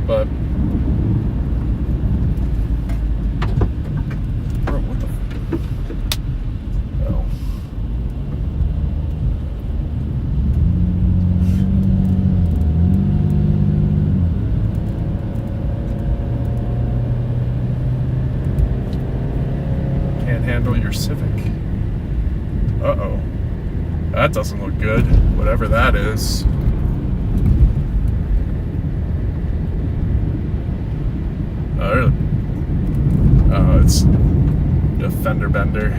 Speaker 1: but bro, what the oh. Can't handle your Civic. Uh-oh. That doesn't look good, whatever that is. it's a fender bender.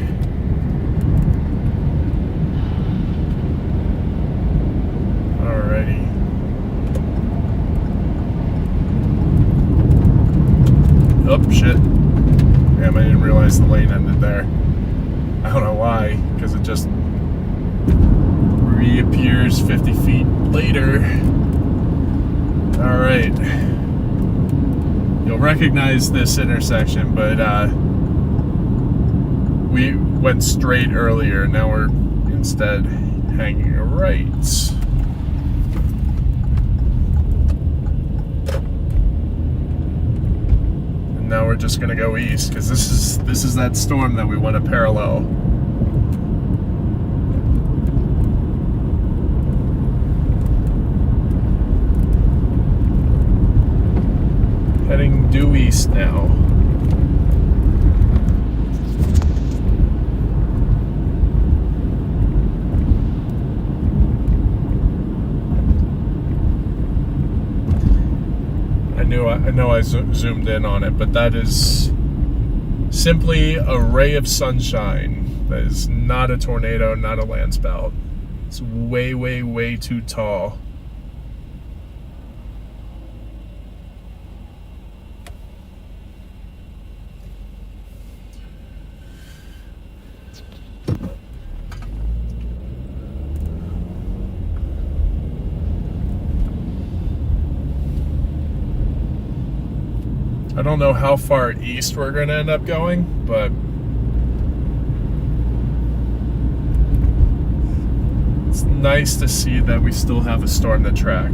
Speaker 1: Alrighty. Oh, shit. Damn, I didn't realize the lane ended there. I don't know why, because it just reappears 50 feet later. Alright. You'll recognize this intersection, but we went straight earlier. Now we're instead hanging a right. And now we're just gonna go east, because this is that storm that we want to parallel. Heading due east now. I know I zoomed in on it, but that is simply a ray of sunshine. That is not a tornado, not a landspout. It's way, way, way too tall. I don't know how far east we're going to end up going, but it's nice to see that we still have a storm to track.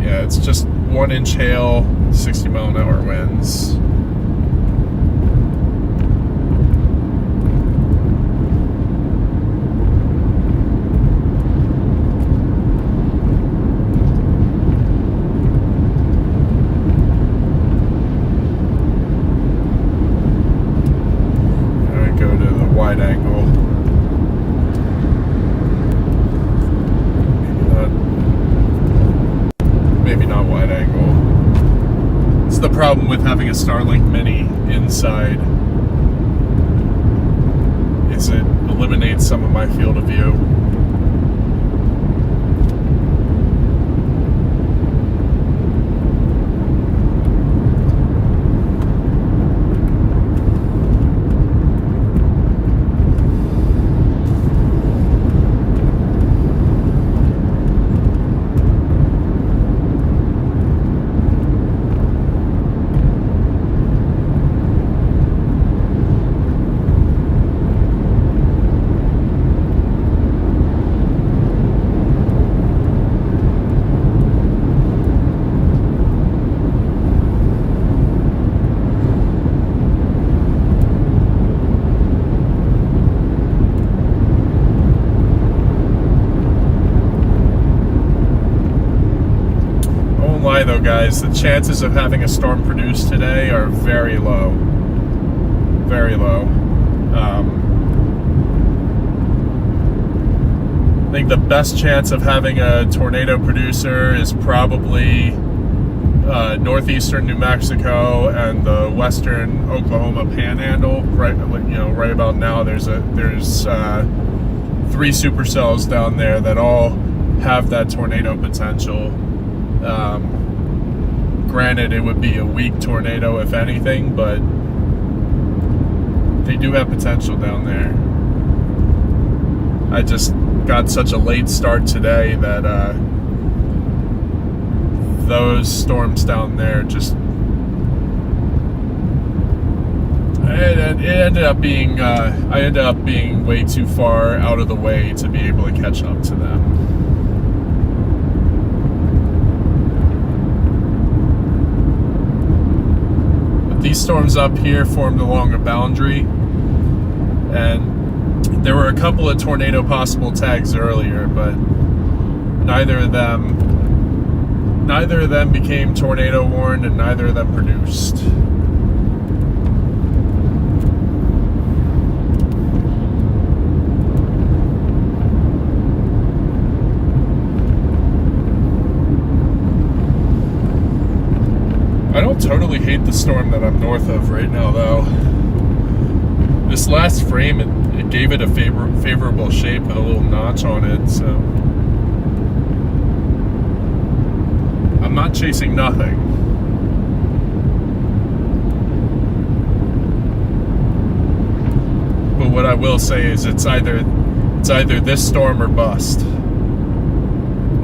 Speaker 1: Yeah, it's just 1-inch hail, 60-mile-an-hour winds. Wide angle. Maybe not wide angle. It's the problem with having a Starlink Mini inside, is it eliminates some of my field of view. Though, guys, the chances of having a storm produced today are very low. Very low. I think the best chance of having a tornado producer is probably northeastern New Mexico and the western Oklahoma Panhandle. Right, right about now, there's 3 supercells down there that all have that tornado potential. Granted, it would be a weak tornado if anything, but they do have potential down there. I just got such a late start today that those storms down there just it ended up being I ended up being way too far out of the way to be able to catch up to them. These storms up here formed along a boundary, and there were a couple of tornado possible tags earlier, but neither of them became tornado warned, and neither of them produced. don't totally hate the storm that I'm north of right now, though. This last frame, it gave it a favorable shape with a little notch on it, so I'm not chasing nothing. But what I will say is it's either this storm or bust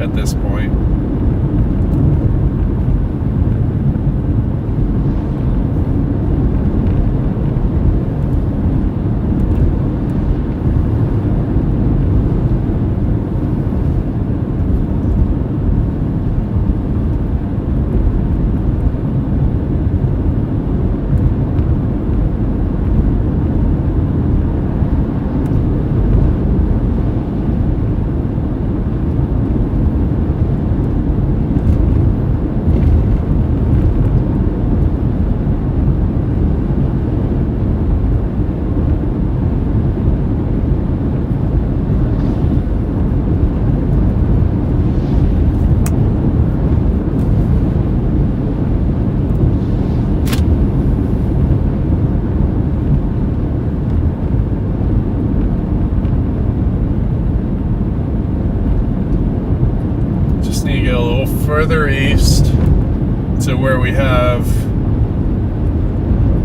Speaker 1: at this point. Further east to where we have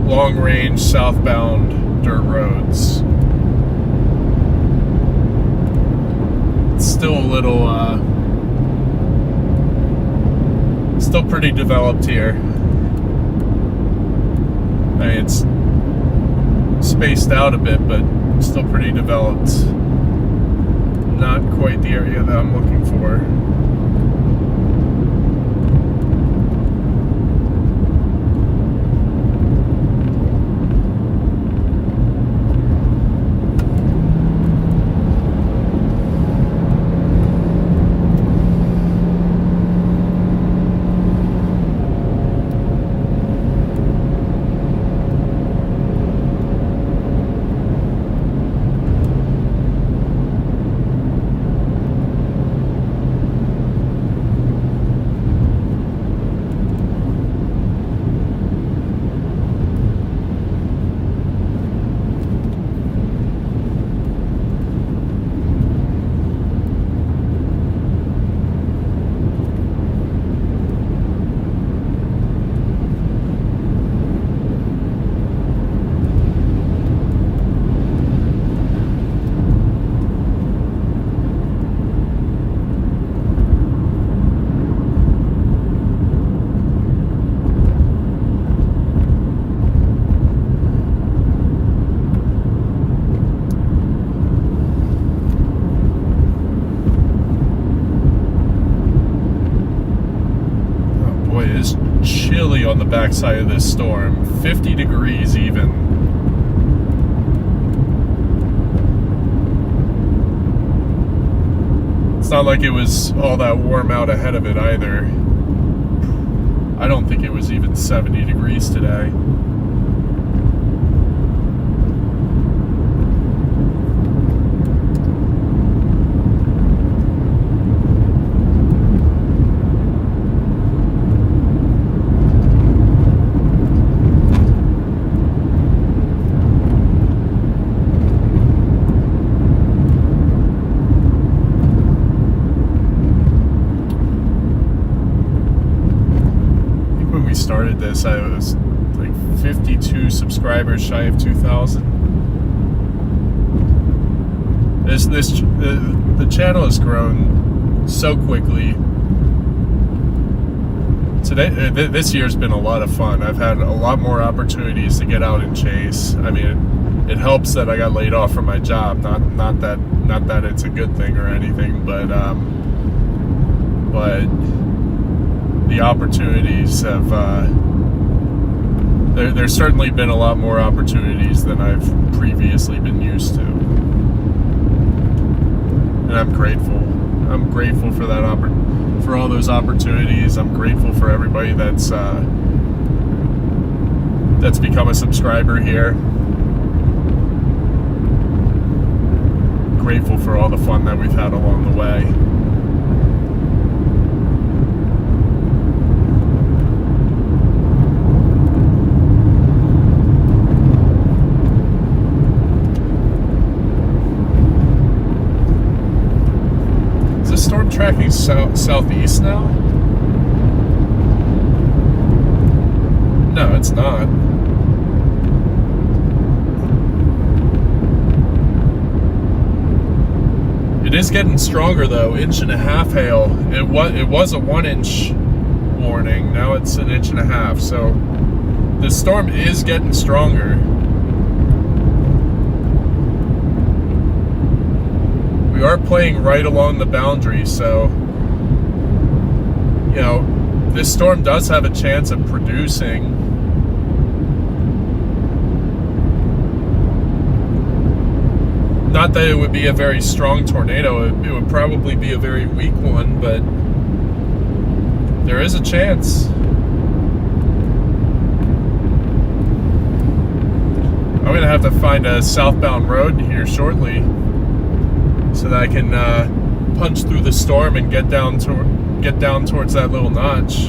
Speaker 1: long-range southbound dirt roads. It's still a little, still pretty developed here. I mean, it's spaced out a bit, but still pretty developed. Not quite the area that I'm looking for. Chilly on the backside of this storm. 50 degrees even. It's not like it was all that warm out ahead of it either. I don't think it was even 70 degrees today. Started this, I was like 52 subscribers shy of 2,000. The channel has grown so quickly. This year's been a lot of fun. I've had a lot more opportunities to get out and chase. I mean, it helps that I got laid off from my job. Not that it's a good thing or anything, but the opportunities have, there's certainly been a lot more opportunities than I've previously been used to. And I'm grateful. I'm grateful for that for all those opportunities. I'm grateful for everybody that's become a subscriber here. Grateful for all the fun that we've had along the way. storm tracking southeast now? No, it's not. It is getting stronger though. 1.5 inch hail. It was a 1-inch warning. Now it's 1.5 inches. So the storm is getting stronger. We are playing right along the boundary, so you know, this storm does have a chance of producing. Not that it would be a very strong tornado, it would probably be a very weak one, but there is a chance. I'm gonna have to find a southbound road here shortly so that I can punch through the storm and get down towards that little notch.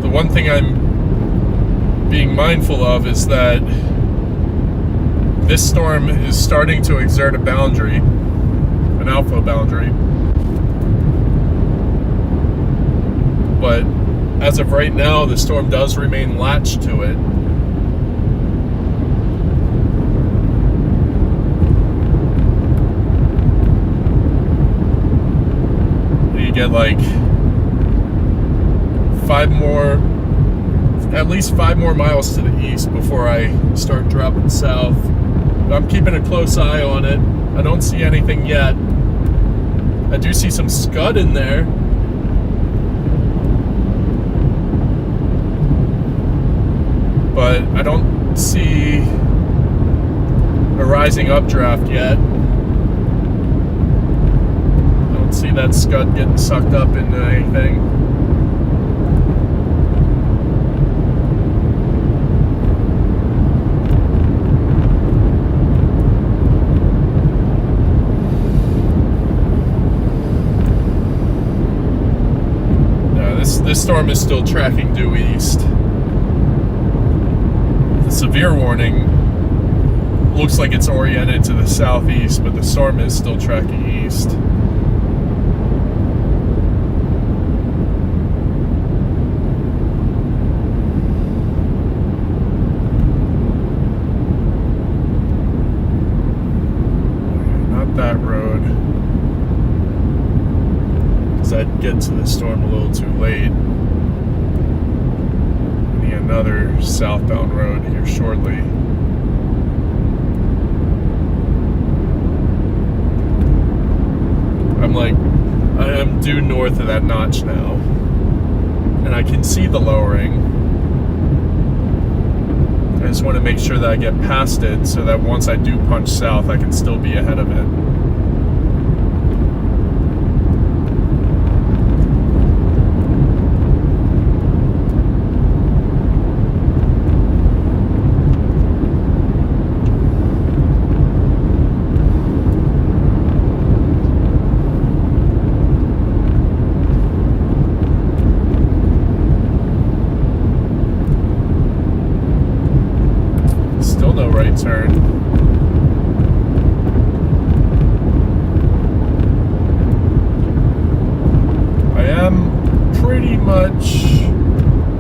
Speaker 1: The one thing I'm being mindful of is that this storm is starting to exert a boundary, an outflow boundary. But as of right now, the storm does remain latched to it. You get like at least 5 more miles to the east before I start dropping south. I'm keeping a close eye on it. I don't see anything yet. I do see some scud in there. But I don't see a rising updraft yet. I don't see that scud getting sucked up into anything. This storm is still tracking due east. The severe warning looks like it's oriented to the southeast, but the storm is still tracking east. Not that road. I'd get to the storm a little too late. I need another southbound road here shortly. I am due north of that notch now, and I can see the lowering. I just want to make sure that I get past it so that once I do punch south, I can still be ahead of it. Turn. I am pretty much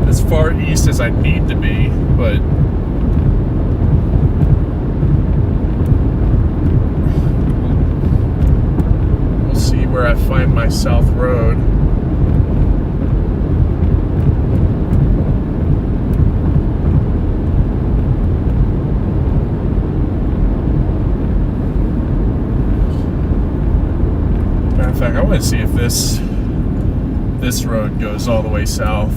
Speaker 1: as far east as I need to be, but we'll see where I find my south road. In fact, I want to see if this road goes all the way south.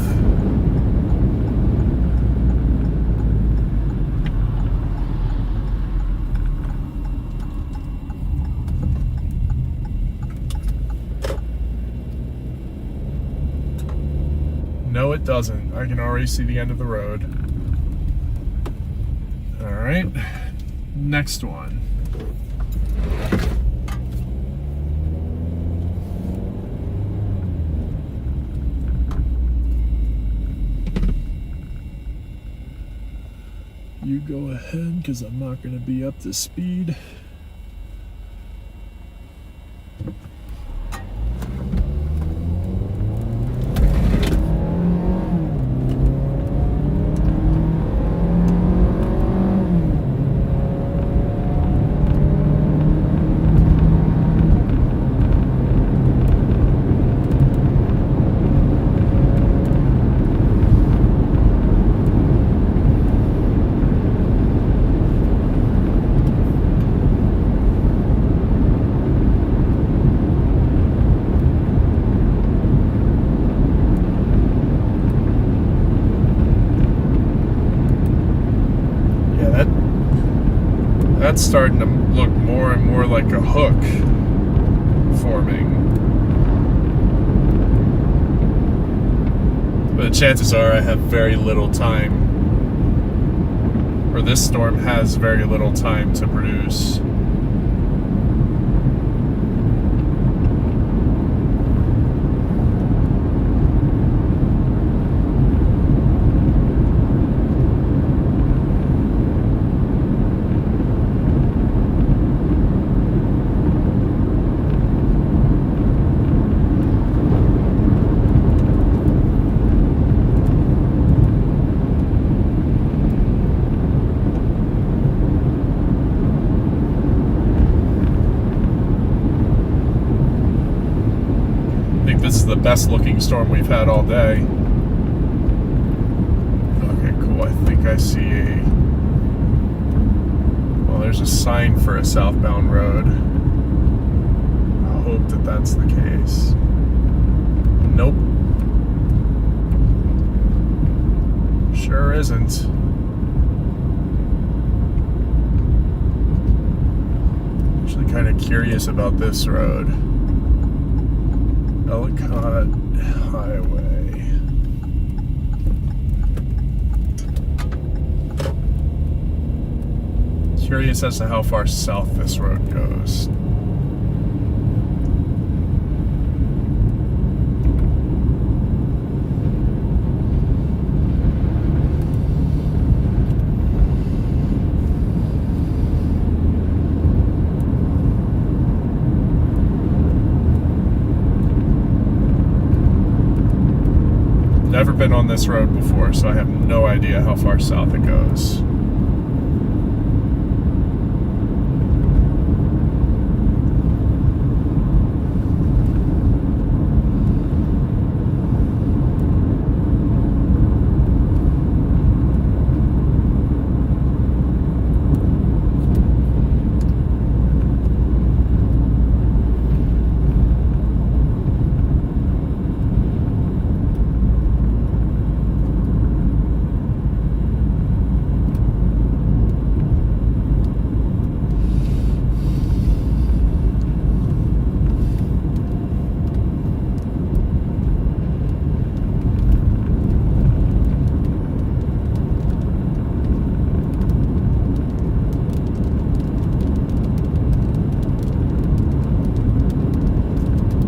Speaker 1: No, it doesn't. I can already see the end of the road. All right, next one. You go ahead, because I'm not going to be up to speed. That's starting to look more and more like a hook forming. But the chances are I have very little time, or this storm has very little time to produce. This is the best looking storm we've had all day. Okay, cool. I think I see well, there's a sign for a southbound road. I hope that that's the case. Nope. Sure isn't. Actually kind of curious about this road. Ellicott Highway. Curious as to how far south this road goes. Never been on this road before, so I have no idea how far south it goes.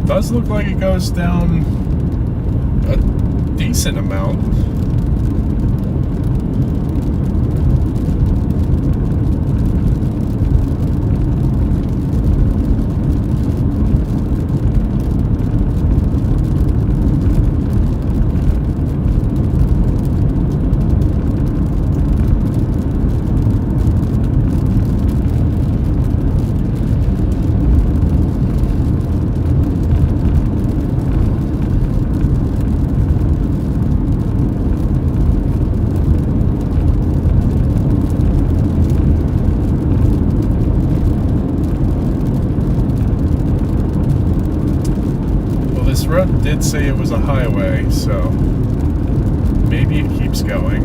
Speaker 1: Does look like it goes down a decent amount. This road did say it was a highway, so maybe it keeps going.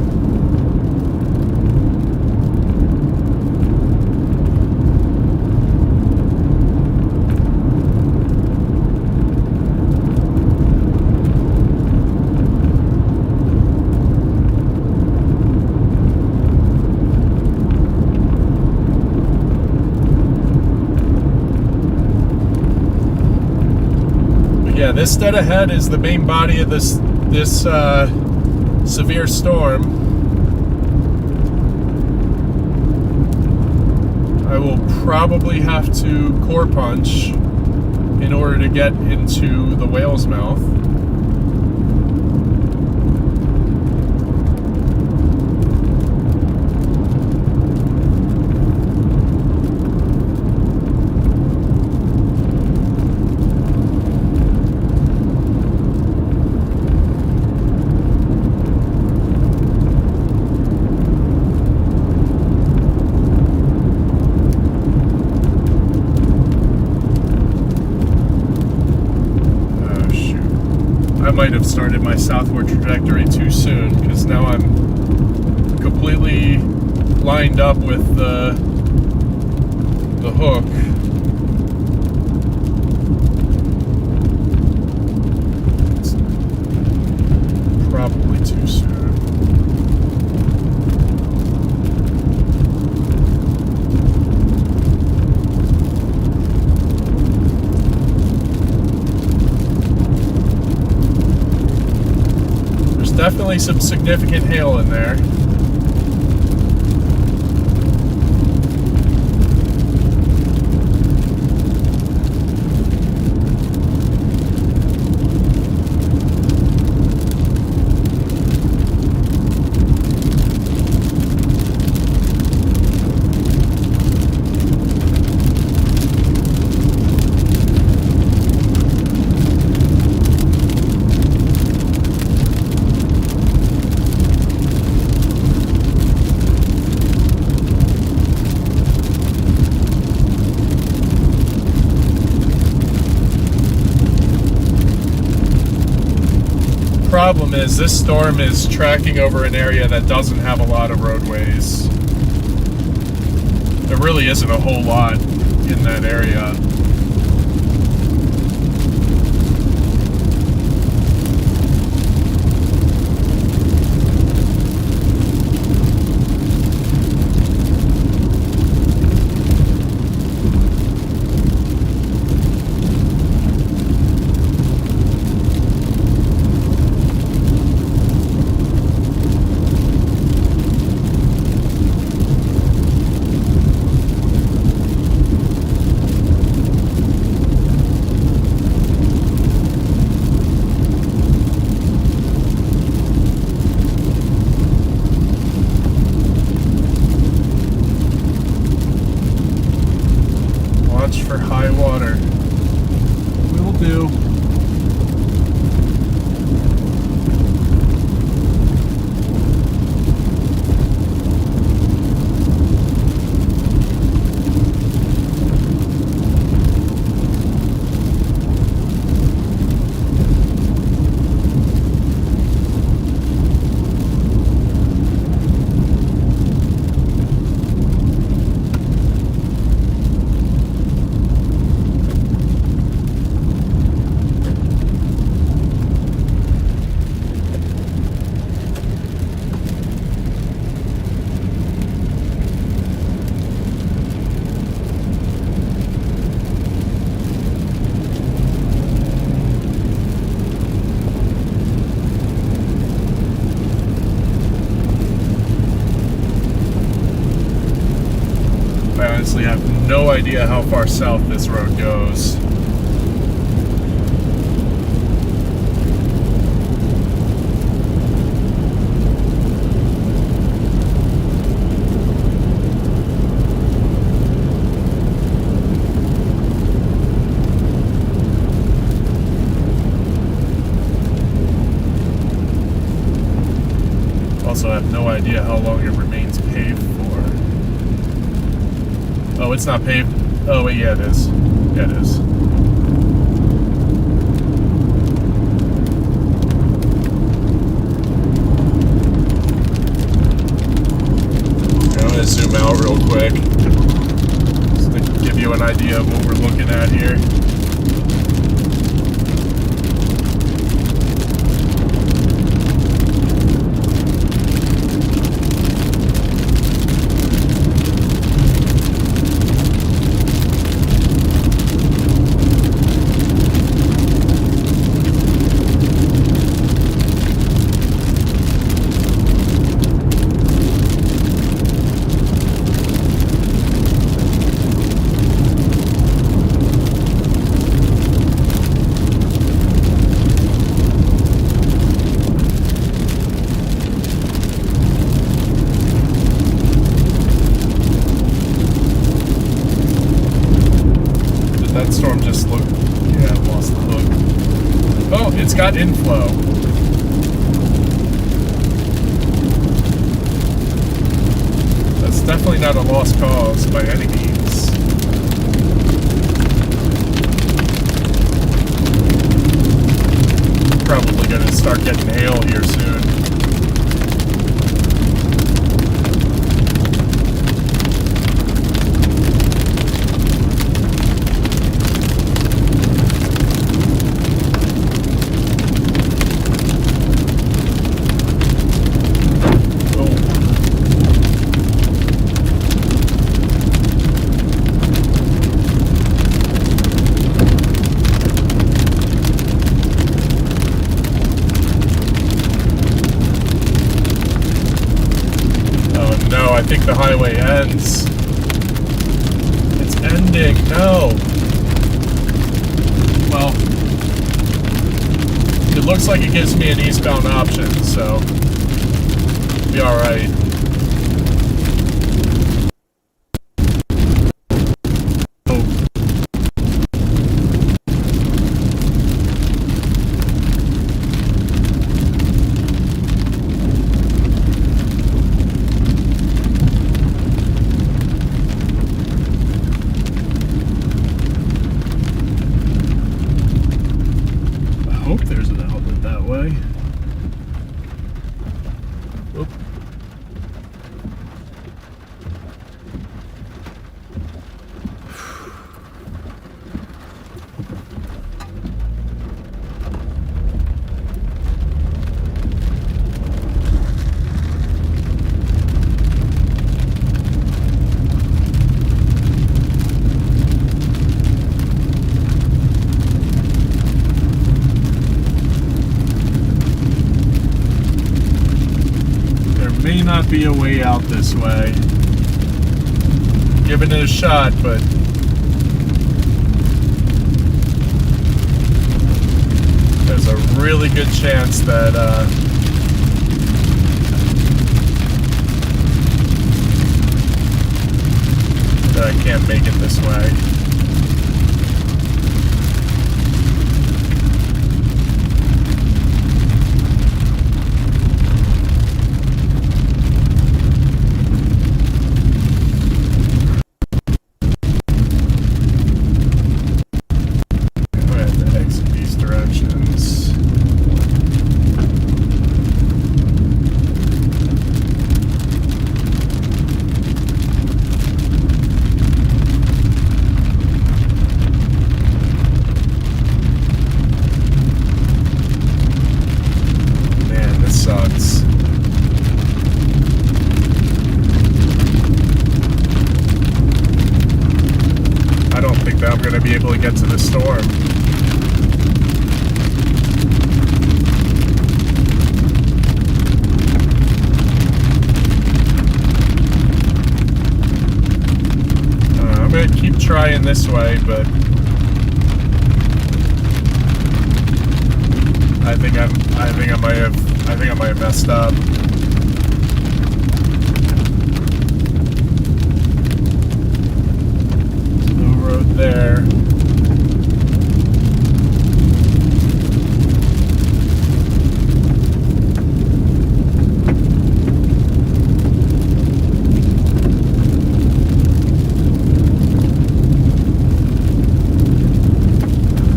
Speaker 1: Yeah, this dead ahead is the main body of this severe storm. I will probably have to core punch in order to get into the whale's mouth. I might have started my southward trajectory too soon, because now I'm completely lined up with the the hook. It's probably too soon. There's definitely some significant hail in there. Problem is, this storm is tracking over an area that doesn't have a lot of roadways. There really isn't a whole lot in that area. For high water. Will do. I honestly have no idea how far south this road goes. Also have no idea how long it remains paved for. Oh, it's not paved. Oh, wait, yeah, it is. Yeah, it is. Okay, I'm going to zoom out real quick just to give you an idea of what we're looking at here. That storm just looked, yeah, lost the hook. Oh, it's got inflow. That's definitely not a lost cause by any means. Probably going to start getting hail here soon. think the highway ends. It's ending. No. Well, it looks like it gives me an eastbound option, so be all right. May not be a way out this way. Giving it a shot, but there's a really good chance that that I can't make it this way. I'm going to be able to get to the storm. I'm going to keep trying this way, but I think I might have messed up. There.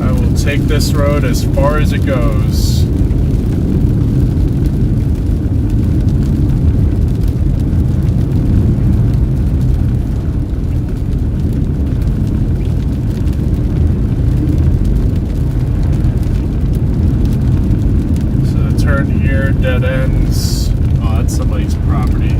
Speaker 1: I will take this road as far as it goes. Here, dead ends. Oh, that's somebody's property.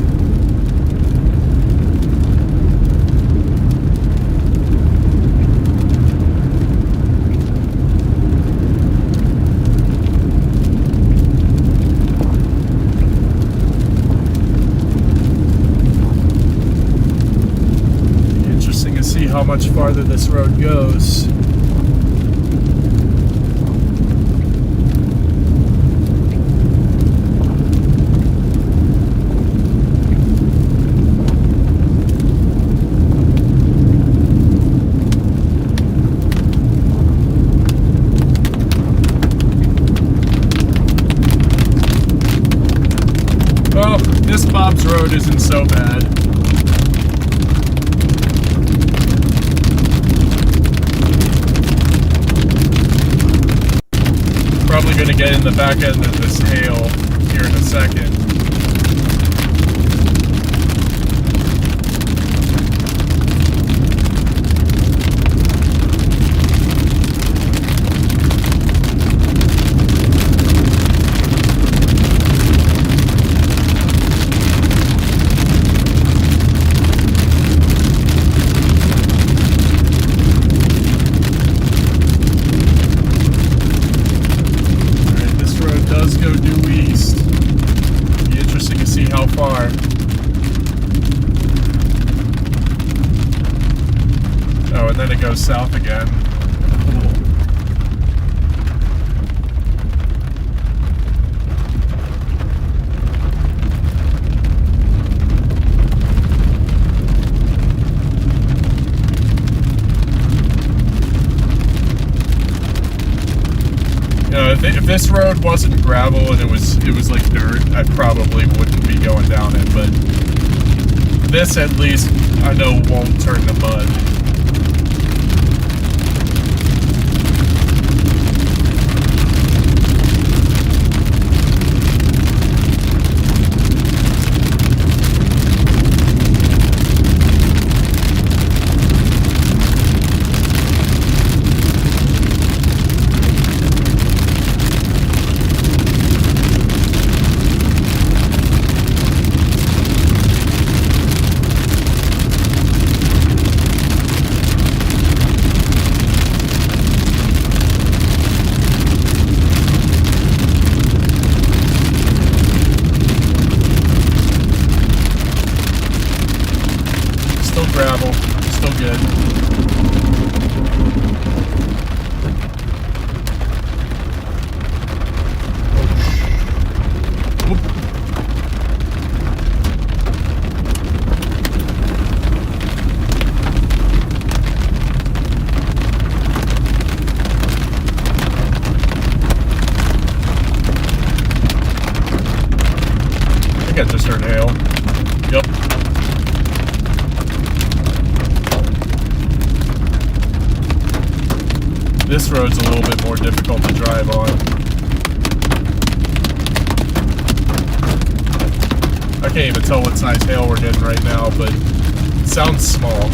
Speaker 1: Interesting to see how much farther this road goes. Well, this Bob's Road isn't so bad. Probably going to get in the back end of this hail here in a second. Go due east. and then it goes south again. Cool. You know, if this road wasn't gravel and it was like dirt, I probably wouldn't be going down it, but this at least I know won't turn to mud. Gravel, still good. I think I just heard hail. Yep. This road's a little bit more difficult to drive on. I can't even tell what size hail we're getting right now, but it sounds small.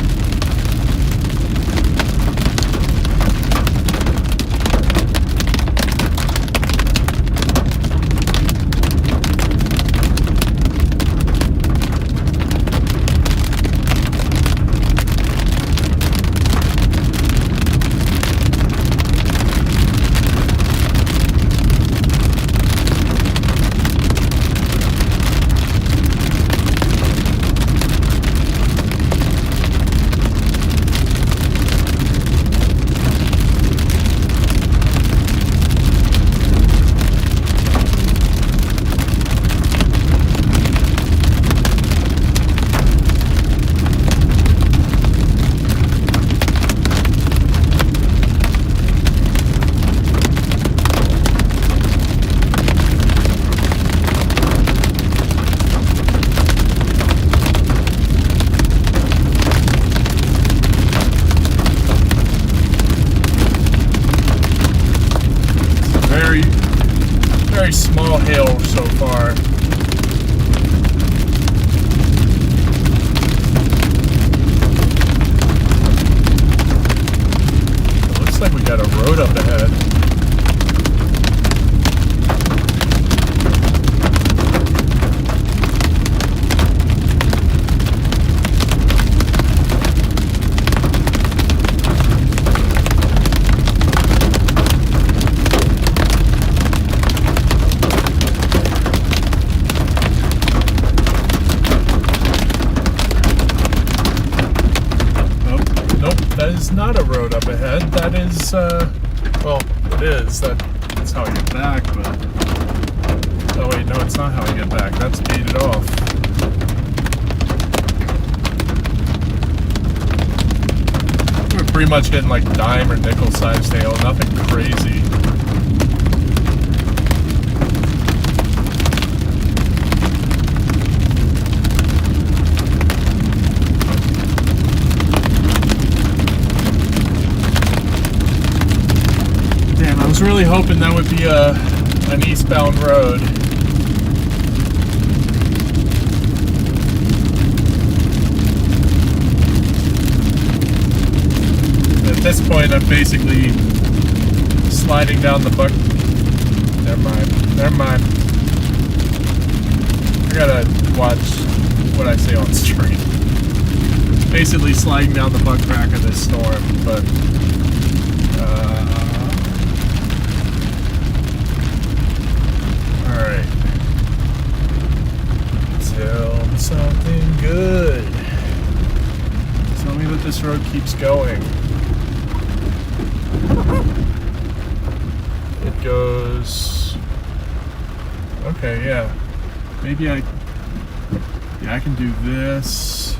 Speaker 1: Very small hail so far. It looks like we got a road up ahead. That is not a road up ahead. That is, well, it is. That's how I get back, but... Oh, wait, no, it's not how I get back. That's gated off. We're pretty much getting, like, dime or nickel-sized hail. Nothing crazy. I was really hoping that would be an eastbound road. At this point, I'm basically sliding down the buck. Never mind. I gotta watch what I say on stream. Basically sliding down the butt crack of this storm, but alright. Tell me something good. Tell me that this road keeps going. It goes... Okay, yeah. Maybe I can do this.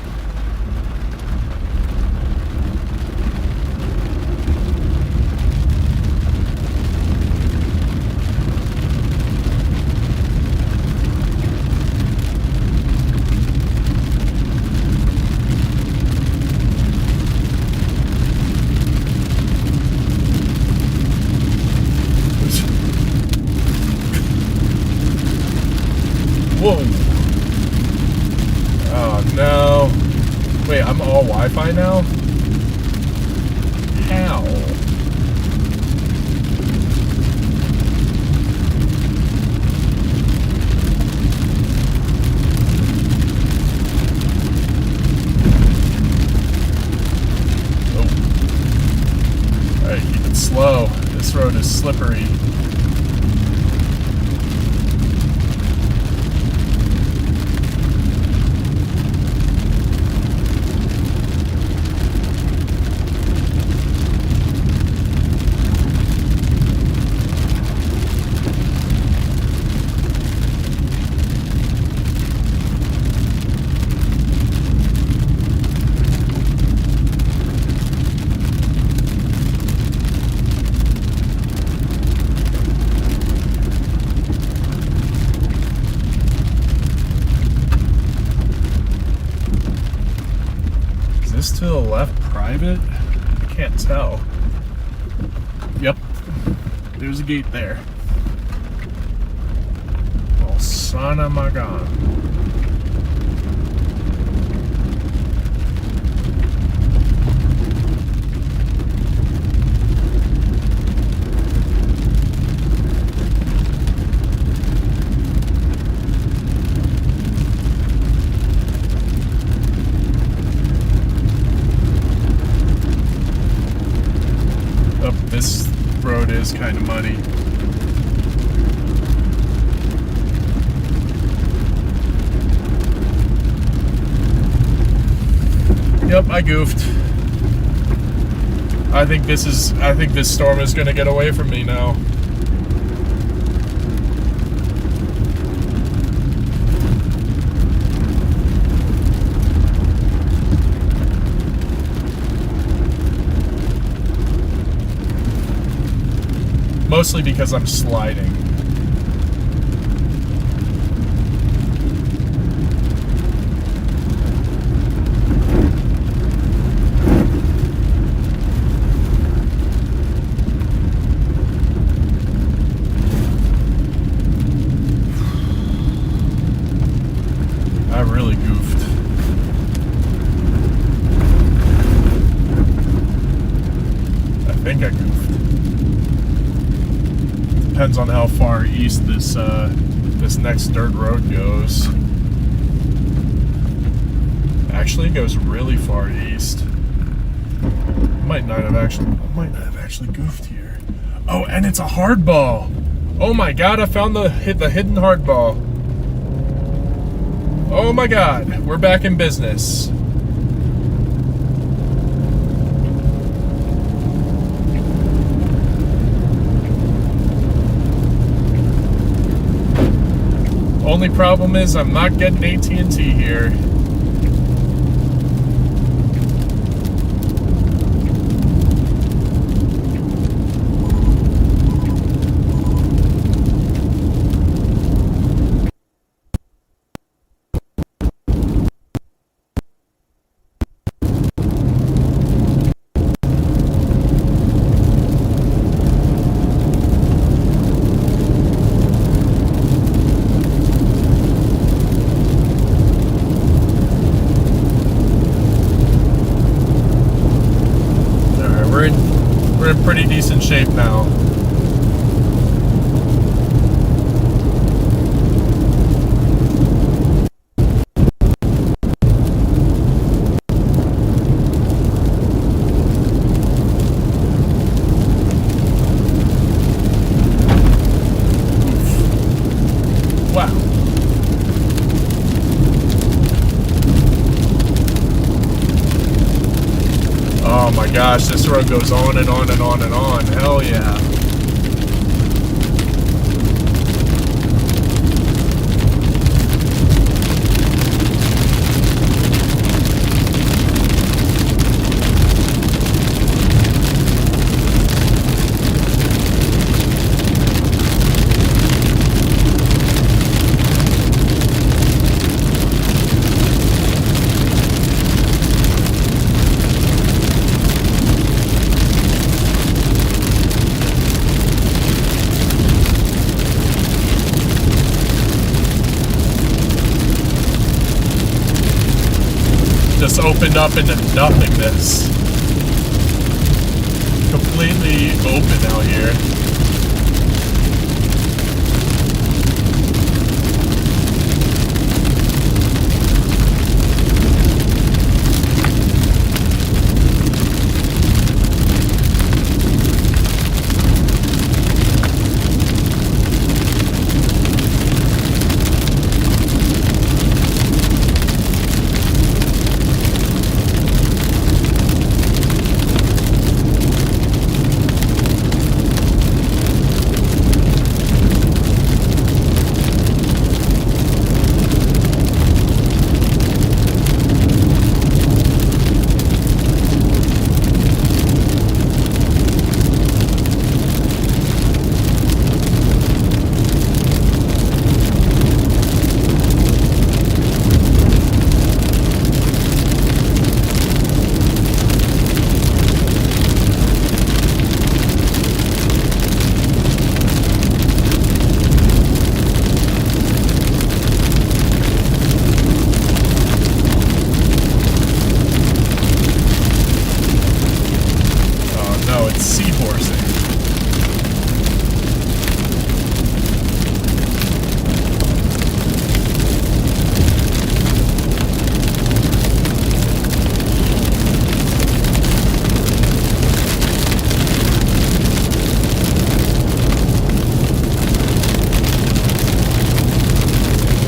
Speaker 1: Whoa. Oh no. Wait, I'm all Wi-Fi now? How? Oh. Alright, keep it slow. This road is slippery. Is this to the left private? I can't tell. Yep. There's a gate there. Oh, son of my gun. This road is kind of muddy. Yep, I goofed. I think this storm is gonna get away from me now. Mostly because I'm sliding. I really goofed. I think I goofed. Depends on how far east this next dirt road goes. Actually, it goes really far east. Might not have actually goofed here. Oh, and it's a hardball. Oh my God! I found the hidden hardball. Oh my God! We're back in business. Only problem is I'm not getting AT&T here. We're in pretty decent shape now. gosh, this road goes on and on and on and on. Hell yeah. Just opened up into nothingness. Completely open out here.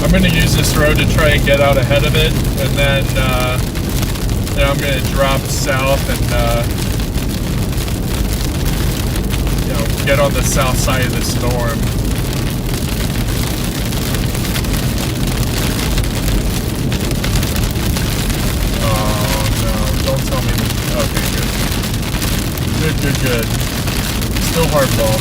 Speaker 1: I'm going to use this road to try and get out ahead of it, and then I'm going to drop south and get on the south side of the storm. Oh no! Don't tell me. Okay, good. Still hardball.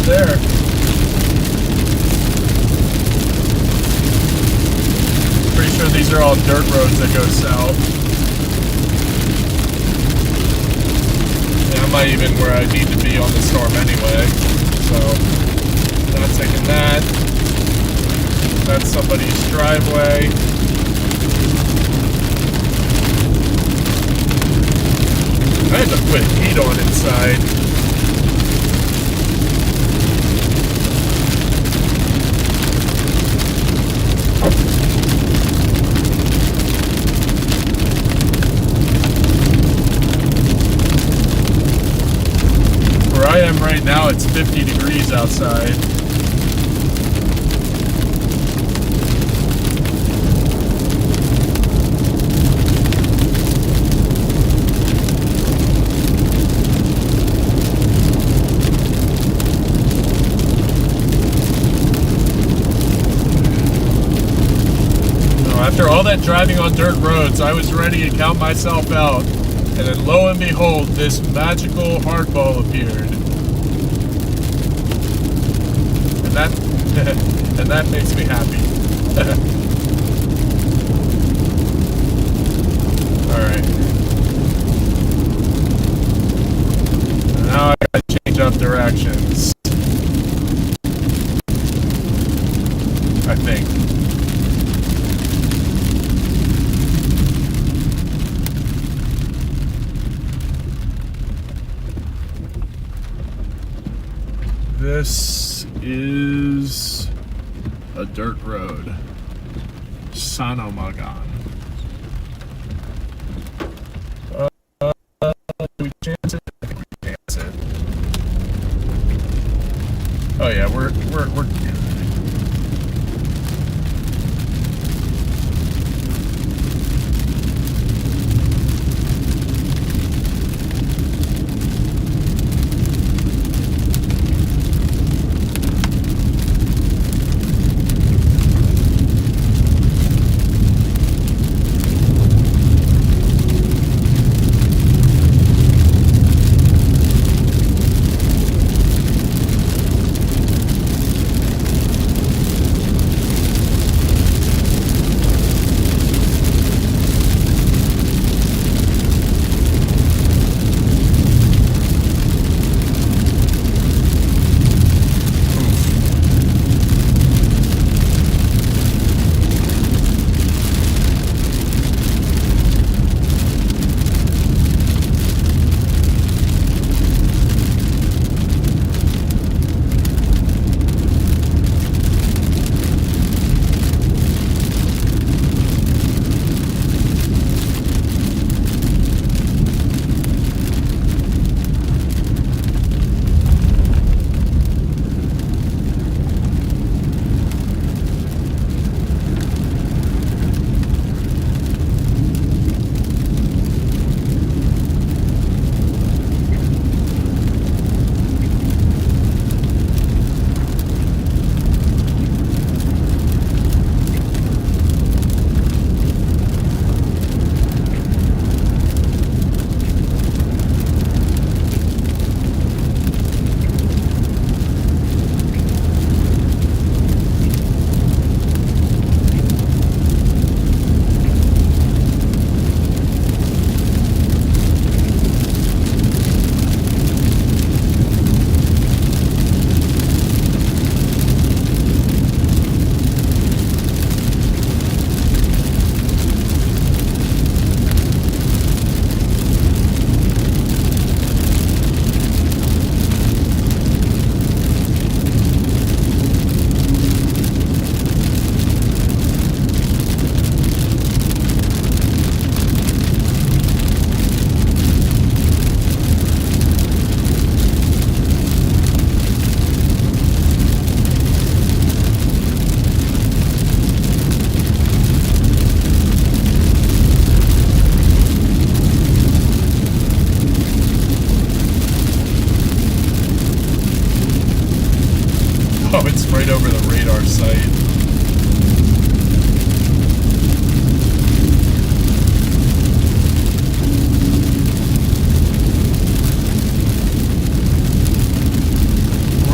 Speaker 1: There. Pretty sure these are all dirt roads that go south. Yeah, I'm not even where I need to be on the storm anyway. So, not taking that. That's somebody's driveway. I had to put heat on inside. Where I am right now, it's 50 degrees outside. After all that driving on dirt roads, I was ready to count myself out. And then lo and behold, this magical hardball appeared. And that makes me happy. This is a dirt road. Sanomagan. Do we chance it? I think we chance it. Oh yeah, we're oh, it's right over the radar site.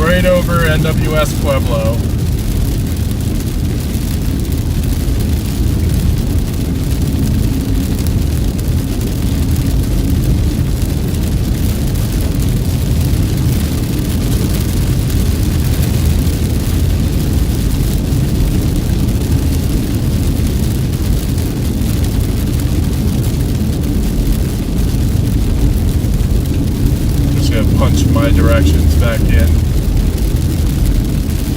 Speaker 1: Right over NWS Pueblo. Just gonna punch my directions back in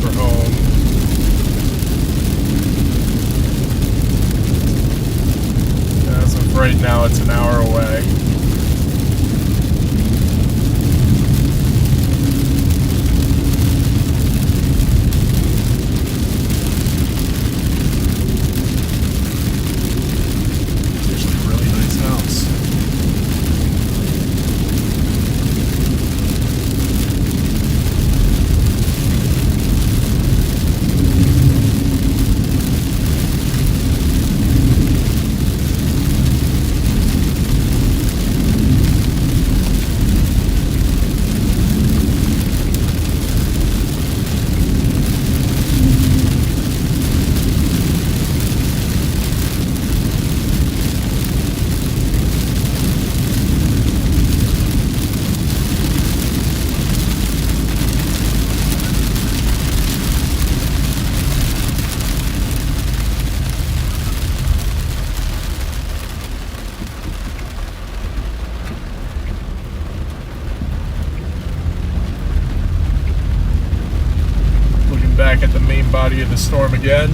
Speaker 1: for home. As of right now, it's an hour away. It's actually a really nice house. body of the storm again.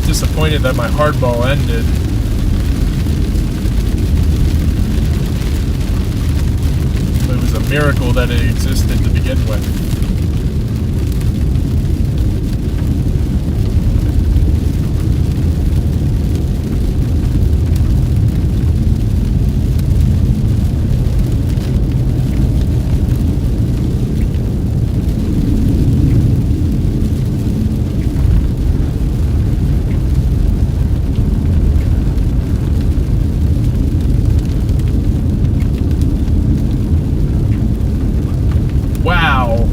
Speaker 1: Disappointed that my hardball ended. It was a miracle that it existed to begin with. Wow.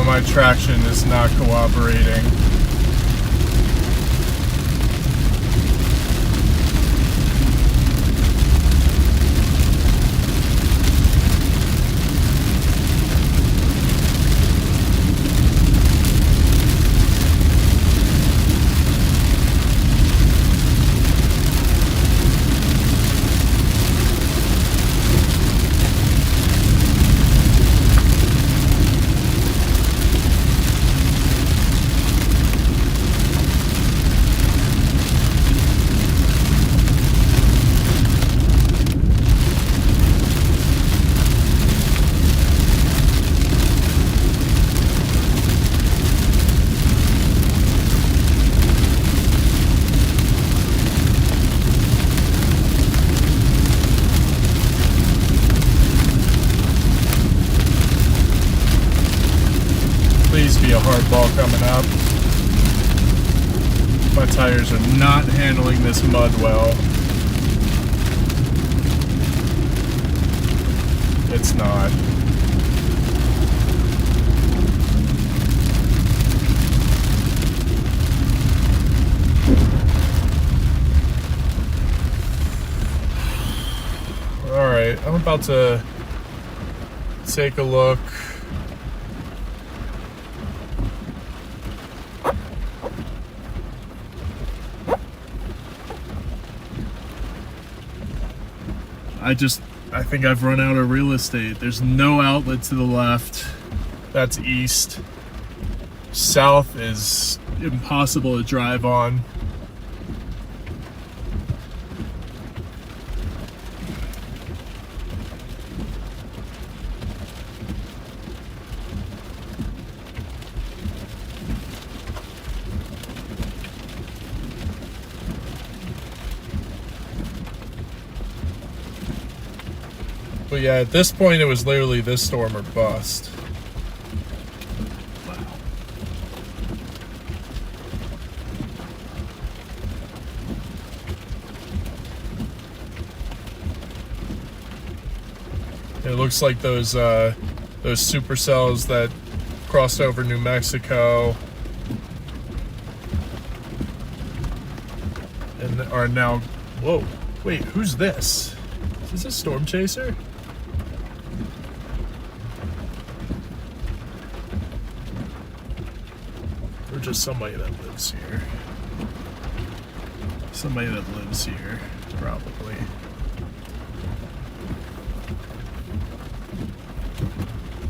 Speaker 1: My traction is not cooperating. Please be a hard ball coming up. My tires are not handling this mud well. It's not. All right, I'm about to take a look. I think I've run out of real estate. There's no outlet to the left. That's east. South is impossible to drive on. But yeah, at this point, it was literally this storm or bust. Wow. It looks like those supercells that crossed over New Mexico and are now. Whoa! Wait, who's this? this a storm chaser? Or just somebody that lives here? Somebody that lives here, probably.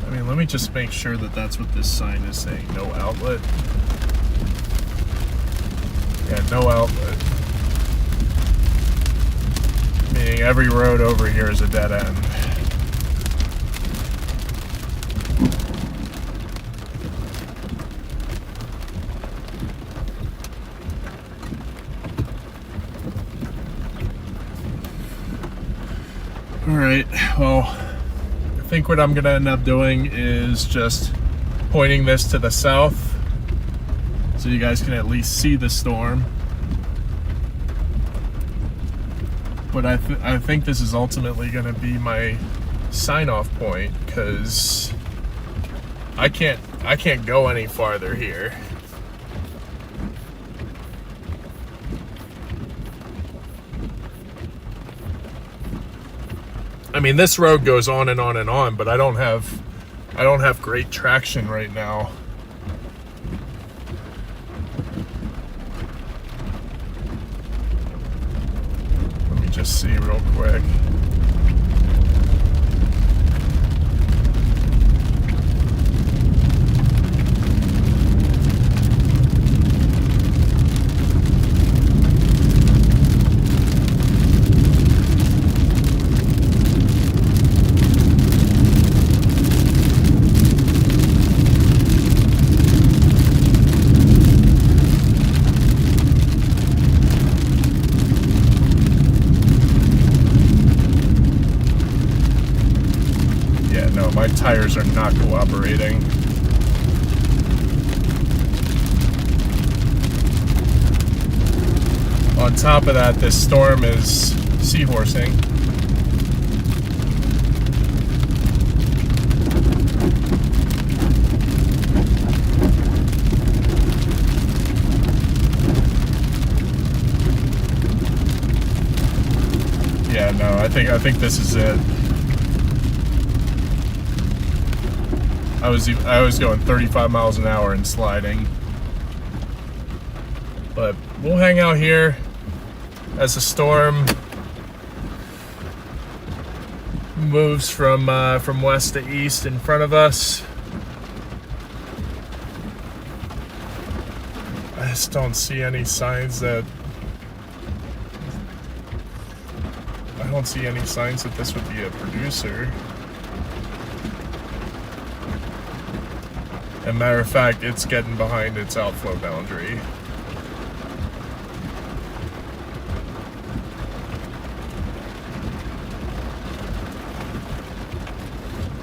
Speaker 1: I mean, let me just make sure that that's what this sign is saying. No outlet. Yeah, no outlet. Meaning every road over here is a dead end. Alright, well, I think what I'm going to end up doing is just pointing this to the south so you guys can at least see the storm. But I think this is ultimately going to be my sign-off point, because I can't go any farther here. I mean, this road goes on and on and on, but I don't have great traction right now. Let me just see real quick. My tires are not cooperating. On top of that, this storm is seahorsing. Yeah, no, I think this is it. I was going 35 miles an hour and sliding. But we'll hang out here as the storm moves from west to east in front of us. I just don't see any signs that this would be a producer. As a matter of fact, it's getting behind its outflow boundary.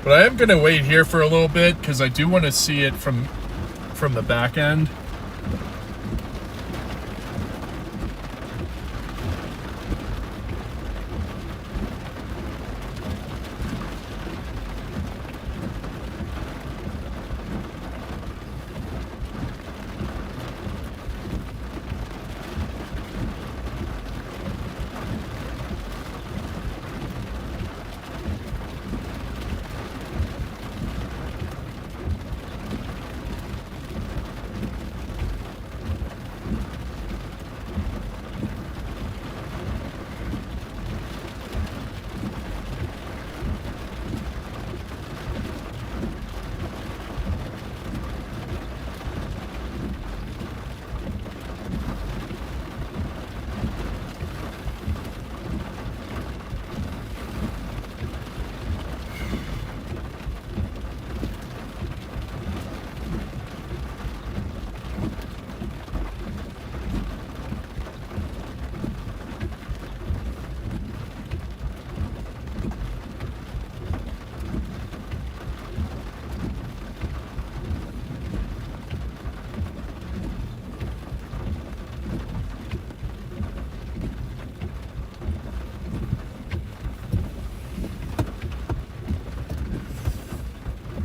Speaker 1: But I am going to wait here for a little bit because I do want to see it from the back end.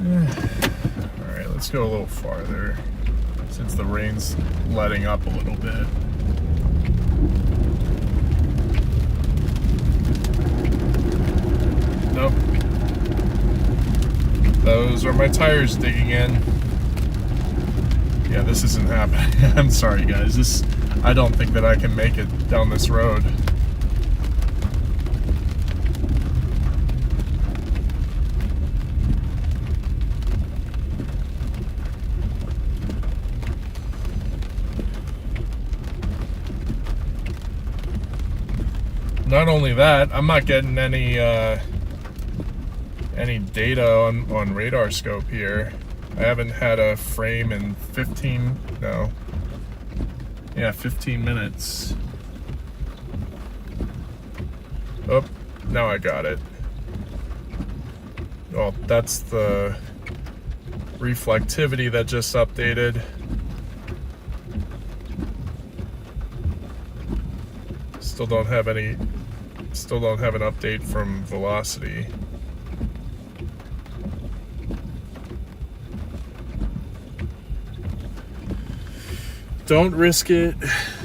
Speaker 1: Alright, let's go a little farther since the rain's letting up a little bit. Nope. Those are my tires digging in. Yeah, this isn't happening. I'm sorry, guys. I don't think that I can make it down this road. Not only that, I'm not getting any data on radar scope here. I haven't had a frame in 15 minutes. Oh, now I got it. Well, that's the reflectivity that just updated. Still don't have an update from velocity. Don't risk it,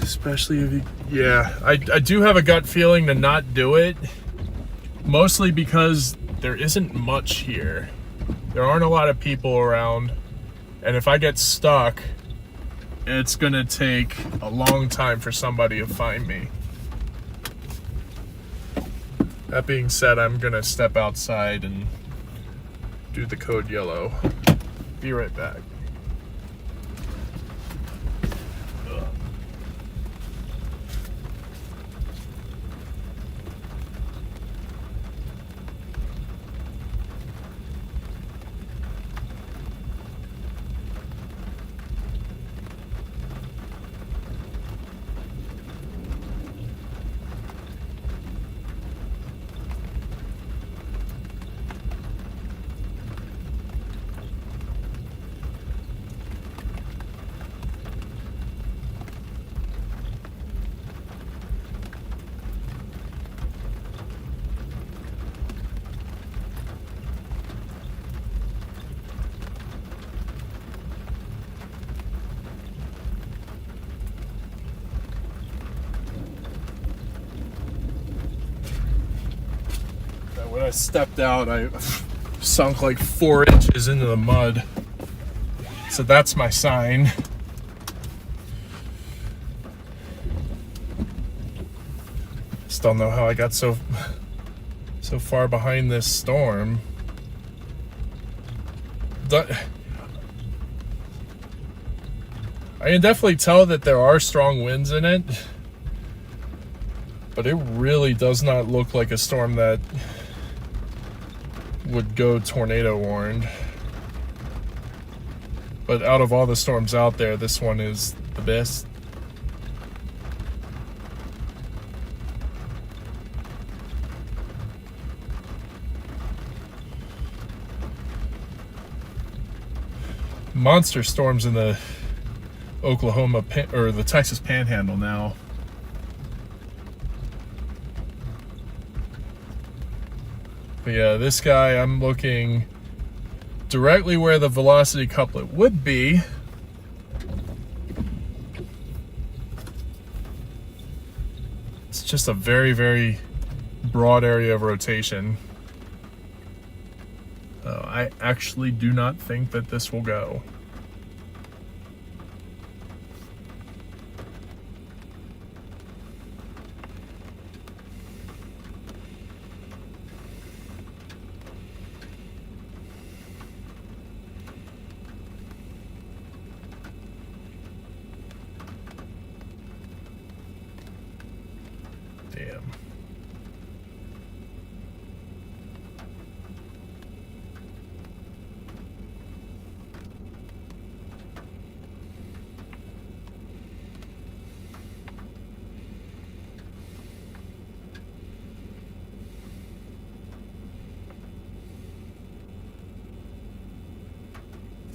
Speaker 1: especially if you, yeah, I do have a gut feeling to not do it, mostly because there isn't much here. There aren't a lot of people around, and if I get stuck, it's gonna take a long time for somebody to find me. That being said, I'm gonna step outside and do the code yellow. Be right back. When I stepped out, I sunk like 4 inches into the mud. So that's my sign. Just don't know how I got so far behind this storm. I can definitely tell that there are strong winds in it, but it really does not look like a storm that would go tornado warned. But out of all the storms out there, this one is the best. Monster storms in the Oklahoma or the Texas Panhandle now. But yeah, this guy, I'm looking directly where the velocity couplet would be. It's just a very, very broad area of rotation. I actually do not think that this will go. Damn.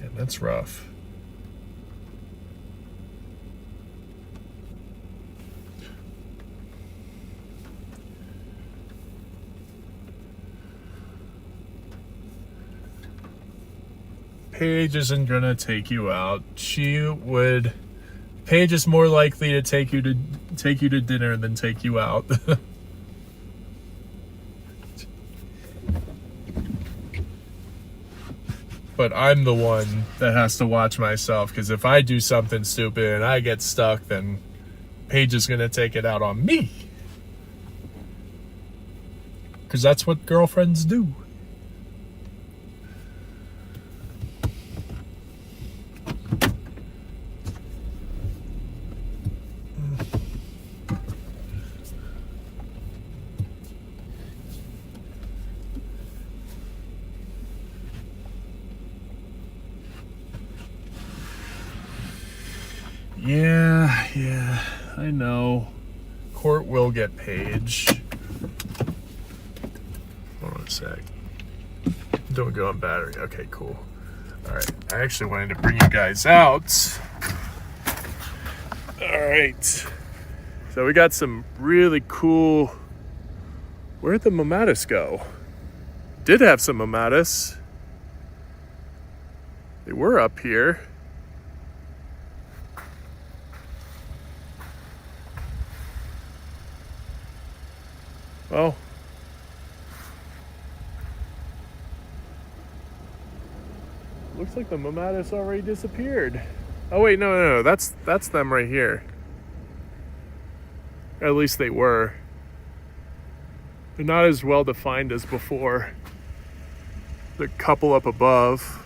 Speaker 1: Yeah, that's rough. Paige isn't gonna take you out. Paige is more likely to take you to dinner than take you out. but I'm the one that has to watch myself, because if I do something stupid and I get stuck, then Paige is going to take it out on me. Because that's what girlfriends do. Yeah, I know. Court will get Paige. Hold on a sec. Don't go on battery. Okay, cool. Alright, I actually wanted to bring you guys out. Alright. So we got some really cool... Where'd the Mamatus go? Did have some Mamatus. They were up here. Well, looks like the Mamatus already disappeared. Oh wait, no, that's them right here. At least they were. They're not as well defined as before. The couple up above.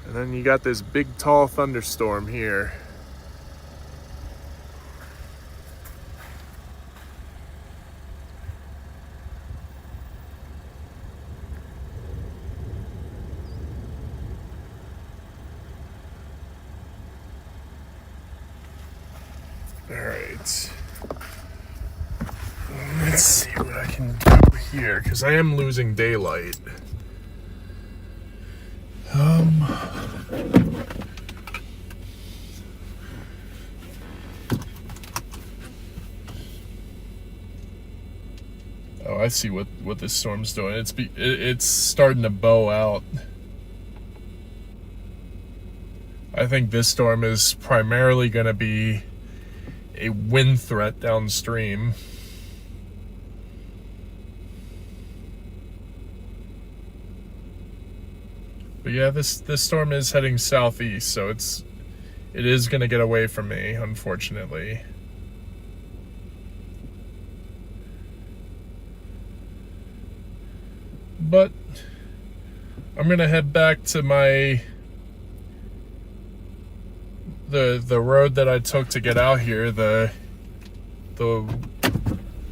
Speaker 1: And then you got this big tall thunderstorm here. Alright, let's see what I can do here, because I am losing daylight. Oh, I see what this storm's doing. It's starting to bow out. I think this storm is primarily going to be a wind threat downstream. But yeah, this storm is heading southeast, so it is going to get away from me, unfortunately. But I'm going to head back to the road that I took to get out here, the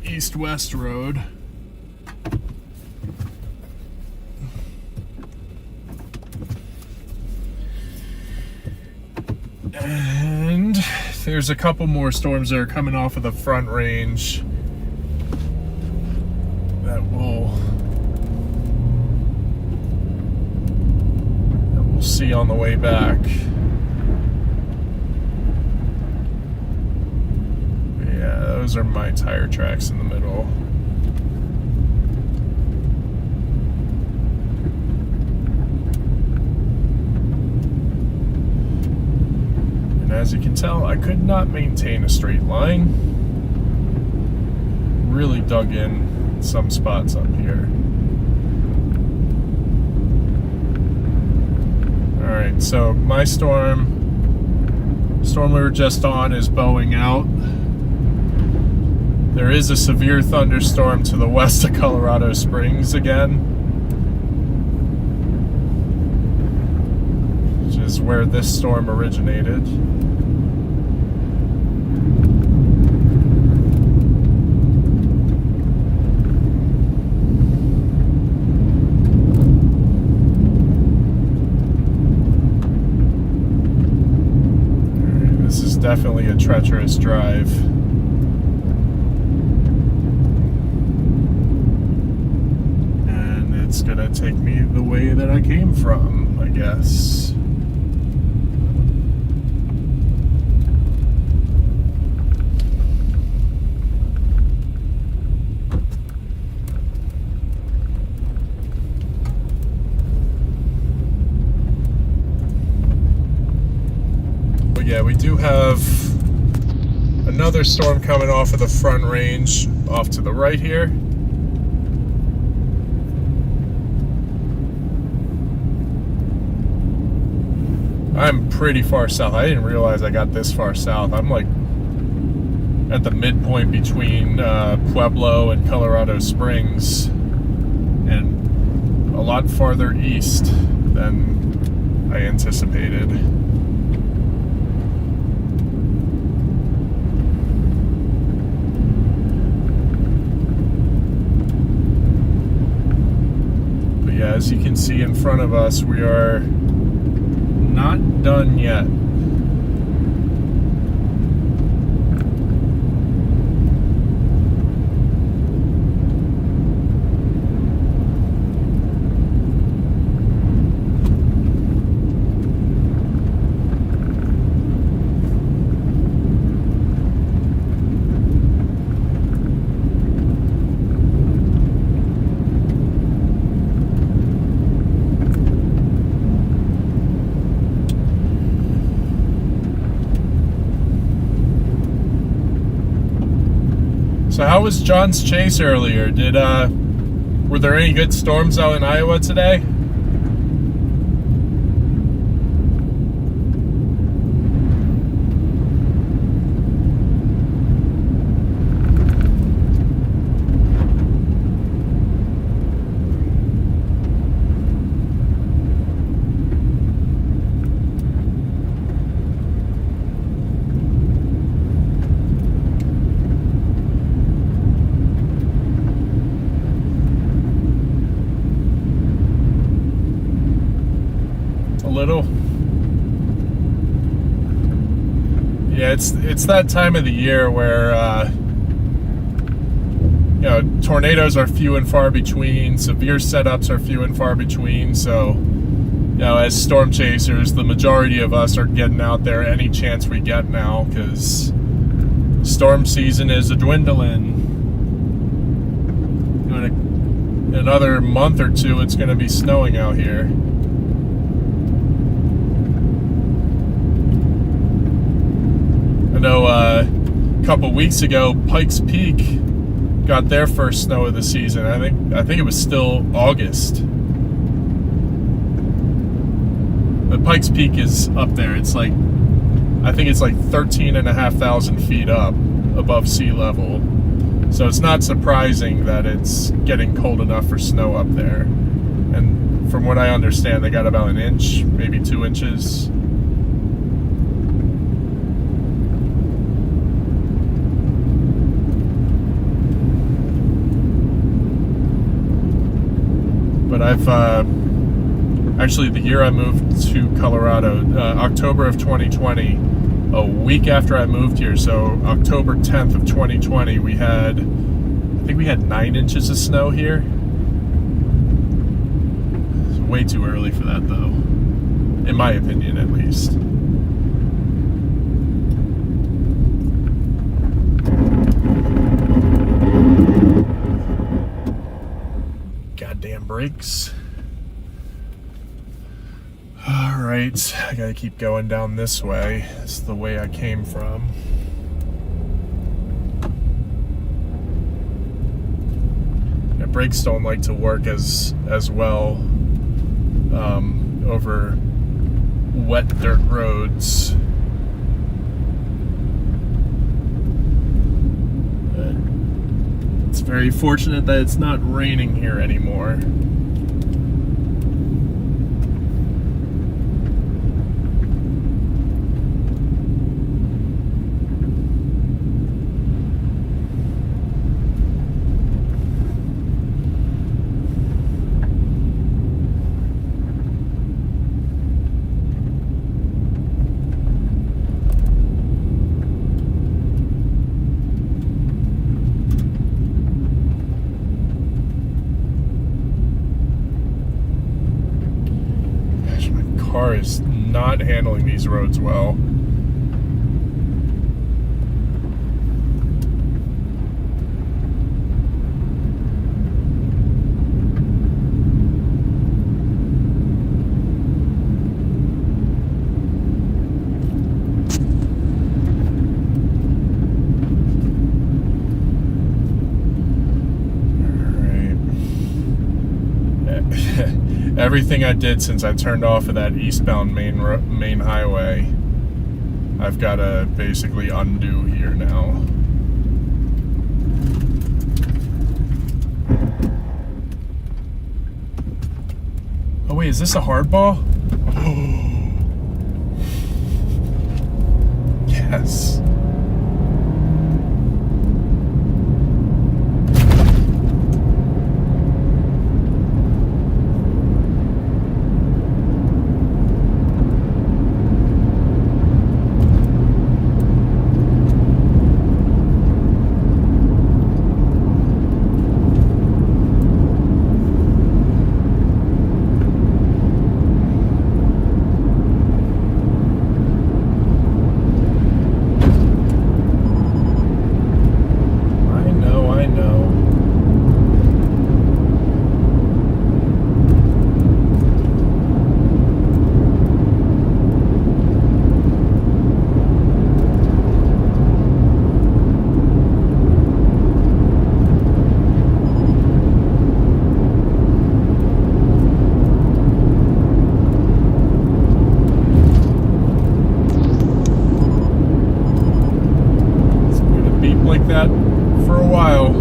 Speaker 1: east-west road. And there's a couple more storms that are coming off of the front range that we'll see on the way back. Those are my tire tracks in the middle. And as you can tell, I could not maintain a straight line. Really dug in some spots up here. Alright, so my storm we were just on is bowing out. There is a severe thunderstorm to the west of Colorado Springs again, which is where this storm originated. This is definitely a treacherous drive. It's gonna take me the way that I came from, I guess. But yeah, we do have another storm coming off of the front range off to the right here. I'm pretty far south. I didn't realize I got this far south. I'm like at the midpoint between Pueblo and Colorado Springs, and a lot farther east than I anticipated. But yeah, as you can see in front of us, we are not done yet. So how was John's Chase earlier? Were there any good storms out in Iowa today? Little. Yeah, it's that time of the year where tornadoes are few and far between, severe setups are few and far between, so as storm chasers, the majority of us are getting out there any chance we get now, because storm season is a dwindling. In another month or two, it's going to be snowing out here. I know a couple weeks ago, Pikes Peak got their first snow of the season. I think it was still August. But Pikes Peak is up there. It's like, I think it's like 13,500 feet up above sea level. So it's not surprising that it's getting cold enough for snow up there. And from what I understand, they got about an inch, maybe 2 inches. But I've actually, the year I moved to Colorado, October of 2020, a week after I moved here, so October 10th of 2020, I think we had 9 inches of snow here. It's way too early for that, though, in my opinion, at least. Goddamn brakes. Alright, I gotta keep going down this way. It's the way I came from. Yeah, brakes don't like to work as well over wet dirt roads. It's very fortunate that it's not raining here anymore. Car is not handling these roads well. everything I did since I turned off of that eastbound main highway, I've got to basically undo here now. Oh wait, is this a hardball? Yes. That for a while.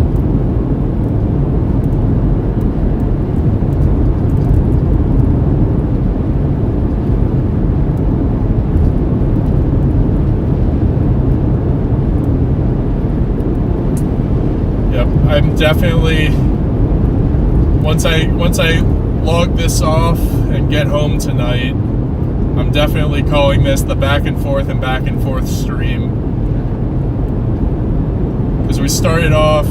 Speaker 1: Yep, I'm definitely once I log this off and get home tonight, I'm definitely calling this the back and forth stream. Because we started off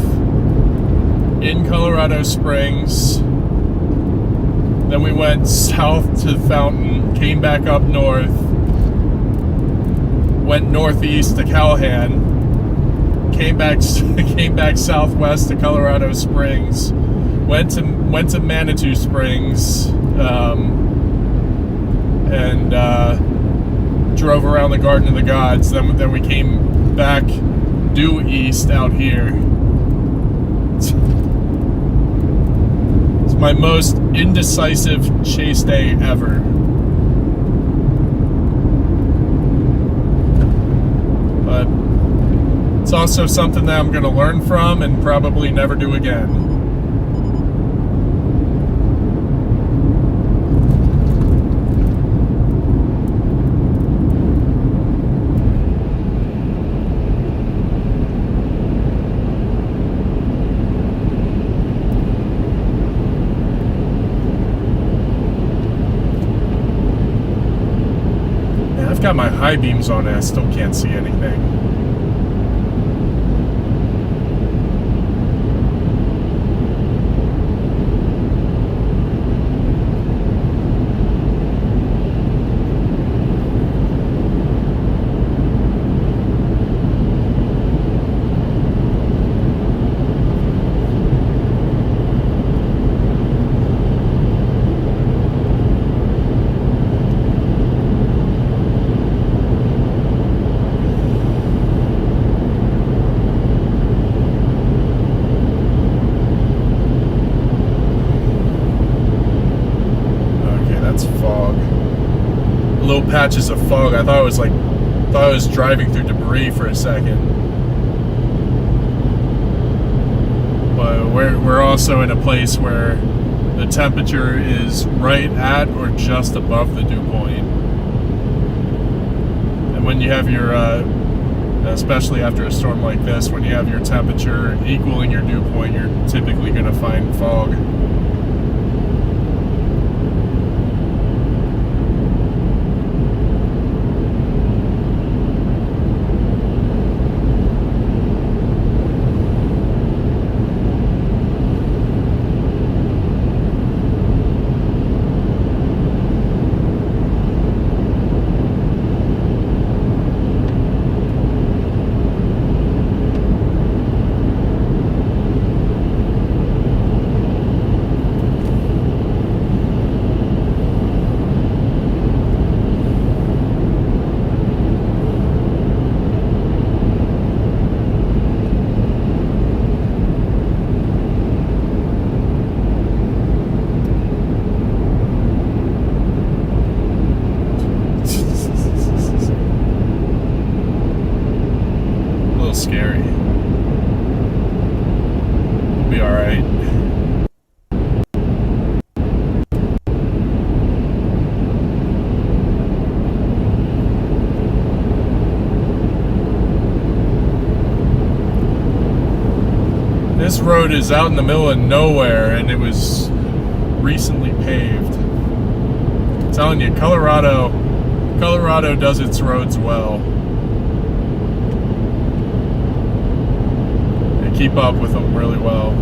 Speaker 1: in Colorado Springs, then we went south to Fountain, came back up north, went northeast to Calhan, came back southwest to Colorado Springs, went to Manitou Springs, and drove around the Garden of the Gods. Then we came back due east out here. It's my most indecisive chase day ever. But it's also something that I'm going to learn from and probably never do again. I've got my high beams on and I still can't see anything. Little patches of fog. I thought I was driving through debris for a second. But we're also in a place where the temperature is right at or just above the dew point. And when you have your, especially after a storm like this, when you have your temperature equaling your dew point, you're typically going to find fog. be all right. This road is out in the middle of nowhere, and it was recently paved. I'm telling you, Colorado does its roads well. They keep up with them really well.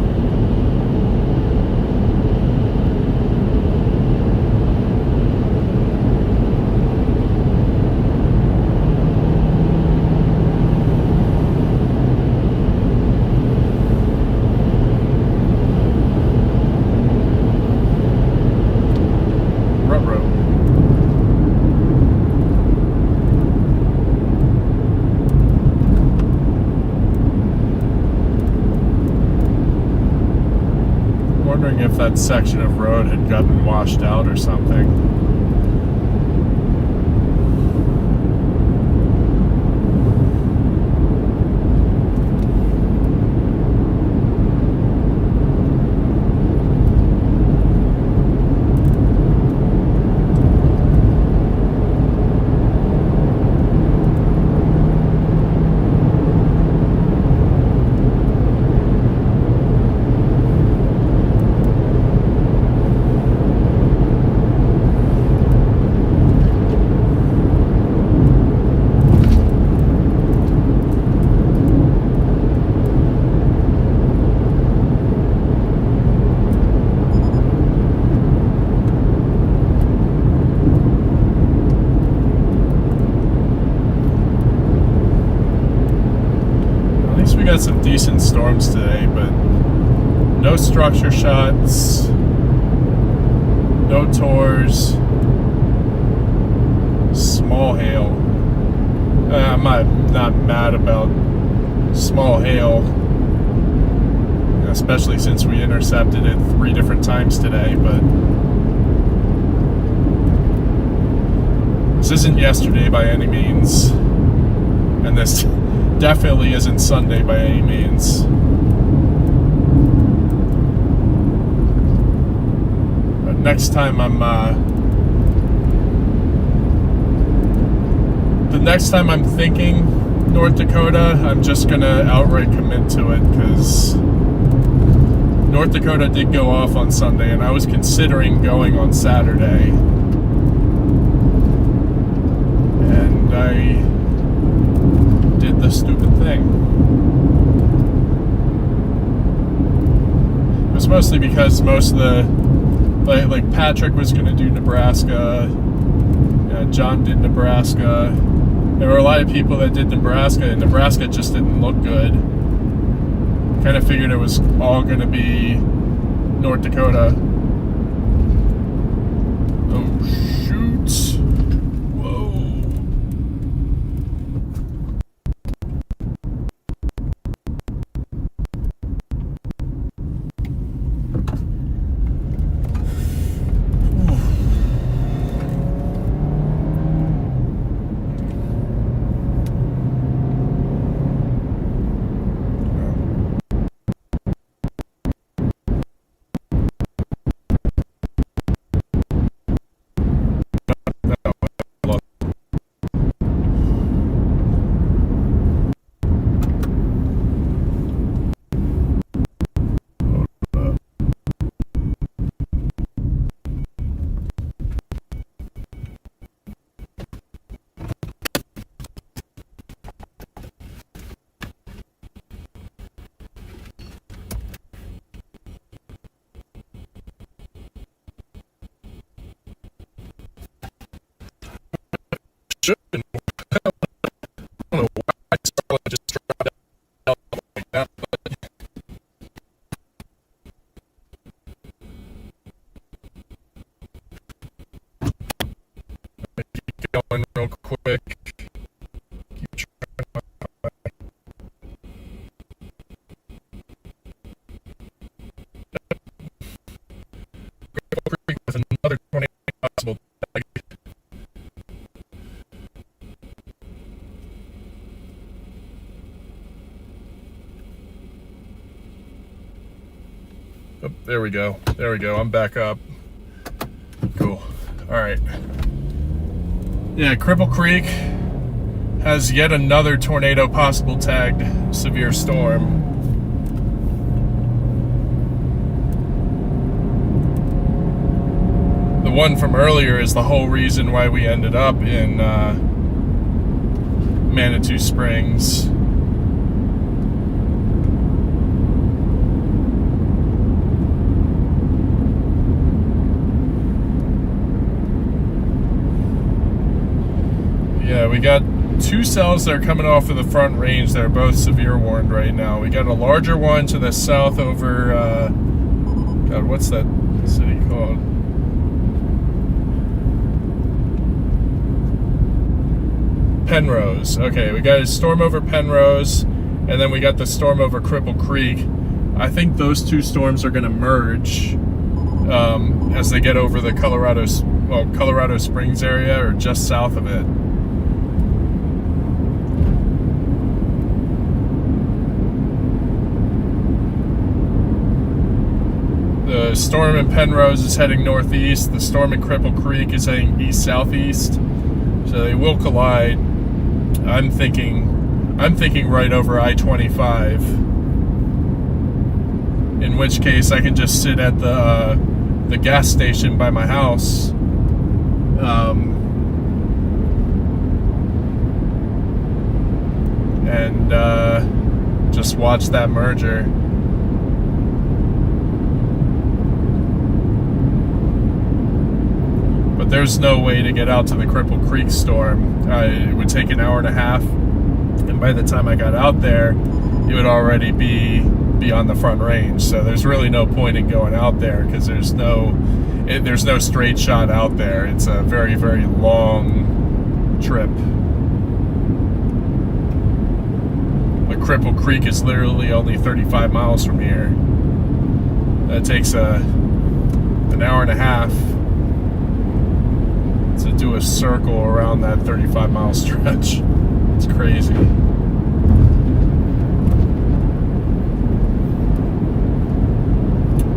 Speaker 1: Wondering if that section of road had gotten washed out or something. We got some decent storms today, but no structure shots, no tours, small hail. I'm not mad about small hail, especially since we intercepted it 3 different times today, but this isn't yesterday by any means, and this definitely isn't Sunday by any means. But next time the next time I'm thinking North Dakota, I'm just gonna outright commit to it, because North Dakota did go off on Sunday, and I was considering going on Saturday, and I did the stupid thing. It was mostly because most of the, like Patrick was going to do Nebraska, John did Nebraska. There were a lot of people that did Nebraska, and Nebraska just didn't look good. Kind of figured it was all going to be North Dakota. Oh, shoot. Should have been. I don't know why Starla just dropped out like that, but keep going real quick. Keep trying my Cripple Creek with another 20 possible. Oh, there we go. There we go. I'm back up. Cool. All right. Yeah, Cripple Creek has yet another tornado possible tagged severe storm. The one from earlier is the whole reason why we ended up in Manitou Springs. Yeah, we got two cells that are coming off of the front range that are both severe warned right now. We got a larger one to the south over, God, what's that city called? Penrose. Okay, we got a storm over Penrose, and then we got the storm over Cripple Creek. I think those two storms are going to merge as they get over the Colorado Springs area, or just south of it. The storm in Penrose is heading northeast. The storm in Cripple Creek is heading east-southeast. So they will collide. I'm thinking right over I-25. In which case I can just sit at the gas station by my house. And just watch that merger. But there's no way to get out to the Cripple Creek storm. It would take an hour and a half, and by the time I got out there, it would already be on the front range. So there's really no point in going out there, because there's no straight shot out there. It's a very, very long trip. But Cripple Creek is literally only 35 miles from here. That takes an hour and a half to do a circle around that 35-mile stretch. It's crazy.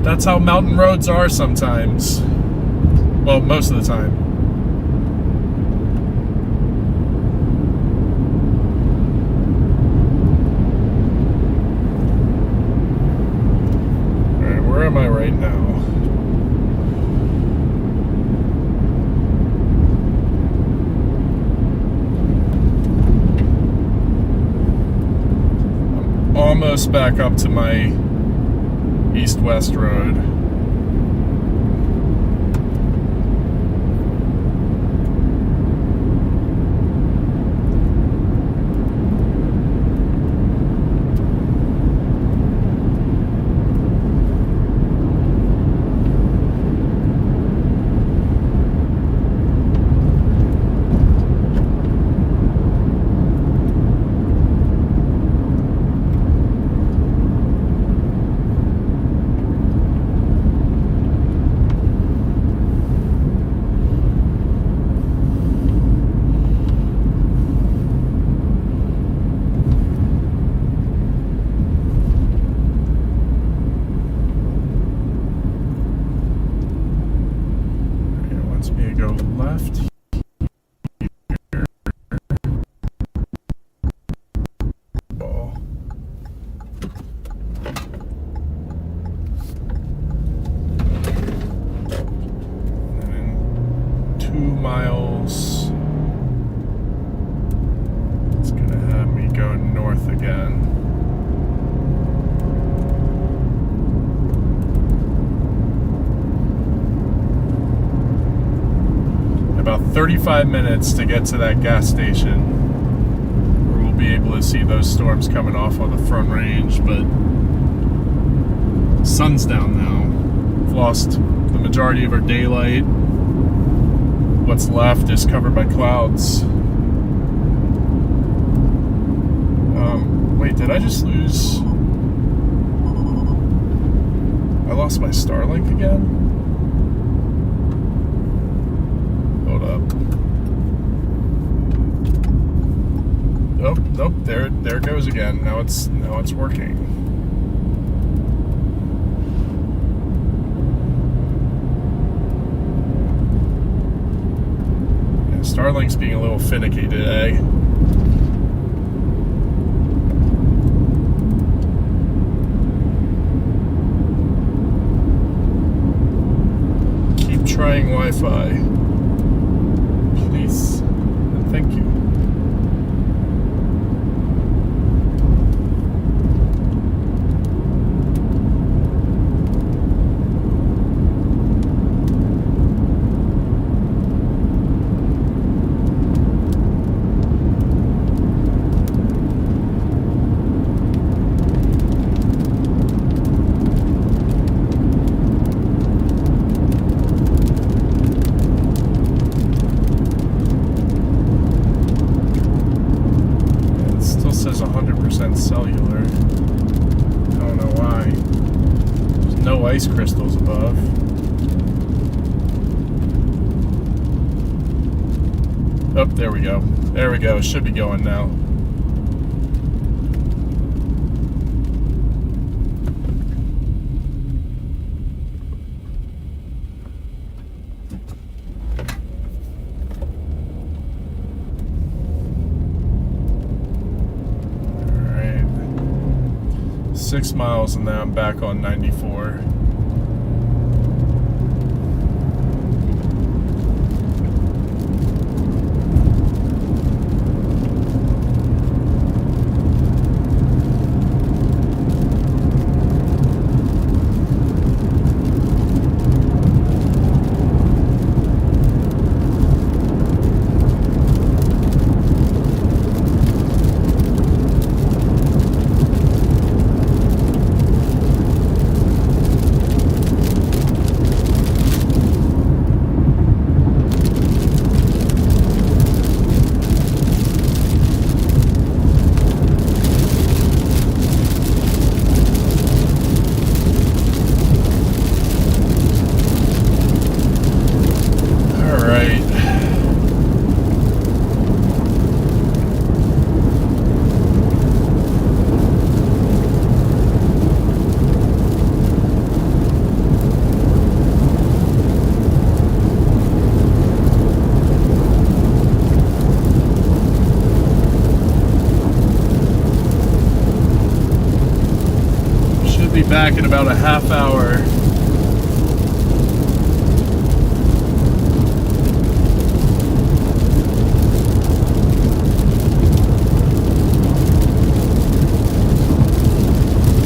Speaker 1: That's how mountain roads are sometimes. Well, most of the time. Alright, where am I right now? Almost back up to my east-west road. Miles. It's gonna have me go north again. About 35 minutes to get to that gas station, where we'll be able to see those storms coming off on the front range. But the sun's down now. We've lost the majority of our daylight. What's left is covered by clouds. Wait, did I just lose? I lost my Starlink again? Hold up. Nope, there it goes again. Now it's working. Starlink's being a little finicky today. Keep trying Wi-Fi. Please. And thank you. Says 100% cellular. I don't know why. There's no ice crystals above. Oh, there we go. There we go. It should be going now. All right. 6 miles and now I'm back on 94. Back in about a half hour.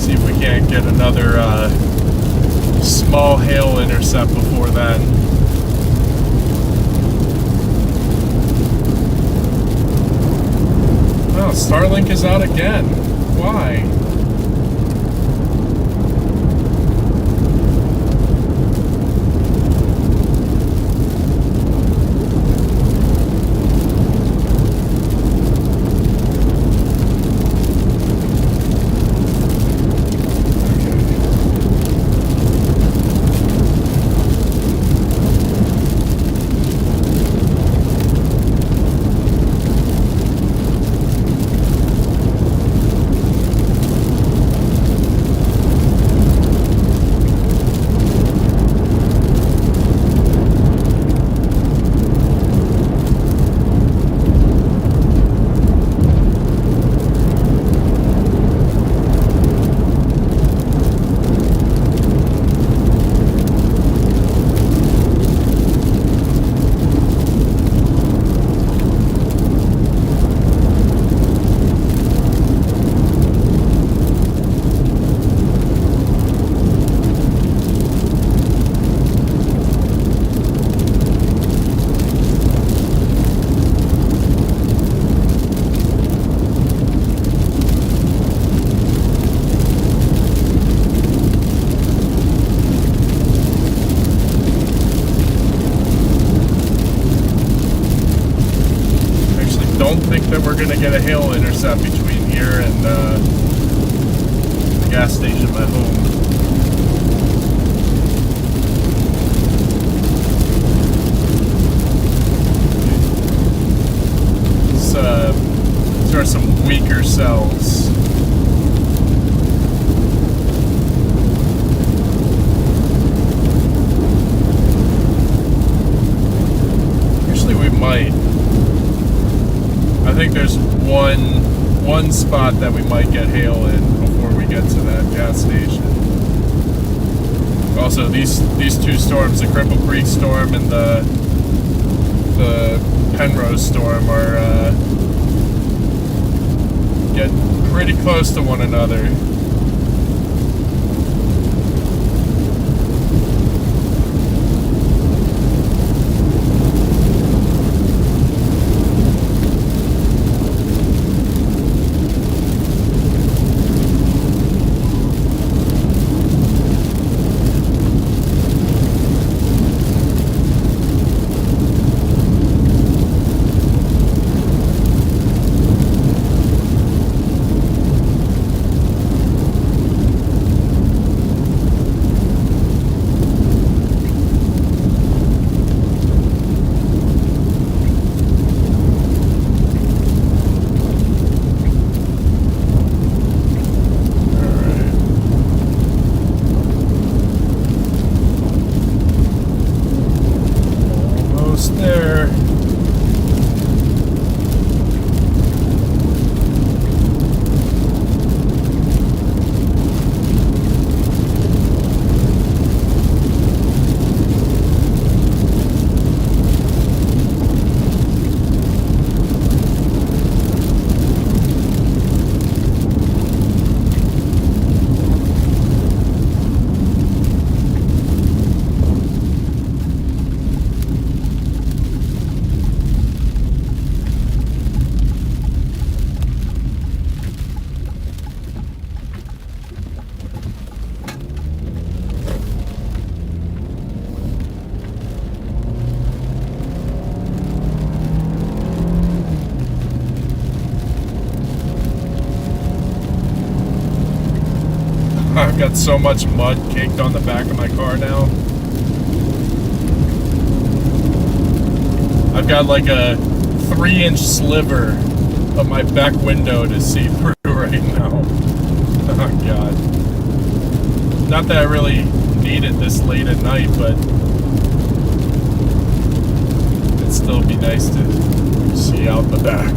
Speaker 1: See if we can't get another small hail intercept before then. Oh, Starlink is out again. Why? That we're going to get a hail intercept between here and the gas station at home. These are some weaker cells. Actually, we might. one spot that we might get hail in before we get to that gas station. Also, these two storms, the Cripple Creek storm and the Penrose storm, are getting pretty close to one another. There. I've got so much mud caked on the back of my car now. I've got like a 3-inch sliver of my back window to see through right now. Oh God. Not that I really need it this late at night, but it'd still be nice to see out the back.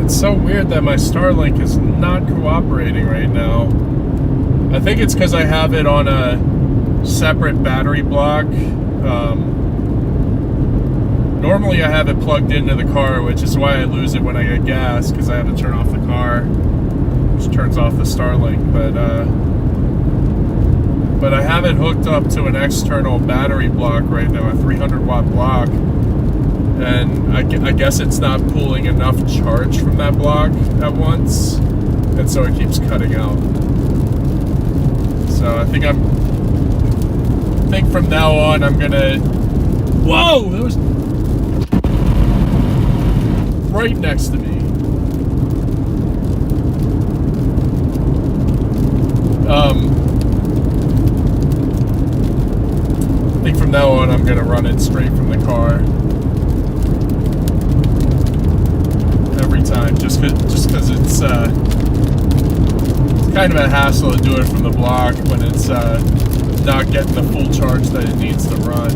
Speaker 1: So weird that my Starlink is not cooperating right now. I think it's because I have it on a separate battery block. Normally I have it plugged into the car, which is why I lose it when I get gas, because I have to turn off the car, which turns off the Starlink. But I have it hooked up to an external battery block right now, a 300-watt block. And I guess it's not pulling enough charge from that block at once, and so it keeps cutting out. So I think from now on I'm gonna. Whoa! That was right next to me. I think from now on I'm gonna run it straight from the car. Every time, just because it's kind of a hassle to do it from the block when it's not getting the full charge that it needs to run.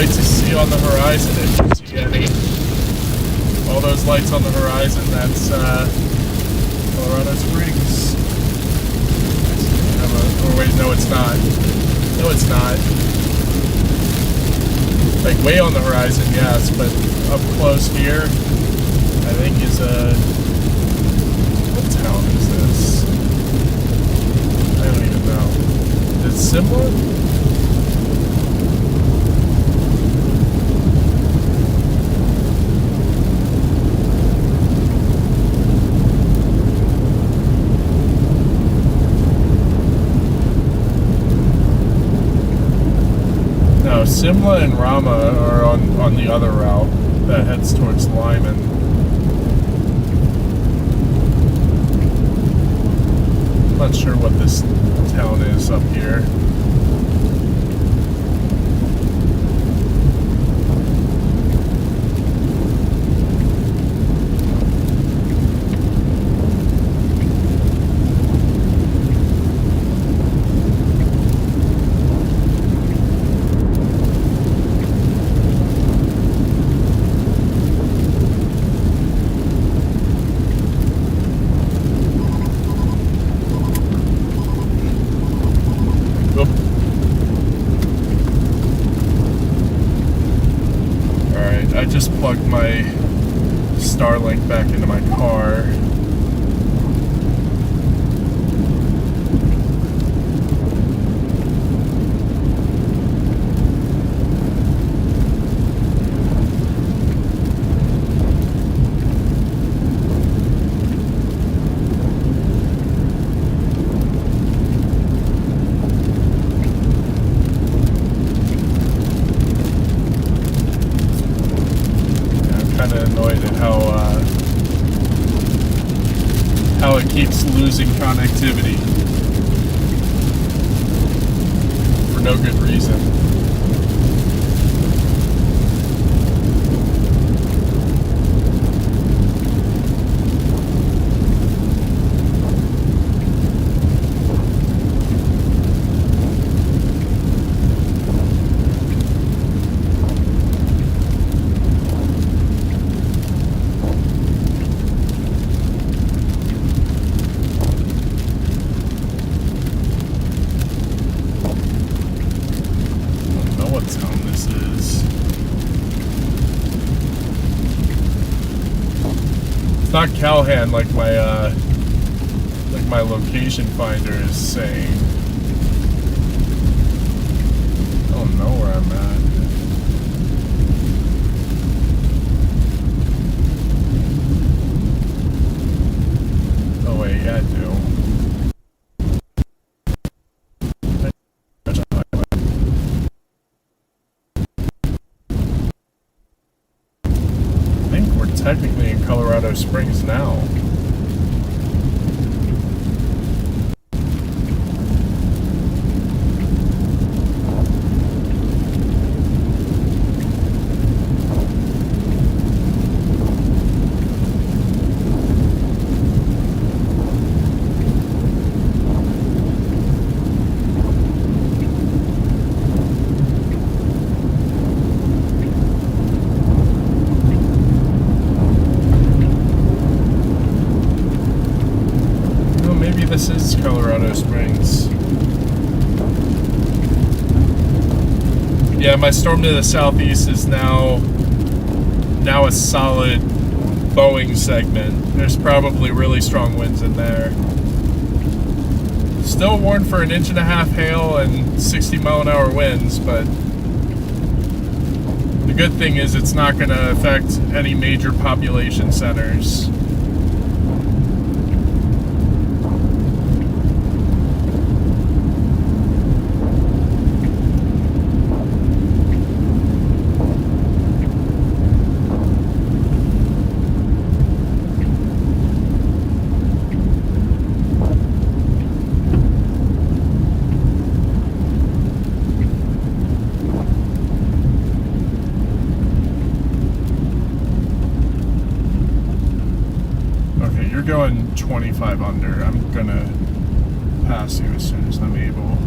Speaker 1: lights you see on the horizon, if you see any. All those lights on the horizon, that's Colorado Springs. Oh wait, no it's not. No it's not. Like way on the horizon, yes, but up close here, I think is what town is this? I don't even know. Is it similar? No, Simla and Rama are on the other route that heads towards Lyman. I'm not sure what this town is up here. I just plugged my Starlink back into my car. How it keeps losing connectivity for no good reason. It's not Calhan like my location finder is saying. I don't know where I'm at. Oh wait, yeah I do. Technically in Colorado Springs now. This is Colorado Springs. Yeah, my storm to the southeast is now a solid Boeing segment. There's probably really strong winds in there. Still warned for 1.5 inch hail and 60-mile-an-hour winds, but the good thing is it's not going to affect any major population centers. You're going 25 under. I'm gonna pass you as soon as I'm able.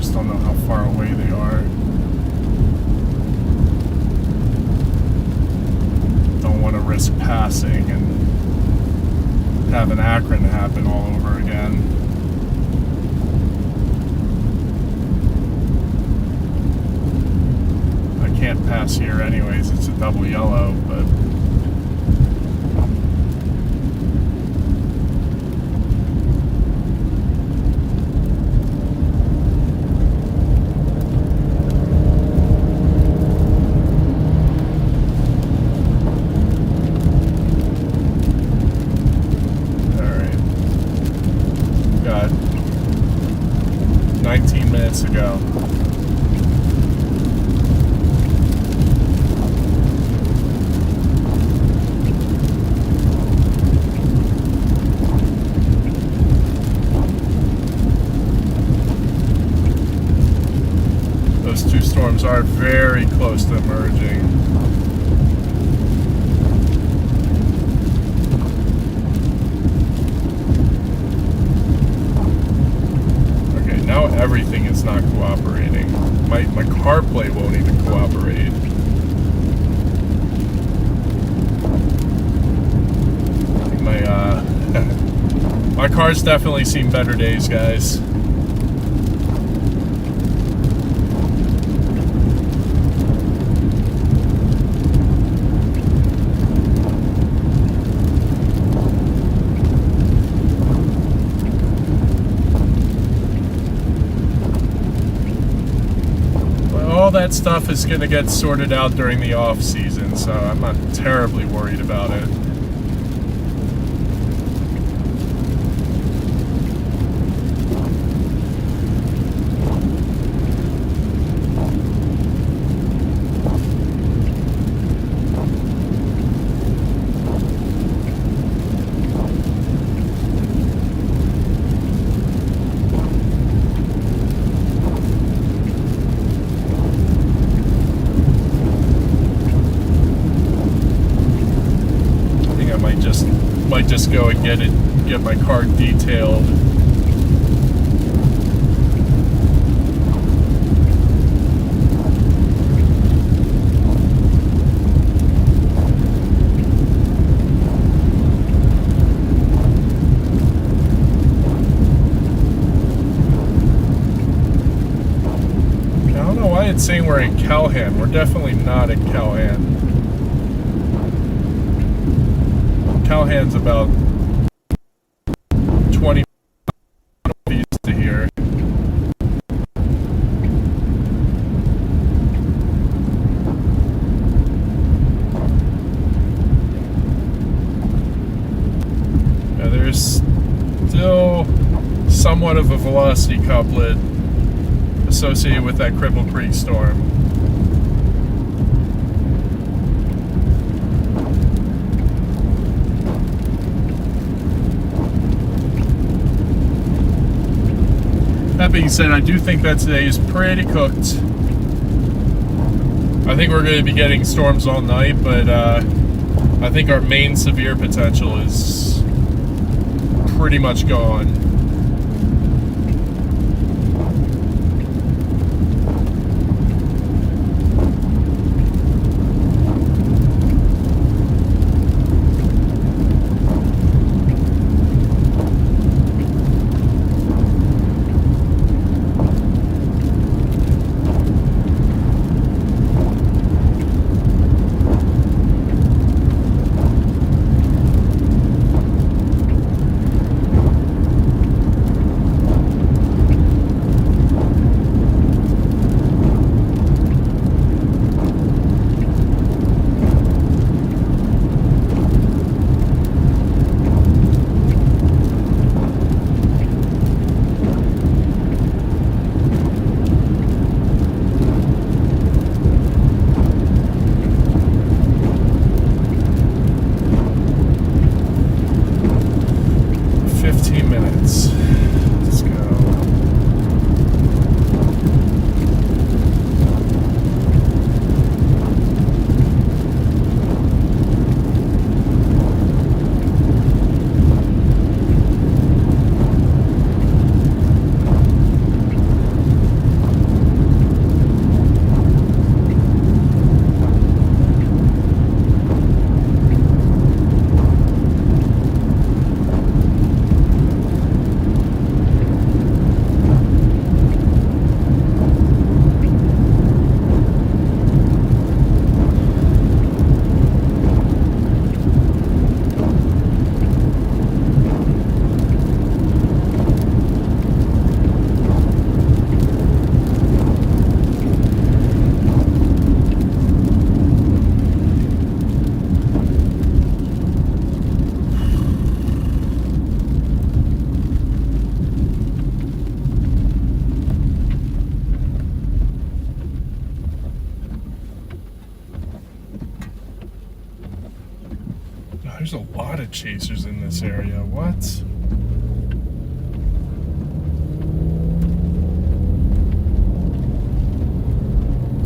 Speaker 1: just don't know how far away they are. Don't want to risk passing and have an Akron happen all over again. I can't pass here anyways, it's a double yellow, but got 19 minutes to go. Those two storms are very close to merging. Now everything is not cooperating. My CarPlay won't even cooperate. My car's definitely seen better days, guys. All that stuff is going to get sorted out during the off season, so I'm not terribly worried about it. Might just go and get my car detailed. I don't know why it's saying we're in Calhan. We're definitely not in Calhan. Calhan's about 20 east to here. Yeah, there's still somewhat of a velocity couplet associated with that Cripple Creek storm. That being said, I do think that today is pretty cooked. I think we're going to be getting storms all night, but I think our main severe potential is pretty much gone. There's a lot of chasers in this area. What?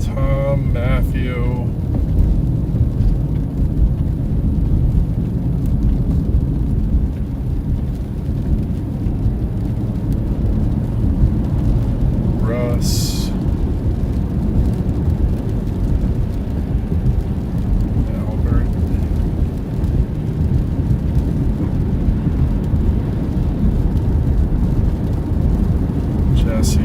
Speaker 1: Tom, Matthew. Russ. Albert. Jesse.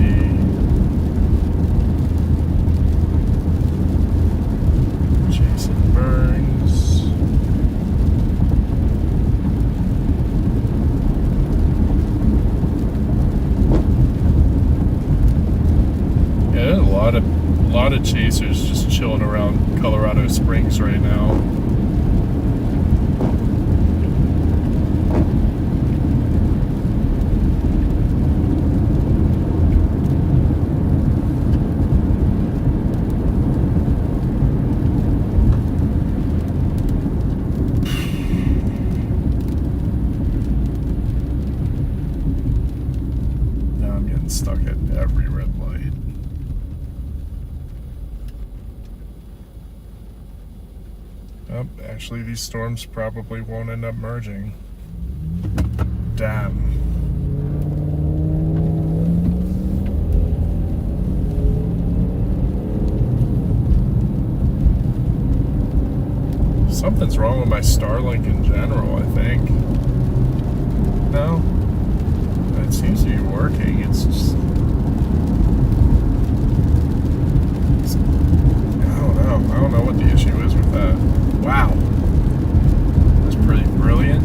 Speaker 1: Jason Burns. Yeah, there's a lot of chasers just chilling around Colorado Springs right now. Now I'm getting stuck at every red light. Oh, actually, these storms probably won't end up merging. Damn. Something's wrong with my Starlink in general, I think. No? It seems to be working. It's just... I don't know what the issue is with that. Wow. That's pretty brilliant.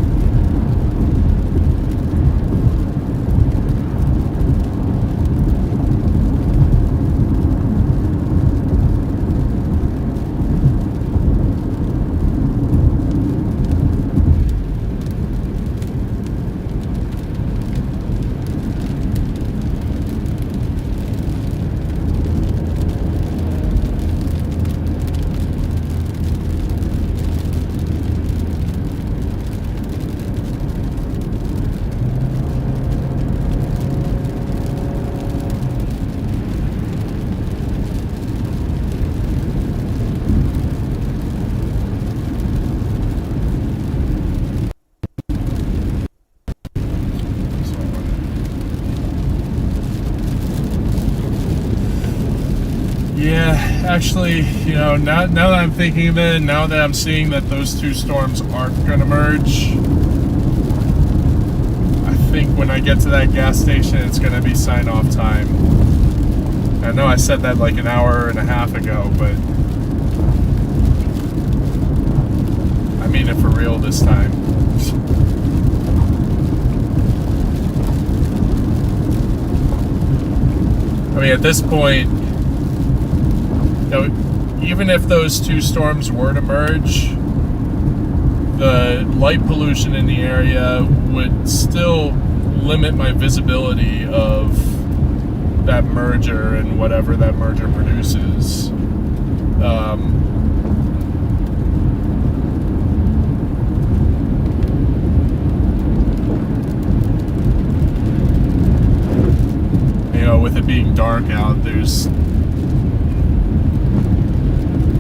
Speaker 1: Yeah, actually, you know, now that I'm thinking of it, now that I'm seeing that those two storms aren't going to merge, I think when I get to that gas station, it's going to be sign-off time. I know I said that like an hour and a half ago, but I mean it for real this time. I mean, at this point, you know, even if those two storms were to merge, the light pollution in the area would still limit my visibility of that merger and whatever that merger produces. You know, with it being dark out, there's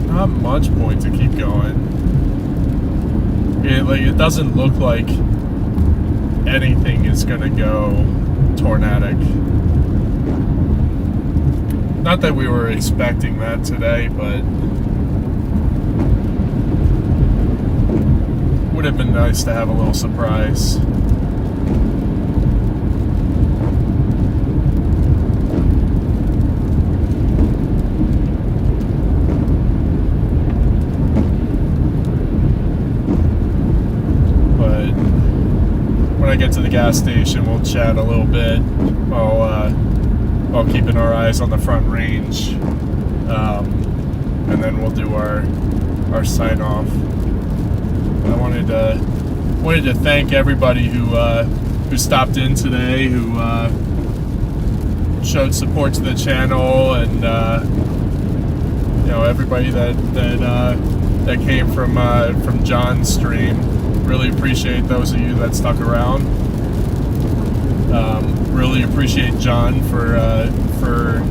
Speaker 1: not much point to keep going. It doesn't look like anything is gonna go tornadic. Not that we were expecting that today, but would have been nice to have a little surprise. When I get to the gas station, we'll chat a little bit while keeping our eyes on the front range, and then we'll do our sign off. I wanted to thank everybody who stopped in today, who showed support to the channel, and you know, everybody that came from John's stream. really appreciate those of you that stuck around. Really appreciate John for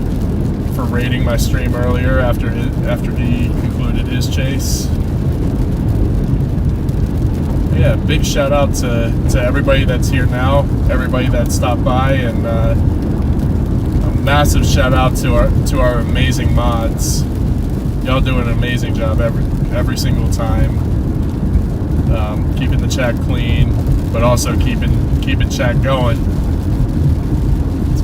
Speaker 1: rating my stream earlier after he concluded his chase. Yeah, big shout out to everybody that's here now, everybody that stopped by, and a massive shout out to our amazing mods. Y'all do an amazing job every single time, keeping the chat clean, but also keeping chat going. It's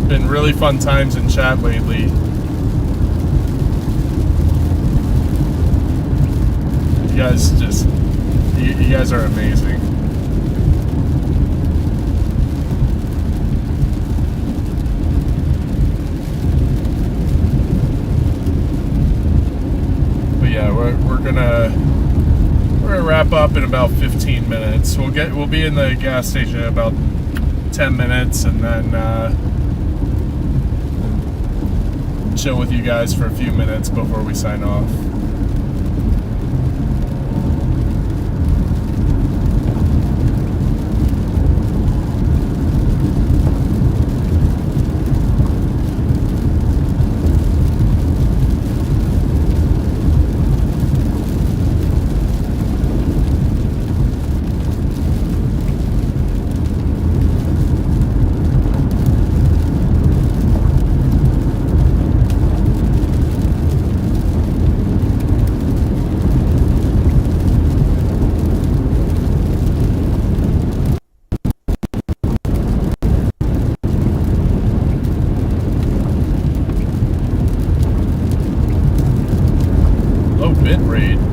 Speaker 1: been really fun times in chat lately. You guys are amazing. But yeah, we're gonna wrap up in about 15 minutes. We'll be in the gas station in about 10 minutes, and then chill with you guys for a few minutes before we sign off.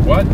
Speaker 1: What?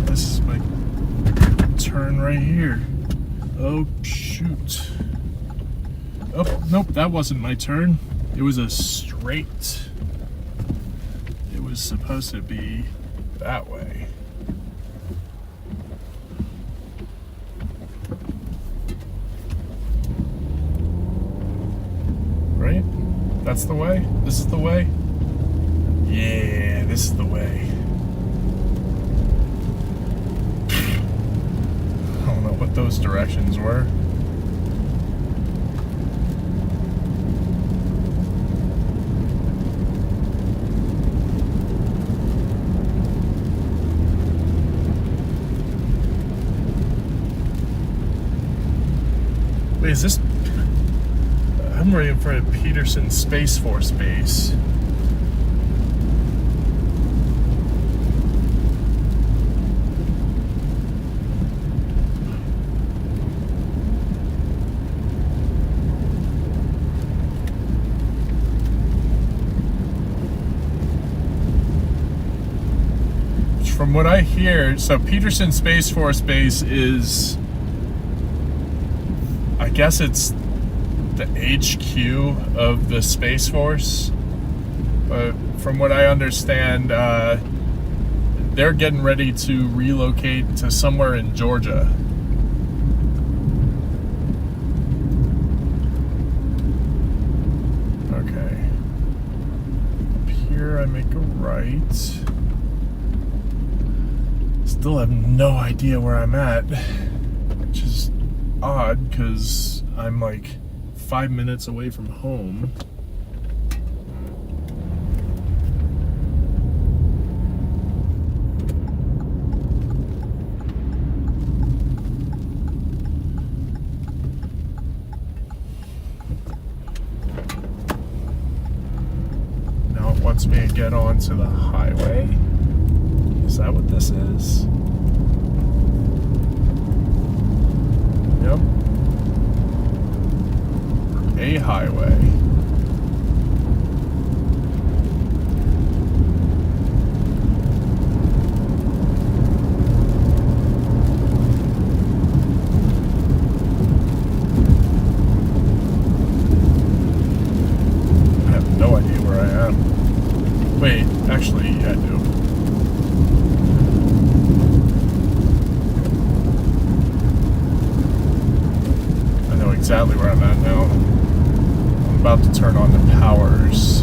Speaker 1: This is my turn right here. Oh, shoot. Oh, nope, that wasn't my turn. It was a straight. It was supposed to be that way. Right? That's the way? This is the way? Yeah, this is the way. What those directions were. Wait, is this? I'm right in front of Peterson Space Force Base. from what I hear, so Peterson Space Force Base is, I guess it's the HQ of the Space Force. But from what I understand, they're getting ready to relocate to somewhere in Georgia. Okay. Up here I make a right. Still have no idea where I'm at, which is odd because I'm like 5 minutes away from home. Now it wants me to get onto the highway. Is that what this is? Yep. A highway. I have no idea where I am. Wait, actually, yeah, I do. Exactly where I'm at now. I'm about to turn on the powers.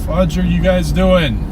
Speaker 1: What are you guys doing?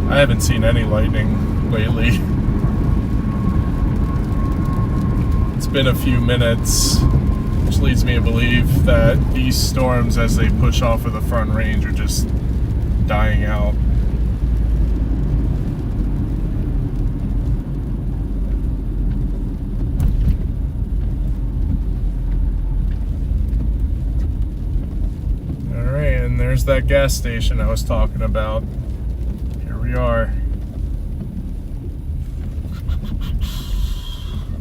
Speaker 1: I haven't seen any lightning lately. It's been a few minutes, which leads me to believe that these storms, as they push off of the front range, are just dying out. Alright, and there's that gas station I was talking about. Here we are.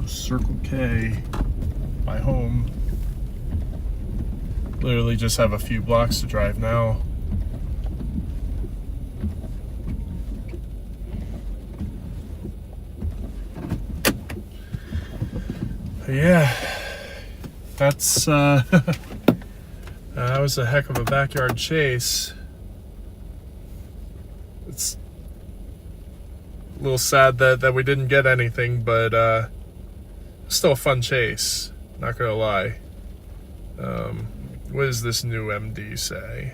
Speaker 1: Circle K, my home. Literally just have a few blocks to drive now. But yeah, that's that was a heck of a backyard chase. It's a little sad that we didn't get anything, but still a fun chase, not gonna lie. What does this new MD say?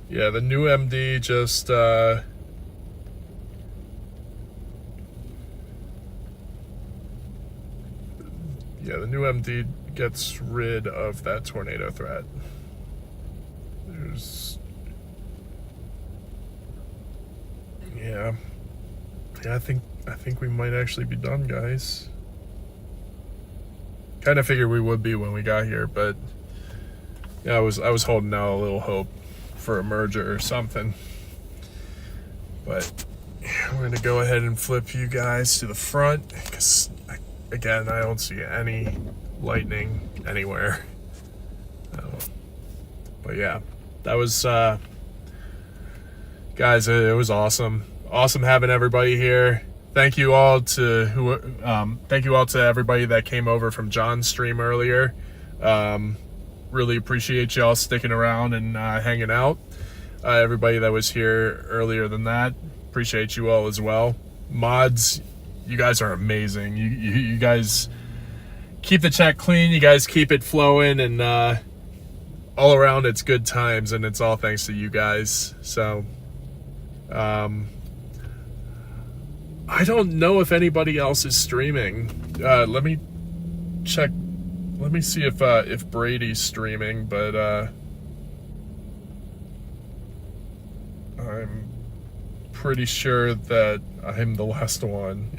Speaker 1: Yeah, the new MD just yeah, the new MD gets rid of that tornado threat. Yeah, I think we might actually be done, guys. Kind of figured we would be when we got here, but yeah, I was holding out a little hope for a merger or something. But we're gonna go ahead and flip you guys to the front because again, I don't see any lightning anywhere. But yeah, that was guys, it was awesome having everybody here. Thank you all to everybody that came over from John's stream earlier. Really appreciate y'all sticking around and hanging out. Everybody that was here earlier than that, appreciate you all as well. Mods, you guys are amazing. You guys keep the chat clean. You guys keep it flowing, and all around it's good times, and it's all thanks to you guys. So I don't know if anybody else is streaming. Let me check. Let me see if Brady's streaming, but I'm pretty sure that I'm the last one.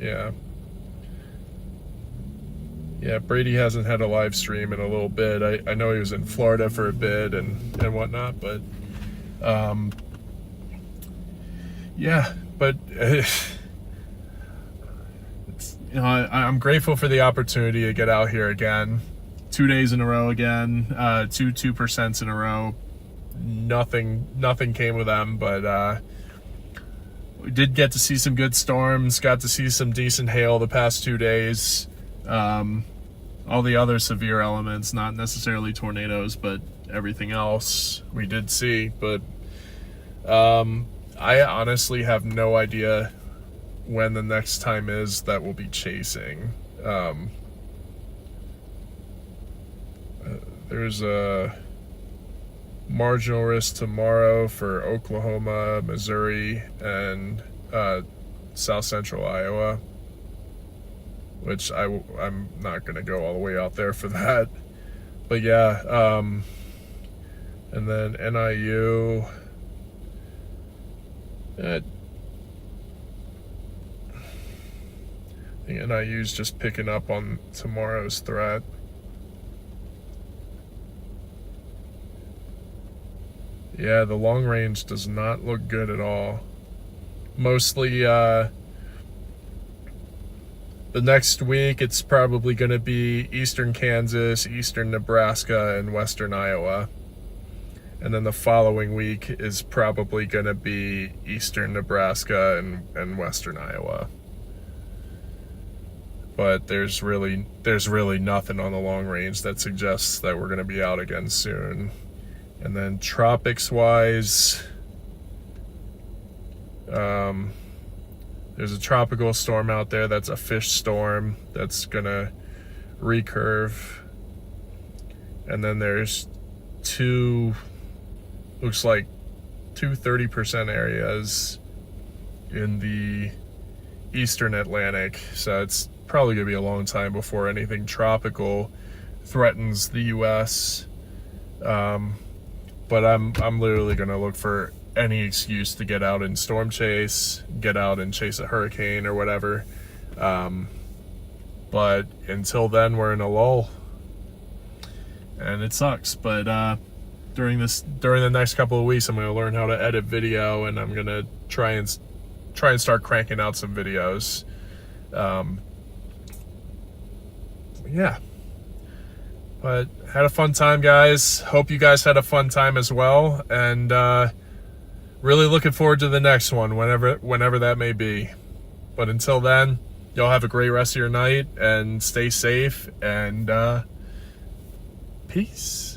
Speaker 1: Yeah, Brady hasn't had a live stream in a little bit. I know he was in Florida for a bit and whatnot, but yeah, but you know, I'm grateful for the opportunity to get out here again. 2 days in a row again, 2% in a row. Nothing came with them, but we did get to see some good storms, got to see some decent hail the past 2 days. All the other severe elements, not necessarily tornadoes, but everything else we did see. But I honestly have no idea when the next time is that we'll be chasing. There's a marginal risk tomorrow for Oklahoma, Missouri, and South Central Iowa, which I'm not gonna go all the way out there for that. But yeah, and then NIU. I think NIU's just picking up on tomorrow's threat. Yeah, the long range does not look good at all. Mostly, the next week it's probably going to be eastern Kansas, eastern Nebraska, and western Iowa. And then the following week is probably going to be eastern Nebraska and western Iowa. But there's really nothing on the long range that suggests that we're going to be out again soon. And then tropics wise, there's a tropical storm out there that's a fish storm that's gonna recurve. And then there's looks like two 30% areas in the eastern Atlantic. So it's probably gonna be a long time before anything tropical threatens the US. But I'm literally gonna look for any excuse to get out and storm chase, get out and chase a hurricane or whatever. But until then, we're in a lull, and it sucks. But during the next couple of weeks, I'm gonna learn how to edit video, and I'm gonna try and start cranking out some videos. yeah. But had a fun time, guys. Hope you guys had a fun time as well. And really looking forward to the next one, whenever that may be. But until then, y'all have a great rest of your night and stay safe and peace.